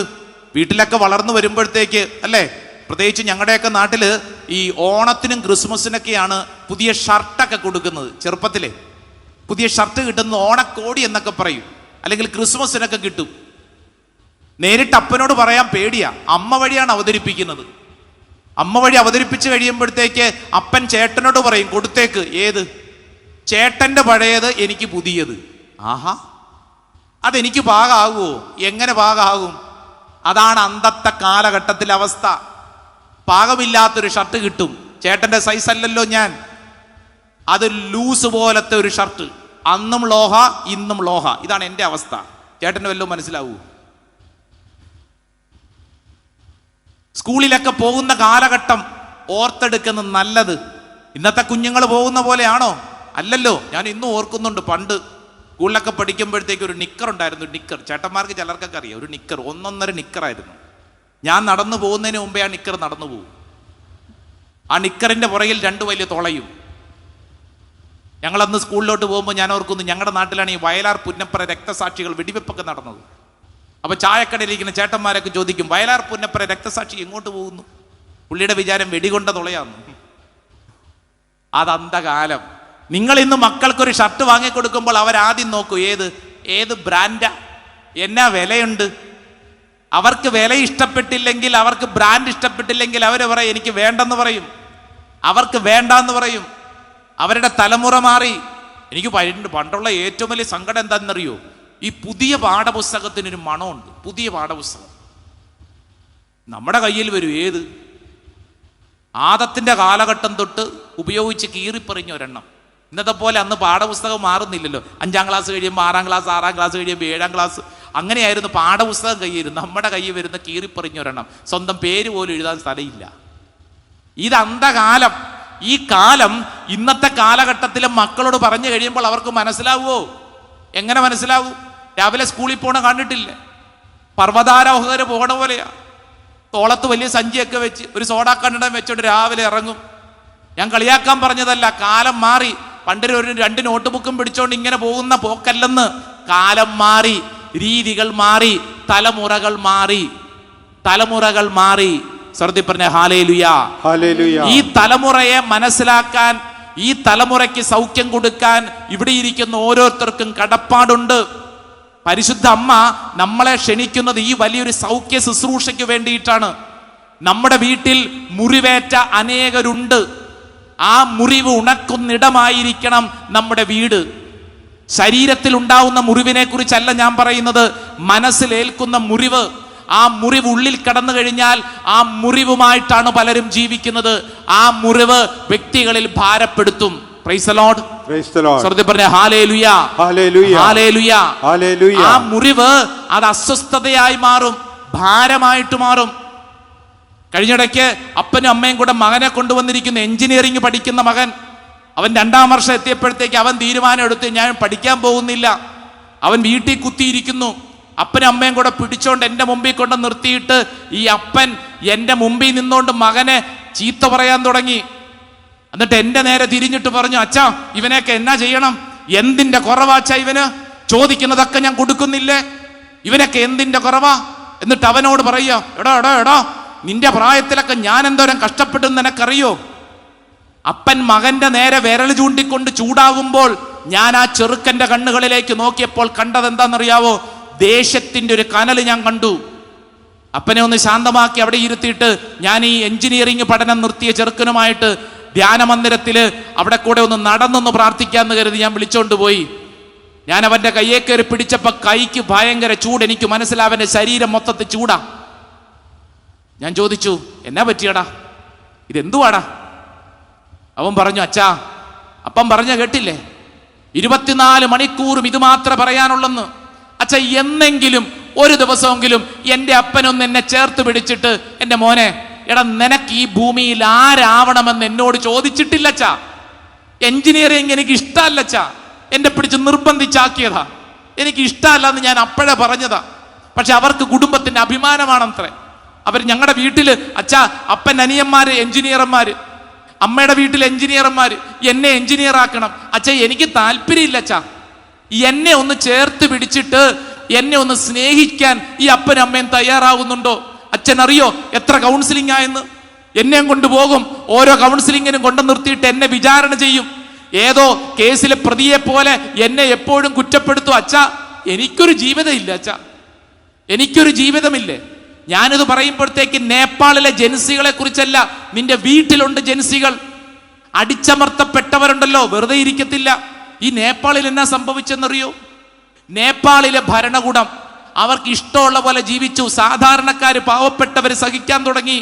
വീട്ടിലൊക്കെ വളർന്നു വരുമ്പോഴത്തേക്ക് അല്ലേ, പ്രത്യേകിച്ച് ഞങ്ങളുടെയൊക്കെ നാട്ടില് ഈ ഓണത്തിനും ക്രിസ്മസിനൊക്കെയാണ് പുതിയ ഷർട്ടൊക്കെ കൊടുക്കുന്നത്. ചെറുപ്പത്തിലെ പുതിയ ഷർട്ട് കിട്ടുന്നത് ഓണക്കോടി എന്നൊക്കെ പറയും. അല്ലെങ്കിൽ ക്രിസ്മസിനൊക്കെ കിട്ടും. നേരിട്ട് അപ്പനോട് പറയാൻ പേടിയാ. അമ്മ വഴിയാണ് അവതരിപ്പിക്കുന്നത്. അമ്മ വഴി അവതരിപ്പിച്ച് കഴിയുമ്പോഴത്തേക്ക് അപ്പൻ ചേട്ടനോട് പറയും കൊടുത്തേക്ക്. ഏത്? ചേട്ടന്റെ പഴയത്, എനിക്ക് പുതിയത്. ആഹാ, അതെനിക്ക് പാകാകുമോ? എങ്ങനെ പാകാകും? അതാണ് അന്നത്തെ കാലഘട്ടത്തിലെ അവസ്ഥ. പാകമില്ലാത്തൊരു ഷർട്ട് കിട്ടും. ചേട്ടന്റെ സൈസ് അല്ലല്ലോ ഞാൻ. അത് ലൂസ് പോലത്തെ ഒരു ഷർട്ട്. അന്നും ലോഹ, ഇന്നും ലോഹ. ഇതാണ് എൻ്റെ അവസ്ഥ. ചേട്ടന് വല്ലതും മനസ്സിലാവൂ? സ്കൂളിലൊക്കെ പോകുന്ന കാലഘട്ടം ഓർത്തെടുക്കുന്നത് നല്ലത്. ഇന്നത്തെ കുഞ്ഞുങ്ങൾ പോകുന്ന പോലെയാണോ? അല്ലല്ലോ. ഞാൻ ഇന്നും ഓർക്കുന്നുണ്ട്, പണ്ട് സ്കൂളിലൊക്കെ പഠിക്കുമ്പോഴത്തേക്ക് ഒരു നിക്കർ ഉണ്ടായിരുന്നു. നിക്കർ ചേട്ടന്മാർക്ക് ചിലർക്കൊക്കെ അറിയാം. ഒരു നിക്കർ 1.5 നിക്കറായിരുന്നു. ഞാൻ നടന്നു പോകുന്നതിന് മുമ്പേ ആ നിക്കർ നടന്നു പോകും. ആ നിക്കറിന്റെ പുറകിൽ 2 വലിയ തുളയും. ഞങ്ങളന്ന് സ്കൂളിലോട്ട് പോകുമ്പോൾ ഞാൻ ഓർക്കുന്നു, ഞങ്ങളുടെ നാട്ടിലാണ് ഈ വയലാർ പുന്നപ്പറ രക്തസാക്ഷികൾ വെടിവെപ്പൊക്കെ നടന്നത്. അപ്പൊ ചായക്കടയിലിരിക്കുന്ന ചേട്ടന്മാരൊക്കെ ചോദിക്കും, വയലാർ പുന്നപ്പറ രക്തസാക്ഷി എങ്ങോട്ട് പോകുന്നു? പുള്ളിയുടെ വിചാരം വെടികൊണ്ട തുളയാന്ന്. അതന്തകാലം. നിങ്ങൾ ഇന്ന് മക്കൾക്കൊരു ഷർട്ട് വാങ്ങിക്കൊടുക്കുമ്പോൾ അവരാദ്യം നോക്കൂ, ഏത് ബ്രാൻഡാ, എന്നാ വിലയുണ്ട്. അവർക്ക് വില ഇഷ്ടപ്പെട്ടില്ലെങ്കിൽ, അവർക്ക് ബ്രാൻഡ് ഇഷ്ടപ്പെട്ടില്ലെങ്കിൽ അവർ പറയും എനിക്ക് വേണ്ടെന്ന് പറയും, അവർക്ക് വേണ്ടെന്ന് പറയും. അവരുടെ തലമുറ മാറി. എനിക്ക് പണ്ടുള്ള ഏറ്റവും വലിയ സങ്കടം എന്താണെന്നറിയോ? ഈ പുതിയ പാഠപുസ്തകത്തിനൊരു മണമുണ്ട്. പുതിയ പാഠപുസ്തകം നമ്മുടെ കയ്യിൽ വരും. ആദത്തിന്റെ കാലഘട്ടം തൊട്ട് ഉപയോഗിച്ച് കീറിപ്പറിഞ്ഞ ഒരെണ്ണം. ഇന്നത്തെ പോലെ അന്ന് പാഠപുസ്തകം മാറുന്നില്ലല്ലോ. 5ാം ക്ലാസ് കഴിയുമ്പോൾ 6ാം ക്ലാസ്, 6ാം ക്ലാസ് കഴിയുമ്പോൾ 7ാം ക്ലാസ്, അങ്ങനെയായിരുന്നു പാഠപുസ്തകം കയ്യിൽ. നമ്മുടെ കയ്യിൽ വരുന്ന കീറിപ്പറിഞ്ഞ ഒരെണ്ണം, സ്വന്തം പേര് പോലും എഴുതാൻ സ്ഥലമില്ല. ഇത് അന്ധകാലം. ഈ കാലം ഇന്നത്തെ കാലഘട്ടത്തിലെ മക്കളോട് പറഞ്ഞു കഴിയുമ്പോൾ അവർക്ക് മനസ്സിലാവുമോ? എങ്ങനെ മനസ്സിലാവും? രാവിലെ സ്കൂളിൽ പോണ കണ്ടിട്ടില്ലേ? പർവ്വതാരോഹകർ പോകണ പോലെയാ. തോളത്ത് വലിയ സഞ്ചിയൊക്കെ വെച്ച് ഒരു സോഡാ കണ്ണടം വെച്ചോണ്ട് രാവിലെ ഇറങ്ങും. ഞാൻ കളിയാക്കാൻ പറഞ്ഞതല്ല, കാലം മാറി. പണ്ട് ഒരു 2 നോട്ട് ബുക്കും പിടിച്ചോണ്ട് ഇങ്ങനെ പോകുന്ന പോക്കല്ലെന്ന്. കാലം മാറി, രീതികൾ മാറി, തലമുറകൾ മാറി. സ്വർത്തി പറഞ്ഞ ഹല്ലേലൂയ. ഈ തലമുറയെ മനസ്സിലാക്കാൻ, ഈ തലമുറയ്ക്ക് സൗഖ്യം കൊടുക്കാൻ ഇവിടെ ഇരിക്കുന്ന ഓരോരുത്തർക്കും കടപ്പാടുണ്ട്. പരിശുദ്ധ അമ്മ നമ്മളെ ക്ഷണിക്കുന്നത് ഈ വലിയൊരു സൗഖ്യ ശുശ്രൂഷയ്ക്ക് വേണ്ടിയിട്ടാണ്. നമ്മുടെ വീട്ടിൽ മുറിവേറ്റ അനേകരുണ്ട്. ആ മുറിവ് ഉണക്കുന്നിടമായിരിക്കണം നമ്മുടെ വീട്. ശരീരത്തിൽ ഉണ്ടാവുന്ന മുറിവിനെ കുറിച്ചല്ല ഞാൻ പറയുന്നത്, മനസ്സിലേൽക്കുന്ന മുറിവ്. ആ മുറിവ് ഉള്ളിൽ കടന്നു കഴിഞ്ഞാൽ ആ മുറിവുമായിട്ടാണ് പലരും ജീവിക്കുന്നത്. ആ മുറിവ് വ്യക്തികളിൽ ഭാരപ്പെടുത്തും. Praise the Lord. പറഞ്ഞ ഹല്ലേലൂയ, ഹല്ലേലൂയ, ഹല്ലേലൂയ. ആ മുറിവ് അത് അസ്വസ്ഥതയായി മാറും, ഭാരമായിട്ട് മാറും. കഴിഞ്ഞിടയ്ക്ക് അപ്പനും അമ്മയും കൂടെ മകനെ കൊണ്ടുവന്നിരിക്കുന്നു. എഞ്ചിനീയറിംഗ് പഠിക്കുന്ന മകൻ. അവൻ 2ാം വർഷം എത്തിയപ്പോഴത്തേക്ക് അവൻ തീരുമാനം എടുത്ത് ഞാൻ പഠിക്കാൻ പോകുന്നില്ല. അവൻ വീട്ടിൽ കുത്തിയിരിക്കുന്നു. അപ്പനും അമ്മയും കൂടെ പിടിച്ചോണ്ട് എൻ്റെ മുമ്പിൽ കൊണ്ട് നിർത്തിയിട്ട് ഈ അപ്പൻ എൻ്റെ മുമ്പിൽ നിന്നോണ്ട് മകനെ ചീത്ത പറയാൻ തുടങ്ങി. എന്നിട്ട് എൻ്റെ നേരെ തിരിഞ്ഞിട്ട് പറഞ്ഞു, അച്ഛാ ഇവനെയൊക്കെ എന്നാ ചെയ്യണം? എന്തിന്റെ കുറവാച്ചാ ഇവന്? ചോദിക്കുന്നതൊക്കെ ഞാൻ കൊടുക്കുന്നില്ലേ? ഇവനൊക്കെ എന്തിന്റെ കുറവാ? എന്നിട്ട് അവനോട് പറയുക, എടാ നിന്റെ പ്രായത്തിലൊക്കെ ഞാൻ എന്തോരം കഷ്ടപ്പെട്ടെന്ന് നിനക്കറിയോ? അപ്പൻ മകന്റെ നേരെ വിരൽ ചൂണ്ടിക്കൊണ്ട് ചൂടാകുമ്പോൾ ഞാൻ ആ ചെറുക്കന്റെ കണ്ണുകളിലേക്ക് നോക്കിയപ്പോൾ കണ്ടത് എന്താണെന്നറിയാവോ? ദേഷ്യത്തിന്റെ ഒരു കനൽ ഞാൻ കണ്ടു. അപ്പനെ ഒന്ന് ശാന്തമാക്കി അവിടെ ഇരുത്തിയിട്ട് ഞാൻ ഈ എഞ്ചിനീയറിംഗ് പഠനം നിർത്തിയ ചെറുക്കനുമായിട്ട് ധ്യാന മന്ദിരത്തില് അവിടെ കൂടെ ഒന്ന് നടന്നൊന്ന് പ്രാർത്ഥിക്കാന്ന് കരുതി ഞാൻ വിളിച്ചോണ്ട് പോയി. ഞാൻ അവന്റെ കയ്യെ കയറി പിടിച്ചപ്പോ കൈക്ക് ഭയങ്കര ചൂട്. എനിക്ക് മനസ്സിലാവും അവന്റെ ശരീരം മൊത്തത്തിൽ ചൂടാ. ഞാൻ ചോദിച്ചു, എന്നാ പറ്റിയടാ, ഇതെന്തുവാടാ? അവൻ പറഞ്ഞു, അച്ഛാ അപ്പം പറഞ്ഞ കേട്ടില്ലേ, 24 മണിക്കൂറും ഇത് മാത്രമേ പറയാനുള്ളെന്ന്. അച്ഛ എന്നെങ്കിലും ഒരു ദിവസമെങ്കിലും എൻ്റെ അപ്പനൊന്ന് എന്നെ ചേർത്ത് പിടിച്ചിട്ട്, എൻ്റെ മോനെ എടാ നിനക്ക് ഈ ഭൂമിയിൽ ആരാവണമെന്ന് എന്നോട് ചോദിച്ചിട്ടില്ല അച്ഛാ. എഞ്ചിനീയറിംഗ് എനിക്ക് ഇഷ്ടമല്ല അച്ഛാ, എന്നെ പിടിച്ച് നിർബന്ധിച്ചാക്കിയതാ. എനിക്ക് ഇഷ്ടമല്ലെന്ന് ഞാൻ അപ്പോഴേ പറഞ്ഞതാ. പക്ഷെ അവർക്ക് കുടുംബത്തിന്റെ അഭിമാനമാണത്രേ. അവർ ഞങ്ങളുടെ വീട്ടില് അച്ഛാ അപ്പൻ അനിയന്മാര് എഞ്ചിനീയർമാര്, അമ്മയുടെ വീട്ടിൽ എഞ്ചിനീയർമാര്, എന്നെ എഞ്ചിനീയർ ആക്കണം. അച്ഛാ എനിക്ക് താല്പര്യമില്ല അച്ഛാ. എന്നെ ഒന്ന് ചേർത്ത് പിടിച്ചിട്ട് എന്നെ ഒന്ന് സ്നേഹിക്കാൻ ഈ അപ്പനും അമ്മയും തയ്യാറാവുന്നുണ്ടോ? അച്ഛൻ അറിയോ എത്ര കൗൺസിലിംഗ് ആയെന്ന്? എന്നെയും കൊണ്ടുപോകും, ഓരോ കൗൺസിലിങ്ങിനും കൊണ്ടു നിർത്തിയിട്ട് എന്നെ വിചാരണ ചെയ്യും. ഏതോ കേസിലെ പ്രതിയെ പോലെ എന്നെ എപ്പോഴും കുറ്റപ്പെടുത്തും. അച്ഛാ എനിക്കൊരു ജീവിതമില്ല അച്ഛാ, എനിക്കൊരു ജീവിതമില്ലേ. ഞാനിത് പറയുമ്പോഴത്തേക്ക് നേപ്പാളിലെ ജൻസികളെ കുറിച്ചല്ല, നിന്റെ വീട്ടിലുണ്ട് ജൻസികൾ, അടിച്ചമർത്തപ്പെട്ടവരുണ്ടല്ലോ, വെറുതെ ഇരിക്കത്തില്ല. ഈ നേപ്പാളിൽ എന്നാ സംഭവിച്ചെന്നറിയോ? നേപ്പാളിലെ ഭരണകൂടം അവർക്ക് ഇഷ്ടമുള്ള പോലെ ജീവിച്ചു. സാധാരണക്കാര് പാവപ്പെട്ടവര് സഹിക്കാൻ തുടങ്ങി.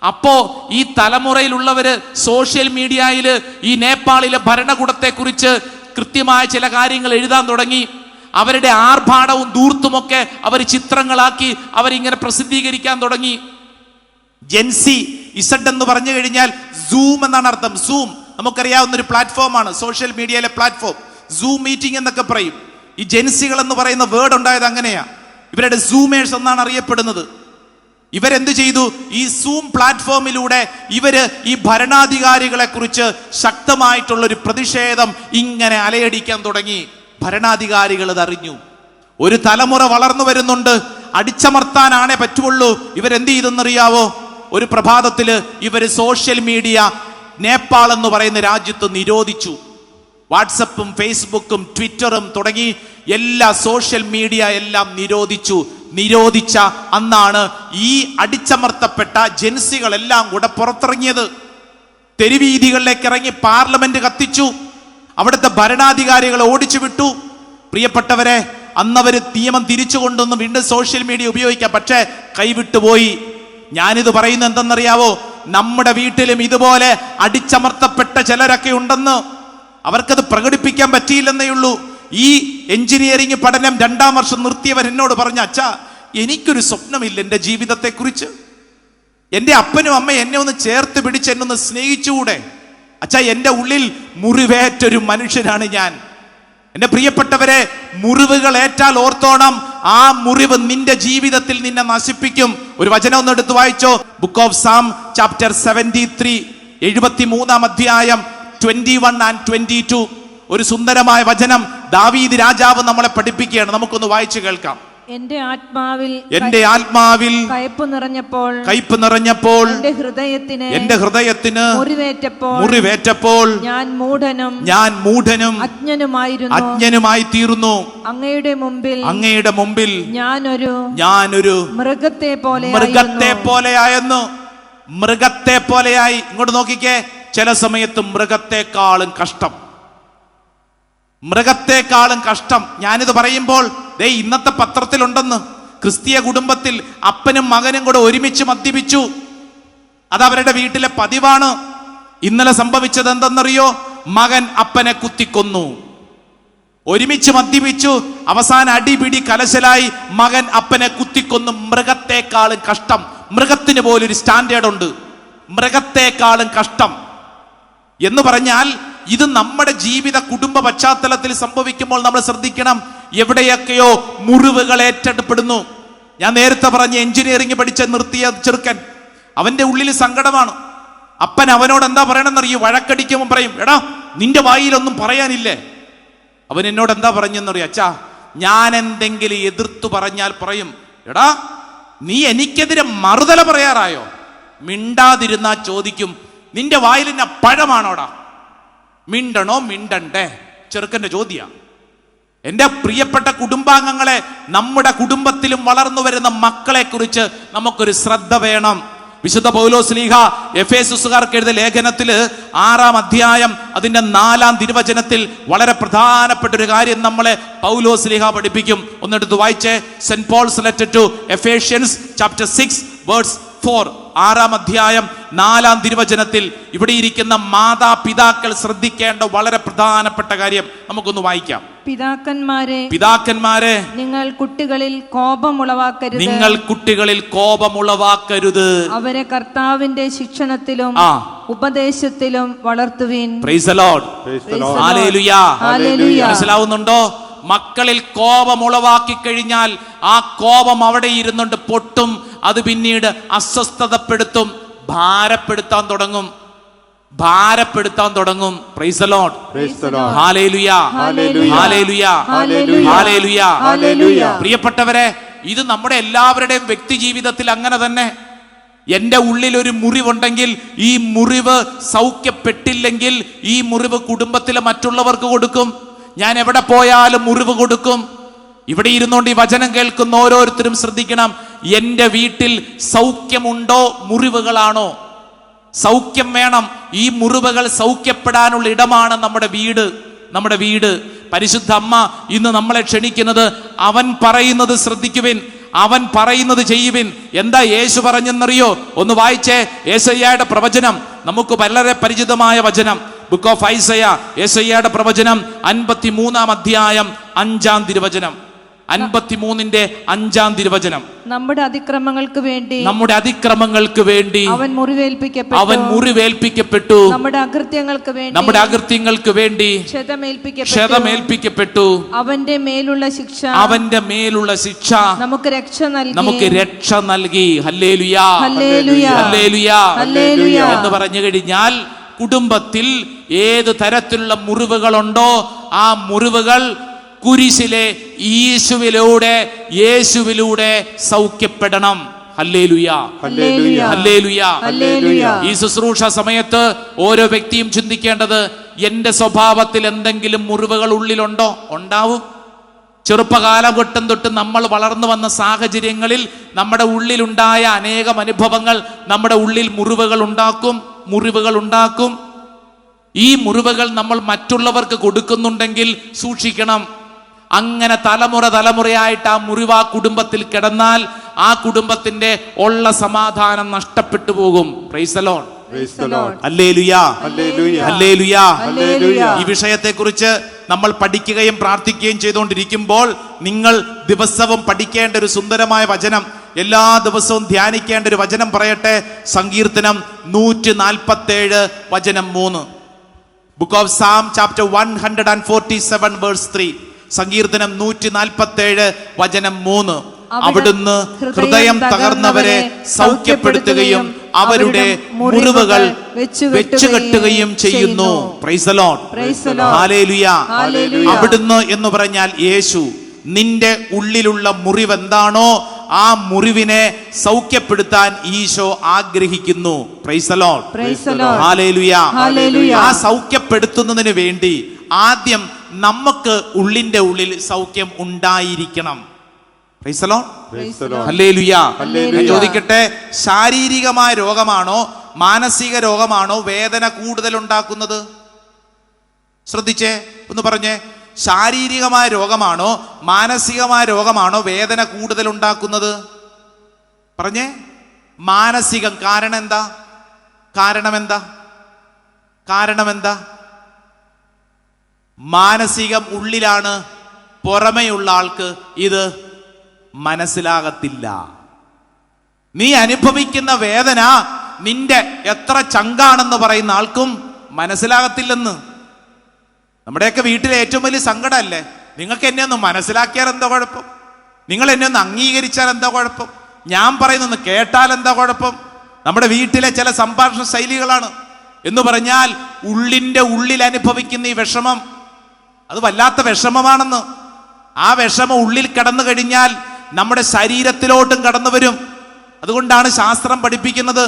അപ്പോ ഈ തലമുറയിലുള്ളവര് സോഷ്യൽ മീഡിയയില് ഈ നേപ്പാളിലെ ഭരണകൂടത്തെ കുറിച്ച് കൃത്യമായ ചില കാര്യങ്ങൾ എഴുതാൻ തുടങ്ങി. അവരുടെ ആർഭാടവും ധൂർത്തുമൊക്കെ അവർ ചിത്രങ്ങളാക്കി അവരിങ്ങനെ പ്രസിദ്ധീകരിക്കാൻ തുടങ്ങി. ജെൻസി ഇസഡ് എന്ന് പറഞ്ഞു കഴിഞ്ഞാൽ സൂം എന്നാണ് അർത്ഥം. നമുക്കറിയാവുന്ന ഒരു പ്ലാറ്റ്ഫോമാണ്, സോഷ്യൽ മീഡിയയിലെ പ്ലാറ്റ്ഫോം. സൂം മീറ്റിംഗ് എന്നൊക്കെ പറയും. ഈ ജെൻസികൾ എന്ന് പറയുന്ന വേർഡ് ഉണ്ടായത് അങ്ങനെയാ. ഇവരുടെ സൂമേഴ്സ് എന്നാണ് അറിയപ്പെടുന്നത്. ഇവരെന്ത് ചെയ്തു? ഈ സൂം പ്ലാറ്റ്ഫോമിലൂടെ ഇവര് ഈ ഭരണാധികാരികളെ കുറിച്ച് ശക്തമായിട്ടുള്ള ഒരു പ്രതിഷേധം ഇങ്ങനെ അലയടിക്കാൻ തുടങ്ങി. ഭരണാധികാരികൾ ഇതറിഞ്ഞു. ഒരു തലമുറ വളർന്നു വരുന്നുണ്ട്, അടിച്ചമർത്താനാണേ പറ്റുള്ളൂ. ഇവരെന്ത് ചെയ്തെന്നറിയാവോ? ഒരു പ്രഭാതത്തില് ഇവര് സോഷ്യൽ മീഡിയ നേപ്പാൾ എന്ന് പറയുന്ന രാജ്യത്ത് നിരോധിച്ചു. വാട്സപ്പും ഫേസ്ബുക്കും ട്വിറ്ററും തുടങ്ങി എല്ലാ സോഷ്യൽ മീഡിയ എല്ലാം നിരോധിച്ച അന്നാണ് ഈ അടിച്ചമർത്തപ്പെട്ട ജെൻസികളെല്ലാം കൂടെ പുറത്തിറങ്ങിയത്. തെരുവീതികളിലേക്ക് ഇറങ്ങി പാർലമെന്റ് കത്തിച്ചു, അവിടുത്തെ ഭരണാധികാരികളെ ഓടിച്ചു വിട്ടു. പ്രിയപ്പെട്ടവരെ, അന്നവര് നിയമം തിരിച്ചു കൊണ്ടൊന്നും വീണ്ടും സോഷ്യൽ മീഡിയ ഉപയോഗിക്കാം, പക്ഷേ കൈവിട്ടുപോയി. ഞാനിത് പറയുന്നത് എന്തെന്നറിയാവോ? നമ്മുടെ വീട്ടിലും ഇതുപോലെ അടിച്ചമർത്തപ്പെട്ട ചിലരൊക്കെ ഉണ്ടെന്ന്. അവർക്കത് പ്രകടിപ്പിക്കാൻ പറ്റിയില്ലെന്നേ ഉള്ളൂ. ഈ എഞ്ചിനീയറിംഗ് പഠനം 2ാം വർഷം നിർത്തിയവർ എന്നോട് പറഞ്ഞു, അച്ഛാ, എനിക്കൊരു സ്വപ്നമില്ല എൻ്റെ ജീവിതത്തെക്കുറിച്ച്. എൻ്റെ അപ്പനും അമ്മയും എന്നെ ഒന്ന് ചേർത്ത് പിടിച്ച് എന്നെ ഒന്ന് സ്നേഹിച്ചുകൂടെ? അച്ഛാ, എൻ്റെ ഉള്ളിൽ മുറിവേറ്റൊരു മനുഷ്യനാണ് ഞാൻ. എൻ്റെ പ്രിയപ്പെട്ടവരെ, മുറിവുകൾ ഏറ്റാൽ ഓർത്തോണം, ആ മുറിവ് നിന്റെ ജീവിതത്തിൽ നിന്നെ നശിപ്പിക്കും. ഒരു വചനം ഒന്ന് എടുത്ത് വായിച്ചോ. ബുക്ക് ഓഫ് സാം ചാപ്റ്റർ 73, 73-ാം അധ്യായം 21 and 22. ഒരു സുന്ദരമായ വചനം ദാവീദ് രാജാവ് നമ്മളെ പഠിപ്പിക്കുകയാണ്. നമുക്കൊന്ന് വായിച്ചു കേൾക്കാം. എന്റെ ആത്മാവിൽ കയ്പ് നിറഞ്ഞപ്പോൾ എന്റെ ഹൃദയത്തിന് മുറിവേറ്റപ്പോൾ ഞാൻ മൂഢനും അജ്ഞനുമായി തീർന്നു. അങ്ങയുടെ മുമ്പിൽ ഞാനൊരു മൃഗത്തെ പോലെയായി. ഇങ്ങോട്ട് നോക്കിക്കേ, ചില സമയത്ത് മൃഗത്തെക്കാളും കഷ്ടം. ഞാനിത് പറയുമ്പോൾ ഇന്നത്തെ പത്രത്തിലുണ്ടെന്ന്, ക്രിസ്തീയ കുടുംബത്തിൽ അപ്പനും മകനും കൂടെ ഒരുമിച്ച് മദ്യപിച്ചു. അത് അവരുടെ വീട്ടിലെ പതിവാണ്. ഇന്നലെ സംഭവിച്ചത് എന്തെന്നറിയോ? മകൻ അപ്പനെ കുത്തിക്കൊന്നു. ഒരുമിച്ച് മദ്യപിച്ചു, അവസാന അടിപിടി കലശലായി, മകൻ അപ്പനെ കുത്തിക്കൊന്നു. മൃഗത്തെക്കാളും കഷ്ടം. മൃഗത്തിന് പോലൊരു സ്റ്റാൻഡേർഡ് ഉണ്ട്. മൃഗത്തെക്കാളും കഷ്ടം എന്ന് പറഞ്ഞാൽ ഇത് നമ്മുടെ ജീവിത കുടുംബ പശ്ചാത്തലത്തിൽ സംഭവിക്കുമ്പോൾ നമ്മൾ ശ്രദ്ധിക്കണം. എവിടെയൊക്കെയോ മുറിവുകൾ ഏറ്റെടുപ്പെടുന്നു. ഞാൻ നേരത്തെ പറഞ്ഞ എഞ്ചിനീയറിംഗ് പഠിച്ച് നിർത്തിയ ചെറുക്കൻ, അവന്റെ ഉള്ളിൽ സങ്കടമാണ്. അപ്പൻ അവനോട് എന്താ പറയണമെന്നറിയോ? വഴക്കടിക്കുമ്പോൾ പറയും, എടാ, നിന്റെ വായിലൊന്നും പറയാനില്ലേ? അവൻ എന്നോട് എന്താ പറഞ്ഞെന്നറിയോ? അച്ഛാ, ഞാൻ എന്തെങ്കിലും എതിർത്തു പറഞ്ഞാൽ പറയും, എടാ, നീ എനിക്കെതിരെ മറുതല പറയാറായോ? മിണ്ടാതിരുന്നാ ചോദിക്കും, നിന്റെ വായിൽ എന്നെ പഴമാണോടാ? മിണ്ടണോ മിണ്ടണ്ടേ? ചെറുക്കന്റെ ചോദ്യ. എൻ്റെ പ്രിയപ്പെട്ട കുടുംബാംഗങ്ങളെ, നമ്മുടെ കുടുംബത്തിലും വളർന്നു വരുന്ന മക്കളെ കുറിച്ച് നമുക്കൊരു ശ്രദ്ധ വേണം. വിശുദ്ധ പൗലോസ് ശ്ലീഹ എഫേസുസുകാർക്ക് എഴുതിയ ലേഖനത്തില് 6-ാം അധ്യായം അതിന്റെ 4-ാം തിരുവചനത്തിൽ വളരെ പ്രധാനപ്പെട്ട ഒരു കാര്യം നമ്മളെ പൗലോസ് ശ്ലീഹ പഠിപ്പിക്കും. ഒന്നെടുത്ത് വായിച്ചേ. Saint Paul's letter to Ephesians chapter 6 verse 4. 6-ാം അധ്യായം 4-ാം തിരുവചനത്തിൽ ഇവിടെ ഇരിക്കുന്ന മാതാപിതാക്കൾ ശ്രദ്ധിക്കേണ്ട വളരെ പ്രധാനപ്പെട്ട കാര്യം നമുക്കൊന്ന് വായിക്കാം. പിതാക്കന്മാരെ, നിങ്ങൾ കുട്ടികളിൽ കോപമുളവാക്കരുത്. അവരെ കർത്താവിന്റെ ശിക്ഷണത്തിലും ഉപദേശത്തിലും വളർത്തുവിൻ. Praise the Lord. ഹല്ലേലൂയ. മനസ്സിലാവുന്നുണ്ടോ? മക്കളിൽ കോപമുളവാക്കി കഴിഞ്ഞാൽ ആ കോപം അവിടെ ഇരുന്നുകൊണ്ട് പൊട്ടും. അത് പിന്നീട് അസ്വസ്ഥതപ്പെടുത്തും, ഭാരപ്പെടുത്താൻ തുടങ്ങും. Price the Lord. Hallelujah. Hallelujah. Hallelujah. പ്രിയപ്പെട്ടവരെ, ഇത് നമ്മുടെ എല്ലാവരുടെയും വ്യക്തി ജീവിതത്തിൽ അങ്ങനെ തന്നെ. എൻ്റെ ഉള്ളിൽ ഒരു മുറിവുണ്ടെങ്കിൽ, ഈ മുറിവ് സൗഖ്യപ്പെട്ടില്ലെങ്കിൽ ഈ മുറിവ് കുടുംബത്തിലെ മറ്റുള്ളവർക്ക് കൊടുക്കും. ഞാൻ എവിടെ പോയാലും മുറിവ് കൊടുക്കും. ഇവിടെ ഇരുന്നുകൊണ്ട് ഈ വചനം കേൾക്കുന്ന ഓരോരുത്തരും ശ്രദ്ധിക്കണം. എൻ്റെ വീട്ടിൽ സൗഖ്യമുണ്ടോ, മുറിവുകളാണോ? സൗഖ്യം വേണം. ഈ മുറിവുകൾ സൗഖ്യപ്പെടാനുള്ള ഇടമാണ് നമ്മുടെ വീട്. പരിശുദ്ധ അമ്മ ഇന്ന് നമ്മളെ ക്ഷണിക്കുന്നത്, അവൻ പറയുന്നത് ശ്രദ്ധിക്കുവിൻ, അവൻ പറയുന്നത് ചെയ്യുവിൻ. എന്താ യേശു പറഞ്ഞെന്നറിയോ? ഒന്ന് വായിച്ചേ. യേശയ്യായുടെ പ്രവചനം, നമുക്ക് വളരെ പരിചിതമായ വചനം. ബുക്ക് ഓഫ് ഐസയ, യേശയ്യായുടെ പ്രവചനം 53-ാം അധ്യായം 5-ാം തിരുവചനം. 53-ന്റെ 5-ാം തിരുവചനം. നമ്മുടെ അതിക്രമങ്ങൾക്ക് വേണ്ടി അവൻ മുറിവേൽപ്പിക്കപ്പെട്ടു. നമ്മുടെ അകൃത്യങ്ങൾക്ക് വേണ്ടി ക്ഷതമേൽപ്പിക്കപ്പെട്ടു. അവന്റെ മേലുള്ള ശിക്ഷ നമുക്ക് രക്ഷ നൽകി. ഹല്ലേലൂയാ, ഹല്ലേലൂയാ, ഹല്ലേലൂയാ എന്ന് പറഞ്ഞു കഴിഞ്ഞാൽ കുടുംബത്തിൽ ഏത് തരത്തിലുള്ള മുറിവുകളുണ്ടോ ആ മുറിവുകൾ കുരിശിലെ യേശുവിലൂടെ സൗഖ്യപ്പെടണം. ഹല്ലേലൂയാ, ഹല്ലേലൂയാ, ഹല്ലേലൂയാ, ഹല്ലേലൂയാ. ഈ ശുശ്രൂഷ സമയത്ത് ഓരോ വ്യക്തിയും ചിന്തിക്കേണ്ടത്, എന്റെ സ്വഭാവത്തിൽ എന്തെങ്കിലും മുറിവുകൾ ഉള്ളിലുണ്ടോ? ഉണ്ടാവും. ചെറുപ്പകാലഘട്ടം തൊട്ട് നമ്മൾ വളർന്നു വന്ന സാഹചര്യങ്ങളിൽ നമ്മുടെ ഉള്ളിലുണ്ടായ അനേകം അനുഭവങ്ങൾ നമ്മുടെ ഉള്ളിൽ മുറിവുകൾ ഉണ്ടാക്കും. ഈ മുറിവുകൾ നമ്മൾ മറ്റുള്ളവർക്ക് കൊടുക്കുന്നുണ്ടെങ്കിൽ സൂക്ഷിക്കണം. അങ്ങനെ തലമുറയായിട്ട് ആ മുറിവ് ആ കുടുംബത്തിൽ കിടന്നാൽ ആ കുടുംബത്തിന്റെ ഉള്ള സമാധാനം നഷ്ടപ്പെട്ടു പോകും. പ്രൈസ് ദി ലോർഡ്, ഹല്ലേലൂയാ, ഹല്ലേലൂയാ. ഈ വിഷയത്തെക്കുറിച്ച് നമ്മൾ പഠിക്കുകയും പ്രാർത്ഥിക്കുകയും ചെയ്തുകൊണ്ടിരിക്കുമ്പോൾ നിങ്ങൾ ദിവസവും പഠിക്കേണ്ട ഒരു സുന്ദരമായ വചനം, എല്ലാ ദിവസവും ധ്യാനിക്കേണ്ട ഒരു വചനം പറയട്ടെ. സങ്കീർത്തനം 147 വചനം 3. Book of Psalm chapter 147 verse 3. സങ്കീർത്തനം 147 വചനം 3. അവിടുന്ന് ഹൃദയം തകർന്നവരെ സൗഖ്യപ്പെടുത്തുകയും അവരുടെ മുറിവുകൾ വെച്ചുകെട്ടുകയും ചെയ്യുന്നു. പ്രൈസ് ദി ലോർഡ്, ഹല്ലേലൂയാ. അവിടുന്ന് എന്ന് പറഞ്ഞാൽ യേശു. നിന്റെ ഉള്ളിലുള്ള മുറിവ് എന്താണോ ആ മുറിവിനെ സൗഖ്യപ്പെടുത്താൻ ഈശോ ആഗ്രഹിക്കുന്നു. പ്രൈസ് ദി ലോർഡ്, ഹല്ലേലൂയാ. ആ സൗഖ്യപ്പെടുത്തുന്നതിന് വേണ്ടി ആദ്യം നമുക്ക് ഉള്ളിന്റെ ഉള്ളിൽ സൗഖ്യം ഉണ്ടായിരിക്കണം. Price the Lord, hallelujah. ഞാൻ ചോദിക്കട്ടെ, ശാരീരികമായ രോഗമാണോ മാനസിക രോഗമാണോ വേദന കൂടുതൽ ഉണ്ടാക്കുന്നത്? ശ്രദ്ധിച്ചേ, ഒന്ന് പറഞ്ഞേ. ശാരീരികമായ രോഗമാണോ മാനസികമായ രോഗമാണോ വേദന കൂടുതൽ ഉണ്ടാക്കുന്നത്? പറഞ്ഞേ. മാനസികം. കാരണം എന്താ? മാനസികം ഉള്ളിലാണ്. പുറമെയുള്ള ആൾക്ക് ഇത് മനസ്സിലാകത്തില്ല. നീ അനുഭവിക്കുന്ന വേദന നിന്റെ എത്ര ചങ്കാണെന്ന് പറയുന്ന ആൾക്കും മനസ്സിലാകത്തില്ലെന്ന്. നമ്മുടെയൊക്കെ വീട്ടിലെ ഏറ്റവും വലിയ സങ്കടമല്ലേ, നിങ്ങൾക്ക് എന്നെ ഒന്ന് മനസ്സിലാക്കിയാൽ എന്താ കുഴപ്പം, നിങ്ങൾ എന്നെ ഒന്ന് അംഗീകരിച്ചാൽ എന്താ കുഴപ്പം, ഞാൻ പറയുന്നൊന്ന് കേട്ടാൽ എന്താ കുഴപ്പം. നമ്മുടെ വീട്ടിലെ ചില സംഭാഷണ ശൈലികളാണ്. എന്ന് പറഞ്ഞാൽ ഉള്ളിന്റെ ഉള്ളിൽ അനുഭവിക്കുന്ന ഈ വിഷമം, അത് വല്ലാത്ത വിഷമമാണെന്ന്. ആ വിഷമം ഉള്ളിൽ കടന്നു കഴിഞ്ഞാൽ നമ്മുടെ ശരീരത്തിലോട്ടും കടന്നു വരും. അതുകൊണ്ടാണ് ശാസ്ത്രം പഠിപ്പിക്കുന്നത്,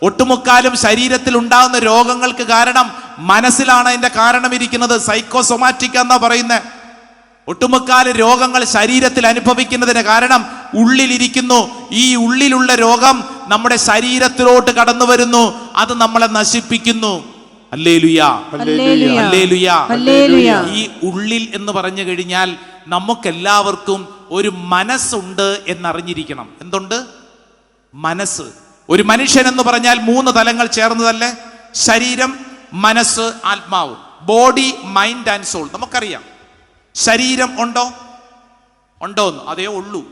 ഒട്ടുമുക്കാലും ശരീരത്തിൽ ഉണ്ടാകുന്ന രോഗങ്ങൾക്ക് കാരണം മനസ്സിലാണ്. അതിന്റെ കാരണം ഇരിക്കുന്നത് സൈക്കോസൊമാറ്റിക് എന്നാ പറയുന്നത്. ഒട്ടുമുക്കാല് രോഗങ്ങൾ ശരീരത്തിൽ അനുഭവിക്കുന്നതിന് കാരണം ഉള്ളിലിരിക്കുന്നു. ഈ ഉള്ളിലുള്ള രോഗം നമ്മുടെ ശരീരത്തിലോട്ട് കടന്നു വരുന്നു, അത് നമ്മളെ നശിപ്പിക്കുന്നു. ഹല്ലേലൂയാ, ഹല്ലേലൂയാ. ഈ ഉള്ളിൽ എന്ന് പറഞ്ഞു കഴിഞ്ഞാൽ നമുക്കെല്ലാവർക്കും ഒരു മനസ്സുണ്ട് എന്നറിഞ്ഞിരിക്കണം. എന്തുണ്ട്? മനസ്സ്. ഒരു മനുഷ്യൻ എന്ന് പറഞ്ഞാൽ 3 തലങ്ങൾ ചേർന്നതല്ലേ? ശരീരം, മനസ്സ്, ആത്മാവ്. Body, mind and soul. നമുക്കറിയാം. ശരീരം ഉണ്ടോന്ന്? അതേ ഉള്ളൂ.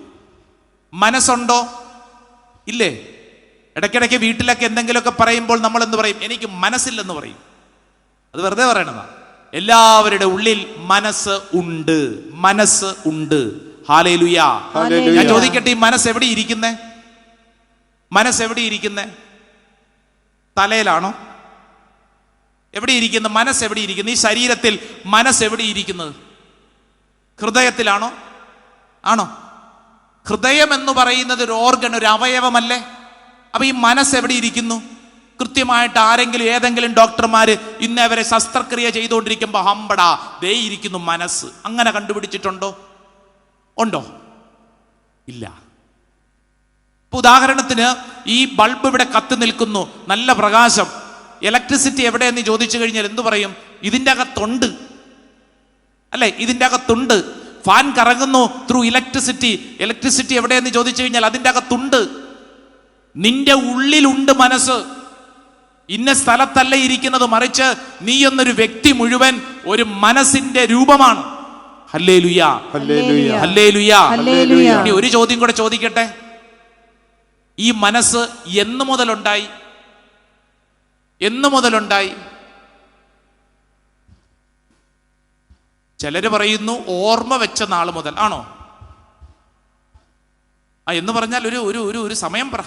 മനസ്സുണ്ടോ? ഇല്ലേ? ഇടയ്ക്കിടയ്ക്ക് വീട്ടിലൊക്കെ എന്തെങ്കിലുമൊക്കെ പറയുമ്പോൾ നമ്മൾ എന്ത് പറയും? എനിക്ക് മനസ്സില്ലെന്ന് പറയും. അത് വെറുതെ പറയണതാ. എല്ലാവരുടെ ഉള്ളിൽ മനസ്സ് ഉണ്ട്. ഹല്ലേലൂയാ. ഞാൻ ചോദിക്കട്ടെ, ഈ മനസ്സ് എവിടെ ഇരിക്കുന്നേ? തലയിലാണോ? എവിടെ ഇരിക്കുന്നത്? മനസ്സ് എവിടെ ഇരിക്കുന്നത്? ഈ ശരീരത്തിൽ മനസ്സ് എവിടെ ഇരിക്കുന്നത്? ഹൃദയത്തിലാണോ? ആണോ? ഹൃദയം എന്ന് പറയുന്നത് ഒരു ഓർഗൻ, ഒരു അവയവമല്ലേ? അപ്പൊ ഈ മനസ്സ് എവിടെ ഇരിക്കുന്നു? കൃത്യമായിട്ട് ഏതെങ്കിലും ഡോക്ടർമാര് ഇന്നേവരെ ശസ്ത്രക്രിയ ചെയ്തുകൊണ്ടിരിക്കുമ്പോ ഹമ്പടാ ദേ ഇരിക്കുന്നു മനസ്സ്, അങ്ങനെ കണ്ടുപിടിച്ചിട്ടുണ്ടോ? ഉണ്ടോ? ഇല്ല. ഉദാഹരണത്തിന് ഈ ബൾബ് ഇവിടെ കത്തി നിൽക്കുന്നു, നല്ല പ്രകാശം. ഇലക്ട്രിസിറ്റി എവിടെയെന്ന് ചോദിച്ചു കഴിഞ്ഞാൽ എന്തു പറയും? ഇതിൻ്റെ അകത്തുണ്ട് അല്ലെ? ഇതിൻ്റെ അകത്തുണ്ട്. ഫാൻ കറങ്ങുന്നു ത്രൂ ഇലക്ട്രിസിറ്റി എവിടെയെന്ന് ചോദിച്ചു കഴിഞ്ഞാൽ അതിൻ്റെ അകത്തുണ്ട്. നിന്റെ ഉള്ളിലുണ്ട് മനസ്സ്. ഇന്ന സ്ഥലത്തല്ല ഇരിക്കുന്നത്, മറിച്ച് നീ എന്നൊരു വ്യക്തി മുഴുവൻ ഒരു മനസ്സിന്റെ രൂപമാണ്. Hallelujah, hallelujah, hallelujah. ഹല്ലേലൂയ. ഇനി ഒരു ചോദ്യം കൂടെ ചോദിക്കട്ടെ. ഈ മനസ്സ് എന്ന് മുതലുണ്ടായി? എന്ന് മുതലുണ്ടായി? ചിലര് പറയുന്നു ഓർമ്മ വെച്ച നാൾ മുതൽ. ആണോ? എന്ന് പറഞ്ഞാൽ ഒരു ഒരു ഒരു ഒരു സമയം പറ.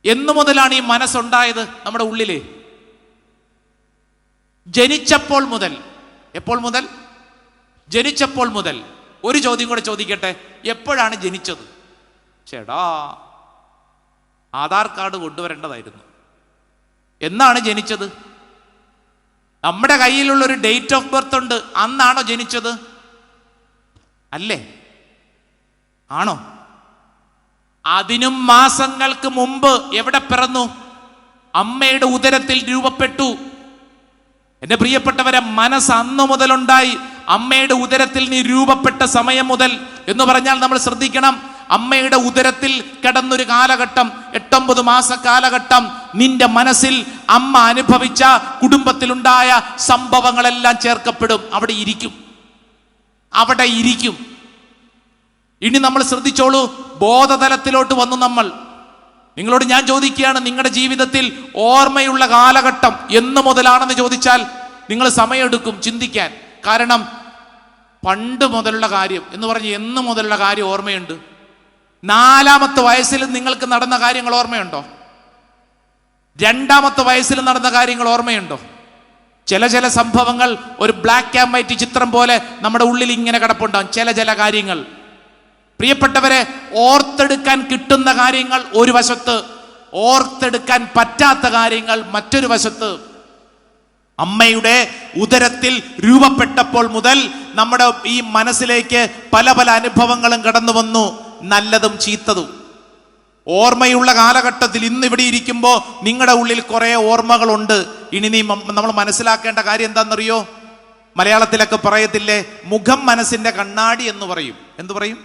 എന്നു മുതലാണ് ഈ മനസ്സുണ്ടായത് നമ്മുടെ ഉള്ളില്? ജനിച്ചപ്പോൾ മുതൽ. എപ്പോൾ മുതൽ? ജനിച്ചപ്പോൾ മുതൽ. ഒരു ചോദ്യം കൂടെ ചോദിക്കട്ടെ, എപ്പോഴാണ് ജനിച്ചത്? ചേടാ, ആധാർ കാർഡ് കൊണ്ടുവരേണ്ടതായിരുന്നു. എന്നാണ് ജനിച്ചത്? നമ്മുടെ കയ്യിലുള്ള ഒരു ഡേറ്റ് ഓഫ് ബർത്ത് ഉണ്ട്, അന്നാണോ ജനിച്ചത്? അല്ലേ? ആണോ? അതിനും മാസങ്ങൾക്ക് മുമ്പ് എവിടെ പിറന്നു? അമ്മയുടെ ഉദരത്തിൽ രൂപപ്പെട്ടു. എന്റെ പ്രിയപ്പെട്ടവരെ, മനസ്സ് അന്നു മുതലുണ്ടായി. അമ്മയുടെ ഉദരത്തിൽ നീ രൂപപ്പെട്ട സമയം മുതൽ എന്ന് പറഞ്ഞാൽ നമ്മൾ ശ്രദ്ധിക്കണം. അമ്മയുടെ ഉദരത്തിൽ കിടന്നൊരു കാലഘട്ടം, 8-9 മാസ കാലഘട്ടം, നിന്റെ മനസ്സിൽ അമ്മ അനുഭവിച്ച കുടുംബത്തിലുണ്ടായ സംഭവങ്ങളെല്ലാം ചേർക്കപ്പെടും. അവിടെ ഇരിക്കും, അവിടെ ഇരിക്കും. ഇനി നമ്മൾ ശ്രദ്ധിച്ചോളൂ, ബോധതലത്തിലോട്ട് വന്നു നമ്മൾ. നിങ്ങളോട് ഞാൻ ചോദിക്കുകയാണ്, നിങ്ങളുടെ ജീവിതത്തിൽ ഓർമ്മയുള്ള കാലഘട്ടം എന്ന് മുതലാണെന്ന് ചോദിച്ചാൽ നിങ്ങൾ സമയമെടുക്കും ചിന്തിക്കാൻ. കാരണം പണ്ട് മുതലുള്ള കാര്യം എന്ന് പറഞ്ഞ് എന്ന് മുതലുള്ള കാര്യം ഓർമ്മയുണ്ട്. 4-ാമത്തെ വയസ്സിൽ നിങ്ങൾക്ക് നടന്ന കാര്യങ്ങൾ ഓർമ്മയുണ്ടോ? 2-ാമത്തെ വയസ്സിൽ നടന്ന കാര്യങ്ങൾ ഓർമ്മയുണ്ടോ? ചില സംഭവങ്ങൾ ഒരു ബ്ലാക്ക് ആൻഡ് വൈറ്റ് ചിത്രം പോലെ നമ്മുടെ ഉള്ളിൽ ഇങ്ങനെ കിടപ്പുണ്ടാവും. ചില കാര്യങ്ങൾ, പ്രിയപ്പെട്ടവരെ, ഓർത്തെടുക്കാൻ കിട്ടുന്ന കാര്യങ്ങൾ ഒരു വശത്ത്, ഓർത്തെടുക്കാൻ പറ്റാത്ത കാര്യങ്ങൾ മറ്റൊരു വശത്ത്. അമ്മയുടെ ഉദരത്തിൽ രൂപപ്പെട്ടപ്പോൾ മുതൽ നമ്മുടെ ഈ മനസ്സിലേക്ക് പല പല അനുഭവങ്ങളും കടന്നു വന്നു, നല്ലതും ചീത്തതും. ഓർമ്മയുള്ള കാലഘട്ടത്തിൽ ഇന്ന് ഇവിടെ ഇരിക്കുമ്പോൾ നിങ്ങളുടെ ഉള്ളിൽ കുറെ ഓർമ്മകളുണ്ട്. ഇനി നമ്മൾ മനസ്സിലാക്കേണ്ട കാര്യം എന്താണെന്നറിയോ? മലയാളത്തിലൊക്കെ പറയത്തില്ലേ, മുഖം മനസ്സിന്റെ കണ്ണാടി എന്ന് പറയും. എന്തു പറയും?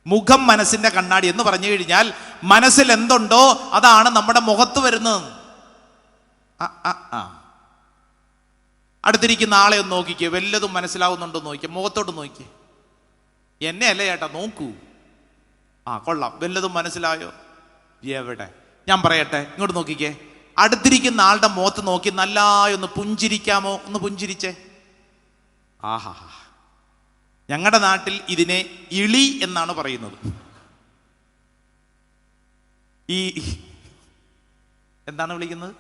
മുഖം മനസ്സിന്റെ കണ്ണാടി എന്ന് പറഞ്ഞു കഴിഞ്ഞാൽ മനസ്സിൽ എന്തുണ്ടോ അതാണ് നമ്മുടെ മുഖത്ത് വരുന്നത്. അടുത്തിരിക്കുന്ന ആളെ ഒന്ന് നോക്കിക്കേ, വല്ലതും മനസ്സിലാവുന്നുണ്ടോ നോക്കിക്കേ, മുഖത്തോട്ട് നോക്കിക്കേ. എന്നെ അല്ലേ ചേട്ടാ, നോക്കൂ. കൊള്ളാം, വല്ലതും മനസ്സിലായോ? എവിടെ? ഞാൻ പറയട്ടെ, ഇങ്ങോട്ട് നോക്കിക്കേ. അടുത്തിരിക്കുന്ന ആളുടെ മുഖത്ത് നോക്കി നല്ലായി ഒന്ന് പുഞ്ചിരിക്കാമോ? ഒന്ന് പുഞ്ചിരിച്ചേ. ആഹാ, ഞങ്ങളുടെ നാട്ടിൽ ഇതിനെ ഇളി എന്നാണ് പറയുന്നത്. ഈ എന്താണ് വിളിക്കുന്നത്?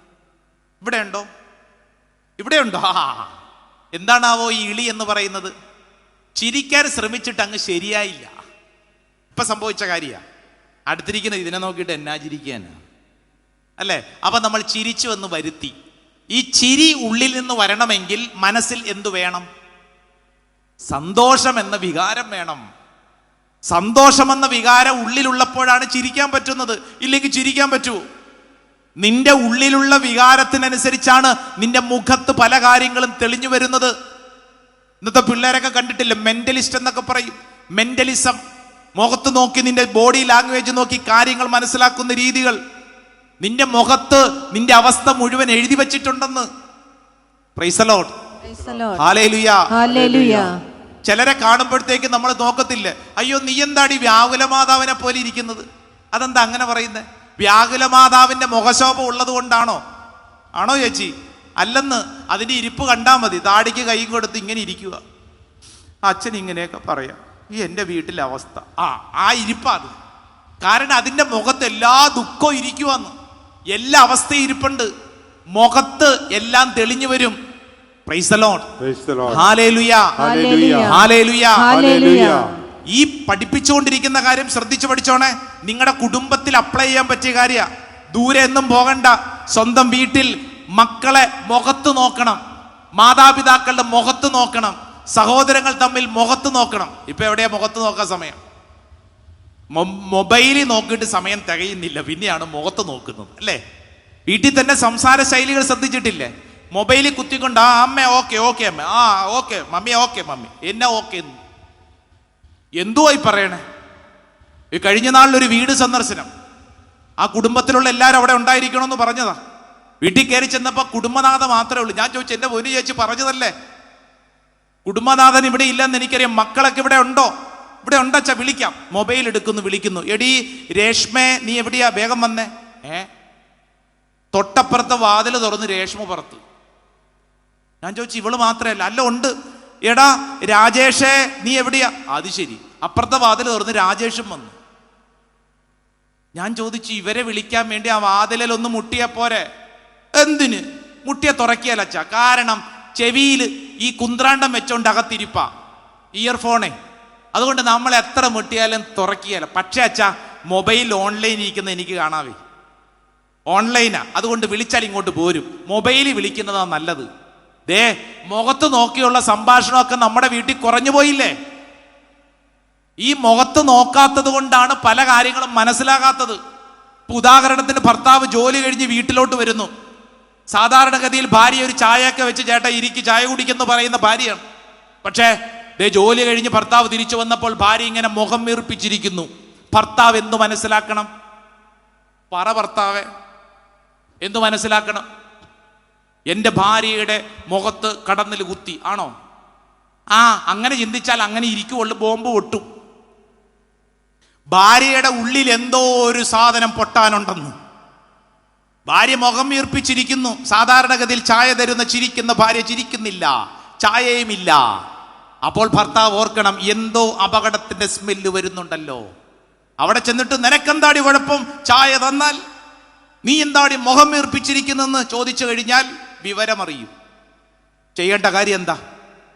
ഇവിടെ ഉണ്ടോ? ഇവിടെ ഉണ്ടോ? എന്താണാവോ ഈ ഇളി എന്ന് പറയുന്നത്? ചിരിക്കാൻ ശ്രമിച്ചിട്ട് അങ്ങ് ശരിയായില്ല. ഇപ്പൊ സംഭവിച്ച കാര്യ. അടുത്തിരിക്കുന്ന ഇതിനെ നോക്കിയിട്ട് എന്നാ ചിരിക്കാനാ അല്ലേ? അപ്പൊ നമ്മൾ ചിരിച്ചു എന്ന് വരുത്തി. ഈ ചിരി ഉള്ളിൽ നിന്ന് വരണമെങ്കിൽ മനസ്സിൽ എന്തു വേണം? സന്തോഷം എന്ന വികാരം വേണം. സന്തോഷം എന്ന വികാരം ഉള്ളിലുള്ളപ്പോഴാണ് ചിരിക്കാൻ പറ്റുന്നത്. ഇല്ലെങ്കിൽ ചിരിക്കാൻ പറ്റുമോ? നിന്റെ ഉള്ളിലുള്ള വികാരത്തിനനുസരിച്ചാണ് നിന്റെ മുഖത്ത് പല കാര്യങ്ങളും തെളിഞ്ഞു വരുന്നത്. ഇന്നത്തെ പിള്ളേരൊക്കെ കണ്ടിട്ടില്ല, മെന്റലിസ്റ്റ് എന്നൊക്കെ പറയും. മെന്റലിസം, മുഖത്ത് നോക്കി നിന്റെ ബോഡി ലാംഗ്വേജ് നോക്കി കാര്യങ്ങൾ മനസ്സിലാക്കുന്ന രീതികൾ. നിന്റെ മുഖത്ത് നിന്റെ അവസ്ഥ മുഴുവൻ എഴുതി വച്ചിട്ടുണ്ടെന്ന്. Praise the Lord, hallelujah, hallelujah. ചിലരെ കാണുമ്പോഴത്തേക്ക് നമ്മൾ നോക്കത്തില്ല, അയ്യോ നീ എന്താടി വ്യാകുല മാതാവിനെ പോലെ ഇരിക്കുന്നത്? അതെന്താ അങ്ങനെ പറയുന്നത്? വ്യാകുല മാതാവിന്റെ മുഖശോഭ ഉള്ളത് കൊണ്ടാണോ? ആണോ ചേച്ചി? അല്ലെന്ന്. അതിന്റെ ഇരിപ്പ് കണ്ടാൽ മതി. താടിക്ക് കൈ കൊടുത്ത് ഇങ്ങനെ ഇരിക്കുക. അച്ഛൻ ഇങ്ങനെയൊക്കെ പറയാം. ഈ എൻ്റെ വീട്ടിലെ അവസ്ഥ ആ ഇരിപ്പാത്. കാരണം അതിൻ്റെ മുഖത്ത് എല്ലാ ദുഃഖവും ഇരിക്കുവാന്ന്. എല്ലാ അവസ്ഥയും ഇരിപ്പുണ്ട്. മുഖത്ത് എല്ലാം തെളിഞ്ഞു വരും. Price the Lord, hallelujah, hallelujah, hallelujah. ഈ പഠിപ്പിച്ചുകൊണ്ടിരിക്കുന്ന കാര്യം ശ്രദ്ധിച്ചു പഠിച്ചോണേ. നിങ്ങളുടെ കുടുംബത്തിൽ അപ്ലൈ ചെയ്യാൻ പറ്റിയ കാര്യ. ദൂരെ ഒന്നും പോകണ്ട. സ്വന്തം വീട്ടിൽ മക്കളെ മുഖത്ത് നോക്കണം, മാതാപിതാക്കളുടെ മുഖത്ത് നോക്കണം, സഹോദരങ്ങൾ തമ്മിൽ മുഖത്ത് നോക്കണം. ഇപ്പൊ എവിടെയാ മുഖത്ത് നോക്കാൻ സമയം? മൊബൈലിൽ നോക്കിയിട്ട് സമയം തികയുന്നില്ല, പിന്നെയാണ് മുഖത്ത് നോക്കുന്നത് അല്ലേ? വീട്ടിൽ തന്നെ സംസാര ശൈലികൾ ശ്രദ്ധിച്ചിട്ടില്ലേ? മൊബൈലിൽ കുത്തിക്കൊണ്ട് അമ്മ ഓക്കെ ഓക്കെ അമ്മ, ഓക്കെ മമ്മി, ഓക്കെ മമ്മി, എന്നാ ഓക്കെ എന്തുവായി പറയണേ? ഈ കഴിഞ്ഞ നാളിലൊരു വീട് സന്ദർശനം. ആ കുടുംബത്തിലുള്ള എല്ലാവരും അവിടെ ഉണ്ടായിരിക്കണമെന്ന് പറഞ്ഞതാ. വീട്ടിൽ കയറി ചെന്നപ്പോ കുടുംബനാഥ മാത്രമേ ഉള്ളൂ. ഞാൻ ചോദിച്ചു, എന്റെ പൊന്നു ചേച്ചി പറഞ്ഞതല്ലേ? കുടുംബനാഥൻ ഇവിടെ ഇല്ലെന്ന് എനിക്കറിയാം. മക്കളൊക്കെ ഇവിടെ ഉണ്ടോ? ഇവിടെ ഉണ്ടച്ചാ വിളിക്കാം. മൊബൈൽ എടുക്കുന്നു, വിളിക്കുന്നു. എടി രേഷ്മേ, നീ എവിടെയാ? വേഗം വന്നേ. തൊട്ടപ്പുറത്തെ വാതിൽ തുറന്ന് രേഷ്മ പുറത്ത്. ഞാൻ ചോദിച്ചു, ഇവള് മാത്രമല്ല. അല്ല, ഉണ്ട്. എടാ രാജേഷേ, നീ എവിടെയാ? അത് ശരി. അപ്പുറത്തെ വാതിൽ തുറന്ന് രാജേഷും വന്നു. ഞാൻ ചോദിച്ചു, ഇവരെ വിളിക്കാൻ വേണ്ടി ആ വാതിലിൽ ഒന്ന് മുട്ടിയാ പോരെ? എന്തിന് മുട്ടിയ തുറക്കിയാലച്ച? കാരണം ചെവിയിൽ ഈ കുന്ത്രാണ്ടം വെച്ചോണ്ട് അകത്തിരിപ്പാ, ഇയർഫോണേ. അതുകൊണ്ട് നമ്മൾ എത്ര മുട്ടിയാലും തുറക്കിയാല. പക്ഷേ അച്ഛാ, മൊബൈൽ ഓൺലൈൻ ഇരിക്കുന്ന എനിക്ക് കാണാവേ. ഓൺലൈനാ, അതുകൊണ്ട് വിളിച്ചാൽ ഇങ്ങോട്ട് പോരും. മൊബൈലിൽ വിളിക്കുന്നതാ നല്ലത്. ദേ, മുഖത്ത് നോക്കിയുള്ള സംഭാഷണമൊക്കെ നമ്മുടെ വീട്ടിൽ കുറഞ്ഞു പോയില്ലേ? ഈ മുഖത്ത് നോക്കാത്തത് കൊണ്ടാണ് പല കാര്യങ്ങളും മനസ്സിലാകാത്തത്. ഉദാഹരണത്തിന്, ഭർത്താവ് ജോലി കഴിഞ്ഞ് വീട്ടിലോട്ട് വരുന്നു. സാധാരണഗതിയിൽ ഭാര്യ ഒരു ചായയൊക്കെ വെച്ച്, ചേട്ടാ ഇരിക്ക് ചായ കുടിക്കെന്ന് പറയുന്ന ഭാര്യയാണ്. പക്ഷേ ദേ, ജോലി കഴിഞ്ഞ് ഭർത്താവ് തിരിച്ചു വന്നപ്പോൾ ഭാര്യ ഇങ്ങനെ മുഖം വീർപ്പിച്ചിരിക്കുന്നു. ഭർത്താവ് എന്തു മനസ്സിലാക്കണം? പറ ഭർത്താവേ, എന്തു മനസ്സിലാക്കണം? എൻ്റെ ഭാര്യയുടെ മുഖത്ത് കടന്നൽ കുത്തി ആണോ? അങ്ങനെ ചിന്തിച്ചാൽ അങ്ങനെ ഇരിക്കുള്ളൂ, ബോംബ് പൊട്ടും. ഭാര്യയുടെ ഉള്ളിൽ എന്തോ ഒരു സാധനം പൊട്ടാനുണ്ടെന്ന്. ഭാര്യ മുഖം വീർപ്പിച്ചിരിക്കുന്നു. സാധാരണഗതിയിൽ ചായ തരുന്ന ചിരിക്കുന്ന ഭാര്യ ചിരിക്കുന്നില്ല, ചായയുമില്ല. അപ്പോൾ ഭർത്താവ് ഓർക്കണം, എന്തോ അപകടത്തിന്റെ സ്മെല്ല് വരുന്നുണ്ടല്ലോ. അവിടെ ചെന്നിട്ട്, നിനക്കെന്താടി കുഴപ്പം ചായ തന്നാൽ? നീ എന്താടി മുഖം വീർപ്പിച്ചിരിക്കുന്നെന്ന് ചോദിച്ചു കഴിഞ്ഞാൽ വിവരമറിയും. ചെയ്യേണ്ട കാര്യം എന്താ?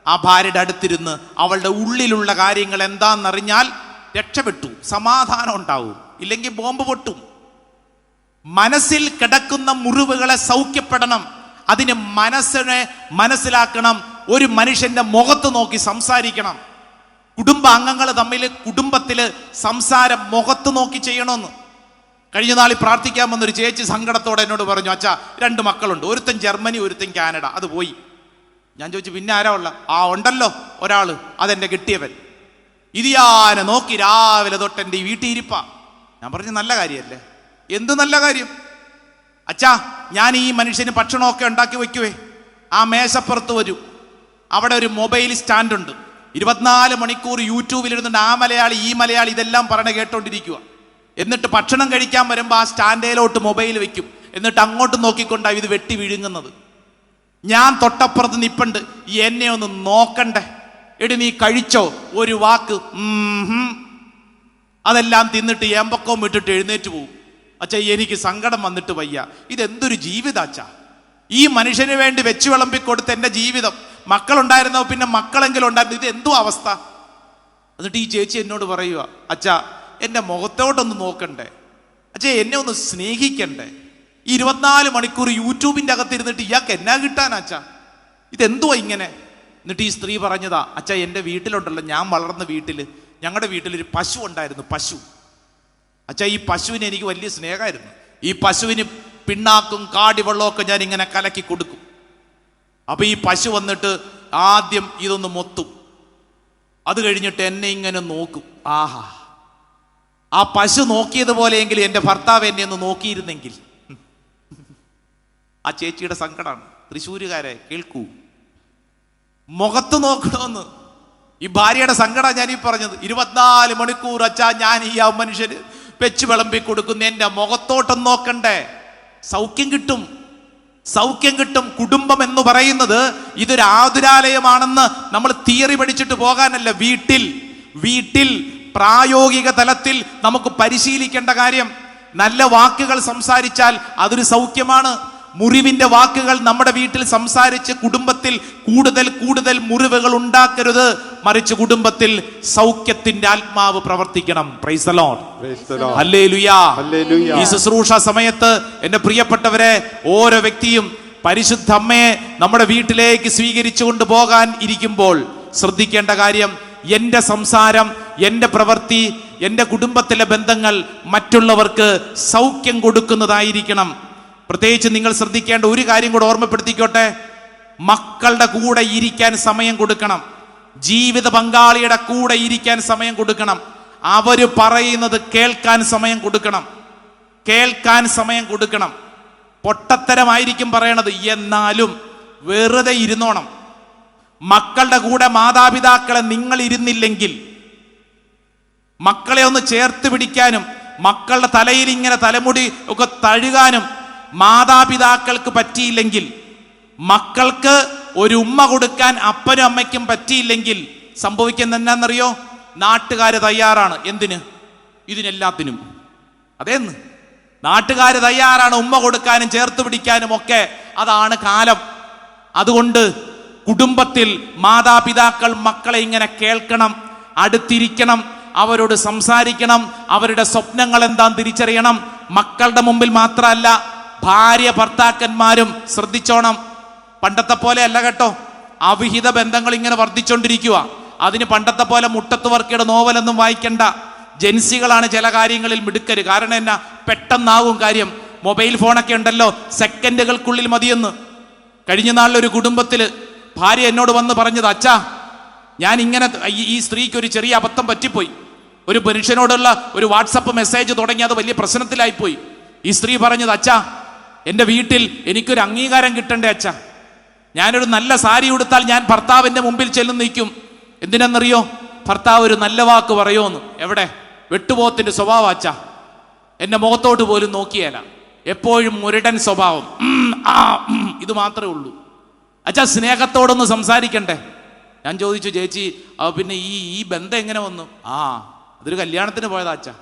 ആ ഭാര്യയുടെ അടുത്തിരുന്ന് അവളുടെ ഉള്ളിലുള്ള കാര്യങ്ങൾ എന്താണെന്നറിഞ്ഞാൽ രക്ഷപ്പെട്ടു, സമാധാനം ഉണ്ടാവും. ഇല്ലെങ്കിൽ ബോംബ് പൊട്ടും. മനസ്സിൽ കിടക്കുന്ന മുറിവുകളെ സൗഖ്യപ്പെടണം. അതിന് മനസ്സിനെ മനസ്സിലാക്കണം. ഒരു മനുഷ്യന്റെ മുഖത്ത് നോക്കി സംസാരിക്കണം. കുടുംബ അംഗങ്ങൾ തമ്മിൽ കുടുംബത്തില് സംസാരം മുഖത്ത് നോക്കി ചെയ്യണമെന്ന്. കഴിഞ്ഞ നാളിൽ പ്രാർത്ഥിക്കാൻ വന്നൊരു ചേച്ചി സങ്കടത്തോടെ എന്നോട് പറഞ്ഞു, അച്ഛാ 2 മക്കളുണ്ട്, ഒരുത്തൻ ജർമ്മനി, ഒരുത്തൻ കാനഡ, അത് പോയി. ഞാൻ ചോദിച്ചു, പിന്നെ ആരാ ഉള്ള? ഉണ്ടല്ലോ ഒരാള്, അതെന്റെ കിട്ടിയവൻ. ഇതിയാനെ നോക്കി രാവിലെ തൊട്ട് എൻ്റെ ഈ വീട്ടിൽ ഇരിപ്പാ. ഞാൻ പറഞ്ഞു, നല്ല കാര്യമല്ലേ? എന്ത് നല്ല കാര്യം അച്ഛാ? ഞാൻ ഈ മനുഷ്യന് ഭക്ഷണമൊക്കെ ഉണ്ടാക്കി വയ്ക്കുവേ. ആ മേശപ്പുറത്ത് വരൂ, അവിടെ ഒരു മൊബൈൽ സ്റ്റാൻഡ് ഉണ്ട്. 24 മണിക്കൂർ യൂട്യൂബിലിരുന്നുണ്ട്. ആ മലയാളി ഈ മലയാളി ഇതെല്ലാം പറഞ്ഞ് കേട്ടോണ്ടിരിക്കുക. എന്നിട്ട് ഭക്ഷണം കഴിക്കാൻ വരുമ്പോൾ ആ സ്റ്റാൻഡിലോട്ട് മൊബൈൽ വെക്കും. എന്നിട്ട് അങ്ങോട്ട് നോക്കിക്കൊണ്ടാണ് ഇത് വെട്ടി വിഴുങ്ങുന്നത്. ഞാൻ തൊട്ടപ്പുറത്ത് നിപ്പുണ്ട്. എന്നെ ഒന്ന് നോക്കണ്ടേ? എടി നീ കഴിച്ചോ? ഒരു വാക്ക് അതെല്ലാം തിന്നിട്ട് ഏമ്പക്കവും വിട്ടിട്ട് എഴുന്നേറ്റ് പോകും. അച്ഛാ, എനിക്ക് സങ്കടം വന്നിട്ട് വയ്യ. ഇതെന്തൊരു ജീവിതം അച്ഛാ? ഈ മനുഷ്യന് വേണ്ടി വെച്ച് വിളമ്പിക്കൊടുത്ത് എൻ്റെ ജീവിതം. മക്കളുണ്ടായിരുന്നോ? പിന്നെ മക്കളെങ്കിലും ഉണ്ടായിരുന്നു. ഇത് എന്തോ അവസ്ഥ? എന്നിട്ട് ഈ ചേച്ചി എന്നോട് പറയുക, അച്ഛാ എൻ്റെ മുഖത്തോട്ടൊന്ന് നോക്കണ്ടേ? അച്ഛാ, എന്നെ ഒന്ന് സ്നേഹിക്കണ്ടേ? 24 മണിക്കൂർ യൂട്യൂബിൻ്റെ അകത്തിരുന്നിട്ട് ഇയാൾക്ക് എന്നാ കിട്ടാനാച്ചാ? ഇതെന്തുവാ ഇങ്ങനെ? എന്നിട്ട് ഈ സ്ത്രീ പറഞ്ഞതാ, അച്ഛാ എൻ്റെ വീട്ടിലുണ്ടല്ലോ, ഞാൻ വളർന്ന വീട്ടില്, ഞങ്ങളുടെ വീട്ടിലൊരു പശു ഉണ്ടായിരുന്നു. പശു അച്ഛാ, ഈ പശുവിന് എനിക്ക് വലിയ സ്നേഹമായിരുന്നു. ഈ പശുവിന് പിണ്ണാക്കും കാടിവെള്ളമൊക്കെ ഞാൻ ഇങ്ങനെ കലക്കി കൊടുക്കും. അപ്പൊ ഈ പശു വന്നിട്ട് ആദ്യം ഇതൊന്ന് മൊത്തും. അത് കഴിഞ്ഞിട്ട് എന്നെ ഇങ്ങനെ നോക്കും. ആഹാ, ആ പശു നോക്കിയതുപോലെയെങ്കിലും എൻ്റെ ഭർത്താവ് എന്നെ ഒന്ന് നോക്കിയിരുന്നെങ്കിൽ. ആ ചേച്ചിയുടെ സങ്കടമാണ്. തൃശ്ശൂരുകാരെ കേൾക്കൂ, മുഖത്ത് നോക്കണമെന്ന്. ഈ ഭാര്യയുടെ സങ്കടം ഞാൻ ഈ പറഞ്ഞത്. 24 മണിക്കൂർ അച്ഛാ ഞാൻ ഈ മനുഷ്യന് വെച്ച് വിളമ്പി കൊടുക്കുന്ന, എൻ്റെ മുഖത്തോട്ടം നോക്കണ്ടേ? സൗഖ്യം കിട്ടും, സൗഖ്യം കിട്ടും. കുടുംബം എന്ന് പറയുന്നത് ഇതൊരു ആതുരാലയമാണെന്ന് നമ്മൾ തിയറി പഠിച്ചിട്ട് പോകാനല്ല. വീട്ടിൽ പ്രായോഗിക തലത്തിൽ നമുക്ക് പരിശീലിക്കേണ്ട കാര്യം. നല്ല വാക്കുകൾ സംസാരിച്ചാൽ അതൊരു സൗഖ്യമാണ്. മുറിവിന്റെ വാക്കുകൾ നമ്മുടെ വീട്ടിൽ സംസാരിച്ച് കുടുംബത്തിൽ കൂടുതൽ മുറിവുകൾ ഉണ്ടാക്കരുത്. മറിച്ച് കുടുംബത്തിൽ സൗഖ്യത്തിന്റെ ആത്മാവ് പ്രവർത്തിക്കണം. പ്രൈസ് ദി ലോർഡ്, ഹല്ലേലൂയാ. ഈ ശുശ്രൂഷ സമയത്ത് എൻ്റെ പ്രിയപ്പെട്ടവരെ, ഓരോ വ്യക്തിയും പരിശുദ്ധ അമ്മയെ നമ്മുടെ വീട്ടിലേക്ക് സ്വീകരിച്ചു കൊണ്ട് പോകാൻ ഇരിക്കുമ്പോൾ ശ്രദ്ധിക്കേണ്ട കാര്യം, എൻ്റെ സംസാരം, എൻ്റെ പ്രവൃത്തി, എൻ്റെ കുടുംബത്തിലെ ബന്ധങ്ങൾ മറ്റുള്ളവർക്ക് സൗഖ്യം കൊടുക്കുന്നതായിരിക്കണം. പ്രത്യേകിച്ച് നിങ്ങൾ ശ്രദ്ധിക്കേണ്ട ഒരു കാര്യം കൂടെ ഓർമ്മപ്പെടുത്തിക്കോട്ടെ. മക്കളുടെ കൂടെ ഇരിക്കാൻ സമയം കൊടുക്കണം. ജീവിത പങ്കാളിയുടെ കൂടെ ഇരിക്കാൻ സമയം കൊടുക്കണം. അവര് പറയുന്നത് കേൾക്കാൻ സമയം കൊടുക്കണം. പൊട്ടത്തരമായിരിക്കും പറയണത്, എന്നാലും വെറുതെ ഇരുന്നോണം. മക്കളുടെ കൂടെ മാതാപിതാക്കളെ നിങ്ങൾ ഇരുന്നില്ലെങ്കിൽ, മക്കളെ ഒന്ന് ചേർത്ത് പിടിക്കാനും മക്കളുടെ തലയിൽ ഇങ്ങനെ തലമുടി ഒക്കെ തഴുകാനും മാതാപിതാക്കൾക്ക് പറ്റിയില്ലെങ്കിൽ, മക്കൾക്ക് ഒരു ഉമ്മ കൊടുക്കാൻ അപ്പനും അമ്മയ്ക്കും പറ്റിയില്ലെങ്കിൽ സംഭവിക്കുന്നത് എന്നാന്നറിയോ? നാട്ടുകാര് തയ്യാറാണ്. എന്തിന്? ഇതിനെല്ലാത്തിനും. അതേന്ന് നാട്ടുകാര് തയ്യാറാണ് ഉമ്മ കൊടുക്കാനും ചേർത്ത് പിടിക്കാനും ഒക്കെ. അതാണ് കാലം. അതുകൊണ്ട് കുടുംബത്തിൽ മാതാപിതാക്കൾ മക്കളെ ഇങ്ങനെ കേൾക്കണം, അടുത്തിരിക്കണം, അവരോട് സംസാരിക്കണം, അവരുടെ സ്വപ്നങ്ങൾ എന്താന്ന് തിരിച്ചറിയണം. മക്കളുടെ മുമ്പിൽ മാത്രമല്ല, ഭാര്യ ഭർത്താക്കന്മാരും ശ്രദ്ധിച്ചോണം. പണ്ടത്തെ പോലെ അല്ല കേട്ടോ, അവിഹിത ബന്ധങ്ങൾ ഇങ്ങനെ വർദ്ധിച്ചോണ്ടിരിക്കുക. അതിന് പണ്ടത്തെ പോലെ മുട്ടത്ത് വർക്കിയുടെ നോവലൊന്നും വായിക്കണ്ട. ജെൻസികളാണ് ചില കാര്യങ്ങളിൽ മിടുക്കര്. കാരണം എന്നാ? പെട്ടെന്നാവും കാര്യം. മൊബൈൽ ഫോണൊക്കെ ഉണ്ടല്ലോ, സെക്കൻഡുകൾക്കുള്ളിൽ മതിയെന്ന്. കഴിഞ്ഞ നാളിലൊരു കുടുംബത്തില് ഭാര്യ എന്നോട് വന്ന് പറഞ്ഞത്, അച്ഛാ ഞാൻ ഇങ്ങനെ ഈ സ്ത്രീക്ക് ഒരു ചെറിയ അബദ്ധം പറ്റിപ്പോയി. ഒരു പുരുഷനോടുള്ള ഒരു വാട്സപ്പ് മെസ്സേജ് തുടങ്ങി, അത് വലിയ പ്രശ്നത്തിലായിപ്പോയി. ഈ സ്ത്രീ പറഞ്ഞത്, അച്ഛാ എൻ്റെ വീട്ടിൽ എനിക്കൊരു അംഗീകാരം കിട്ടണ്ടേ അച്ഛാ. ഞാനൊരു നല്ല സാരി ഉടുത്താൽ ഞാൻ ഭർത്താവിൻ്റെ മുമ്പിൽ ചെല്ലും നിൽക്കും. എന്തിനെന്നറിയോ? ഭർത്താവ് ഒരു നല്ല വാക്ക് പറയുമെന്ന്. എവിടെ? വെട്ടുപോത്തിന്റെ സ്വഭാവം അച്ഛാ. എന്നെ മുഖത്തോട്ട് പോലും നോക്കിയേല. എപ്പോഴും മുരടൻ സ്വഭാവം. ഇത് മാത്രമേ ഉള്ളൂ. അച്ഛാ സ്നേഹത്തോടൊന്ന് സംസാരിക്കണ്ടേ? ഞാൻ ചോദിച്ചു, ചേച്ചി പിന്നെ ഈ ബന്ധം എങ്ങനെ വന്നു? അതൊരു കല്യാണത്തിന് പോയതാ അച്ഛാ.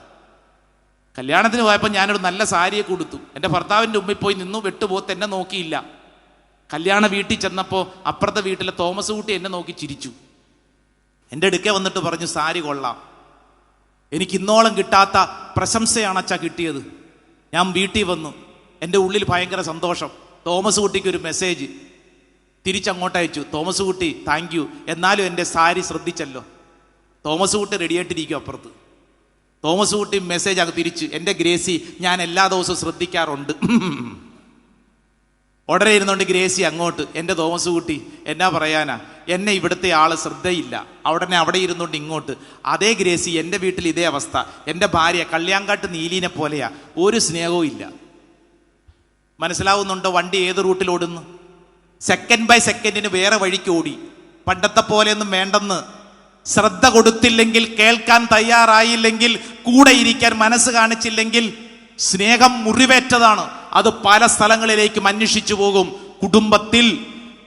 കല്യാണത്തിന് പോയപ്പോൾ ഞാനൊരു നല്ല സാരിയൊക്കെ കൊടുത്തു. എൻ്റെ ഭർത്താവിൻ്റെ മുമ്പിൽ പോയി നിന്നു. വെട്ടുപോത്ത് എന്നെ നോക്കിയില്ല. കല്യാണ വീട്ടിൽ ചെന്നപ്പോൾ അപ്പുറത്തെ വീട്ടിലെ തോമസ് കുട്ടി എന്നെ നോക്കി ചിരിച്ചു. എൻ്റെ അടുക്കെ വന്നിട്ട് പറഞ്ഞു, സാരി കൊള്ളാം, എനിക്ക് ഇന്നോളം കിട്ടാത്ത പ്രശംസയാണ് അച്ഛാ കിട്ടിയത്. ഞാൻ വീട്ടിൽ വന്നു, എൻ്റെ ഉള്ളിൽ ഭയങ്കര സന്തോഷം. തോമസ് കുട്ടിക്ക് ഒരു മെസ്സേജ് തിരിച്ചങ്ങോട്ടയച്ചു. തോമസ് കുട്ടി താങ്ക് യു, എന്നാലും എൻ്റെ സാരി ശ്രദ്ധിച്ചല്ലോ. തോമസ് കുട്ടി റെഡിയായിട്ടിരിക്കും അപ്പുറത്ത്. തോമസ് കുട്ടി മെസ്സേജ് അങ്ങ് തിരിച്ച്, എൻ്റെ ഗ്രേസി ഞാൻ എല്ലാ ദിവസവും ശ്രദ്ധിക്കാറുണ്ട്. ഉടനെ ഇരുന്നുകൊണ്ട് ഗ്രേസി അങ്ങോട്ട്, എൻ്റെ തോമസ് കുട്ടി എന്നാ പറയാനാ, എന്നെ ഇവിടുത്തെ ആള് ശ്രദ്ധയില്ല. അവിടെ ഇരുന്നുകൊണ്ട് ഇങ്ങോട്ട്. അതേ ഗ്രേസി എൻ്റെ വീട്ടിൽ ഇതേ അവസ്ഥ. എൻ്റെ ഭാര്യ കള്ളിയാങ്കാട്ട് നീലിനെ പോലെയാ, ഒരു സ്നേഹവും ഇല്ല. മനസ്സിലാവുന്നുണ്ടോ? വണ്ടി ഏത് റൂട്ടിൽ ഓടുന്നു? സെക്കൻഡ് ബൈ സെക്കൻഡിന് വേറെ വഴിക്ക് ഓടി. പണ്ടത്തെ പോലെയൊന്നും വേണ്ടെന്ന്. ശ്രദ്ധ കൊടുത്തില്ലെങ്കിൽ, കേൾക്കാൻ തയ്യാറായില്ലെങ്കിൽ, കൂടെ ഇരിക്കാൻ മനസ്സ് കാണിച്ചില്ലെങ്കിൽ സ്നേഹം മുറിവേറ്റതാണ്. അത് പല സ്ഥലങ്ങളിലേക്കും അന്വേഷിച്ചു പോകും.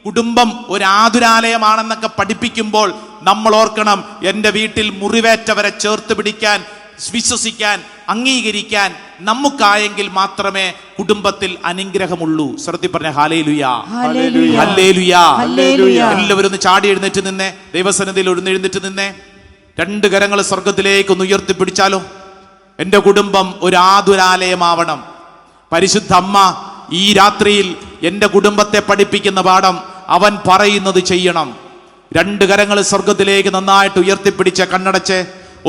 കുടുംബം ഒരു ആതുരാലയമാണെന്നൊക്കെ പഠിപ്പിക്കുമ്പോൾ നമ്മൾ ഓർക്കണം, എൻ്റെ വീട്ടിൽ മുറിവേറ്റവരെ ചേർത്ത് പിടിക്കാൻ, വിശ്വസിക്കാൻ, അംഗീകരിക്കാൻ നമുക്കായെങ്കിൽ മാത്രമേ കുടുംബത്തിൽ അനുഗ്രഹമുള്ളൂ. ശ്രദ്ധി പറഞ്ഞ ഹല്ലേലൂയ, ഹല്ലേലൂയ. എല്ലാവരും ഒന്ന് ചാടി എഴുന്നേറ്റ് നിന്നേ. ദൈവസന്നിധിയിൽ എഴുന്നേറ്റ് നിന്നേ. രണ്ട് കരങ്ങൾ സ്വർഗത്തിലേക്ക് ഒന്ന് ഉയർത്തിപ്പിടിച്ചാലോ. എൻ്റെ കുടുംബം ഒരു ആതുരാലയമാവണം. പരിശുദ്ധ അമ്മ ഈ രാത്രിയിൽ എൻ്റെ കുടുംബത്തെ പഠിപ്പിക്കുന്ന പാഠം, അവൻ പറയുന്നത് ചെയ്യണം. രണ്ട് കരങ്ങൾ സ്വർഗത്തിലേക്ക് നന്നായിട്ട് ഉയർത്തിപ്പിടിച്ച കണ്ണടച്ച്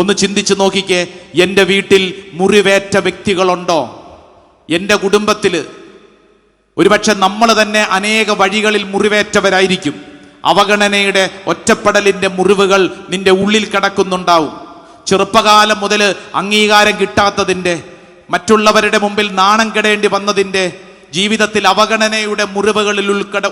ഒന്ന് ചിന്തിച്ചു നോക്കിക്കേ. എൻ്റെ വീട്ടിൽ മുറിവേറ്റ വ്യക്തികളുണ്ടോ? എൻ്റെ കുടുംബത്തിൽ ഒരുപക്ഷെ നമ്മൾ തന്നെ അനേക വഴികളിൽ മുറിവേറ്റവരായിരിക്കും. അവഗണനയുടെ, ഒറ്റപ്പെടലിൻ്റെ മുറിവുകൾ നിന്റെ ഉള്ളിൽ കിടക്കുന്നുണ്ടാവും. ചെറുപ്പകാലം മുതൽ അംഗീകാരം കിട്ടാത്തതിൻ്റെ, മറ്റുള്ളവരുടെ മുമ്പിൽ നാണം കെടേണ്ടി വന്നതിൻ്റെ, ജീവിതത്തിൽ അവഗണനയുടെ മുറിവുകളിൽ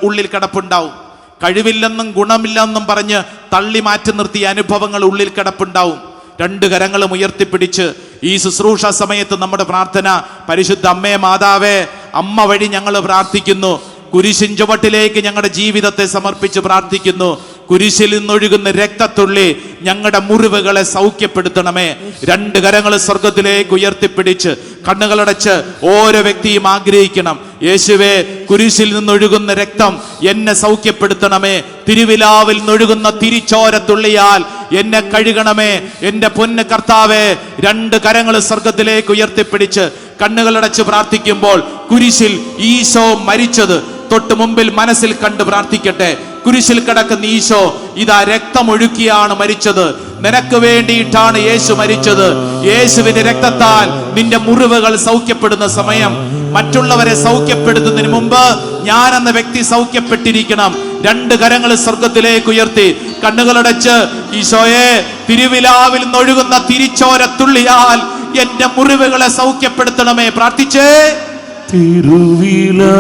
ഉള്ളിൽ കിടപ്പുണ്ടാവും. കഴിവില്ലെന്നും ഗുണമില്ലെന്നും പറഞ്ഞ് തള്ളി മാറ്റി നിർത്തിയ അനുഭവങ്ങൾ ഉള്ളിൽ കിടപ്പുണ്ടാവും. രണ്ട് കരങ്ങളും ഉയർത്തിപ്പിടിച്ച് ഈ ശുശ്രൂഷ സമയത്ത് നമ്മുടെ പ്രാർത്ഥന, പരിശുദ്ധ അമ്മേ മാതാവേ, അമ്മ വഴി ഞങ്ങൾ പ്രാർത്ഥിക്കുന്നു. കുരിശിൻ ചുവട്ടിലേക്ക് ഞങ്ങളുടെ ജീവിതത്തെ സമർപ്പിച്ച് പ്രാർത്ഥിക്കുന്നു. കുരിശിൽ നിന്നൊഴുകുന്ന രക്തത്തുള്ളി ഞങ്ങളുടെ മുറിവുകളെ സൗഖ്യപ്പെടുത്തണമേ. രണ്ട് കരങ്ങൾ സ്വർഗത്തിലേക്ക് ഉയർത്തിപ്പിടിച്ച് കണ്ണുകളടച്ച് ഓരോ വ്യക്തിയും ആഗ്രഹിക്കണം, യേശുവേ കുരിശിൽ നിന്നൊഴുകുന്ന രക്തം എന്നെ സൗഖ്യപ്പെടുത്തണമേ. തിരുവിലാവിൽ നിന്നൊഴുകുന്ന തിരിച്ചോരത്തുള്ളിയാൽ എന്നെ കഴുകണമേ. എൻ്റെ പൊന്ന് കർത്താവേ, രണ്ട് കരങ്ങൾ സ്വർഗത്തിലേക്ക് ഉയർത്തിപ്പിടിച്ച് കണ്ണുകളടച്ച് പ്രാർത്ഥിക്കുമ്പോൾ കുരിശിൽ ഈശോ മരിച്ചത് തൊട്ട് മുമ്പിൽ മനസ്സിൽ കണ്ട് പ്രാർത്ഥിക്കട്ടെ. കുരിശിൽ കിടക്കുന്ന ഈശോ ഇതാ രക്തമൊഴുക്കിയാണ് മരിച്ചത്. നിനക്ക് വേണ്ടിയിട്ടാണ് യേശു മരിച്ചത്. യേശുവിന്റെ രക്തത്താൽ നിന്റെ മുറിവുകൾ സൗഖ്യപ്പെടുന്ന സമയം, മറ്റുള്ളവരെ സൗഖ്യപ്പെടുത്തുന്നതിന് മുമ്പ് ഞാൻ എന്ന വ്യക്തി സൗഖ്യപ്പെട്ടിരിക്കണം. രണ്ട് കരങ്ങൾ സ്വർഗത്തിലേക്ക് ഉയർത്തി കണ്ണുകളടച്ച്, ഈശോയെ തിരുവിലാവിൽ നിന്നൊഴുകുന്ന തിരിച്ചോരത്തുള്ളിയാൽ എന്റെ മുറിവുകളെ സൗഖ്യപ്പെടുത്തണമേ. പ്രാർത്ഥിച്ചേ. തിരുവിലാവിൽ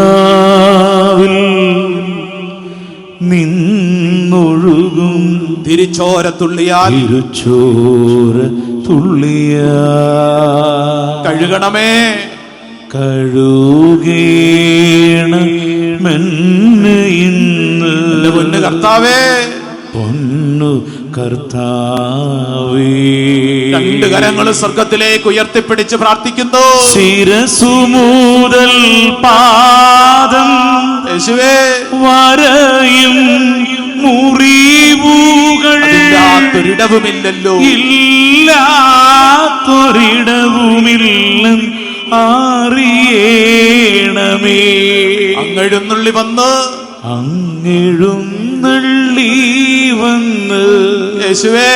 നിന്നൊഴുകും തിരിച്ചോര തുള്ളിയാൽ തിരുച്ചോര തുള്ളിയ കഴുകണമേ കഴുകേണമെന്ന് ഇന്ന് എന്റെ പൊന്നു കർത്താവേ, പൊന്നു കർത്താവേ. രണ്ട് കരങ്ങൾ സ്വർഗത്തിലേക്ക് ഉയർത്തിപ്പിടിച്ച് പ്രാർത്ഥിക്കുന്നു. ശിരസു മുതൽ പാദം യേശുവേ, വരയും മുറിവുകൾ ഒരിടവുമില്ലല്ലോ, ഇല്ലാത്തൊരിടവുമില്ല അറിയേണമേ. അങ്ങെഴുന്നള്ളി വന്ന് അങ്ങെഴുന്നള്ളി വന്ന് യേശുവേ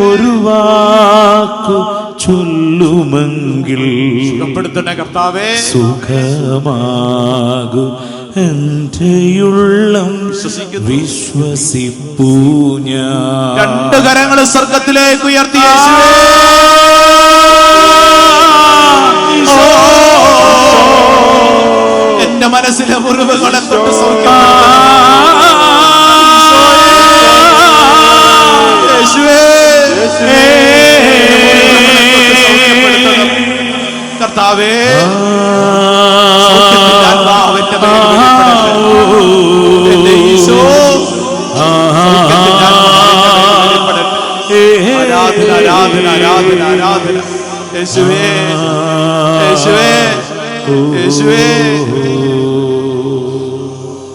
ഒരു വാക്കു ചൊല്ലുമെങ്കിൽ സുഖപ്പെടുത്തണേ കർത്താവേ. സുഖമാകു എന്റെയുള്ളം വിശ്വസിപ്പൂ ഞാൻ. രണ്ട് കരങ്ങൾ സ്വർഗത്തിലേക്ക് ഉയർത്തി യേശുവേ, എന്റെ മനസ്സിലെ മുറിവുകളെ തൊട്ട് കർത്താവേ, ആത്മാവിന്റെ മേൽ വെളിപ്പെടട്ടെ. എന്റെ ഈശോ, ആരാധന ആരാധന ആരാധന ആരാധന. യേശുവേ യേശുവേ യേശുവേ.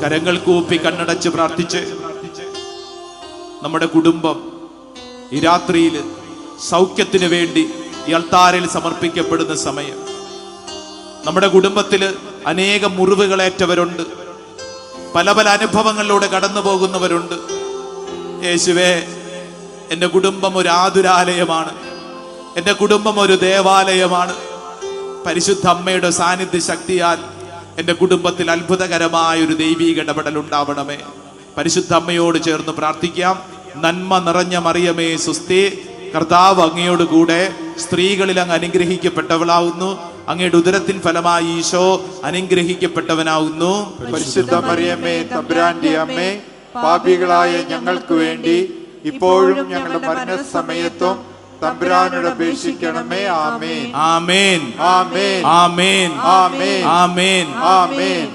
കരങ്ങൾ കൂപ്പി കണ്ണടച്ച് പ്രാർത്ഥിച്ച് നമ്മുടെ കുടുംബം ഈ രാത്രിയിൽ സൗഖ്യത്തിന് വേണ്ടി ഈ അൾത്താരയിൽ സമർപ്പിക്കപ്പെടുന്ന സമയം. നമ്മുടെ കുടുംബത്തിൽ അനേകം മുറിവുകളേറ്റവരുണ്ട്, പല പല അനുഭവങ്ങളിലൂടെ കടന്നു പോകുന്നവരുണ്ട്. യേശുവേ, എൻ്റെ കുടുംബം ഒരു ആതുരാലയമാണ്, എൻ്റെ കുടുംബം ഒരു ദേവാലയമാണ്. പരിശുദ്ധ അമ്മയുടെ സാന്നിധ്യ ശക്തിയാൽ എൻ്റെ കുടുംബത്തിൽ അത്ഭുതകരമായ ഒരു ദൈവീക ഇടപെടൽ ഉണ്ടാവണമേ. പരിശുദ്ധ അമ്മയോട് ചേർന്ന് പ്രാർത്ഥിക്കാം. നന്മ നിറഞ്ഞ മറിയമേ സുസ്തി, കർത്താവ് അങ്ങയോട് കൂടെ സ്ത്രീകളിൽ അങ്ങ് അനുഗ്രഹിക്കപ്പെട്ടവളാവുന്നു. അങ്ങയുടെ ഉദരത്തിൻ ഫലമായി ഈശോ അനുഗ്രഹിക്കപ്പെട്ടവനാവുന്നു. പരിശുദ്ധ മറിയമ്മേ തമ്പുരാന്റെ അമ്മേ, പാപികളായ ഞങ്ങൾക്ക് വേണ്ടി ഇപ്പോഴും ഞങ്ങളുടെ മരണസമയത്തും തമ്പുരാനോട് അപേക്ഷിക്കണമേ. ആമേൻ ആമേൻ ആമേൻ ആമേൻ ആമേൻ ആമേൻ ആമേൻ.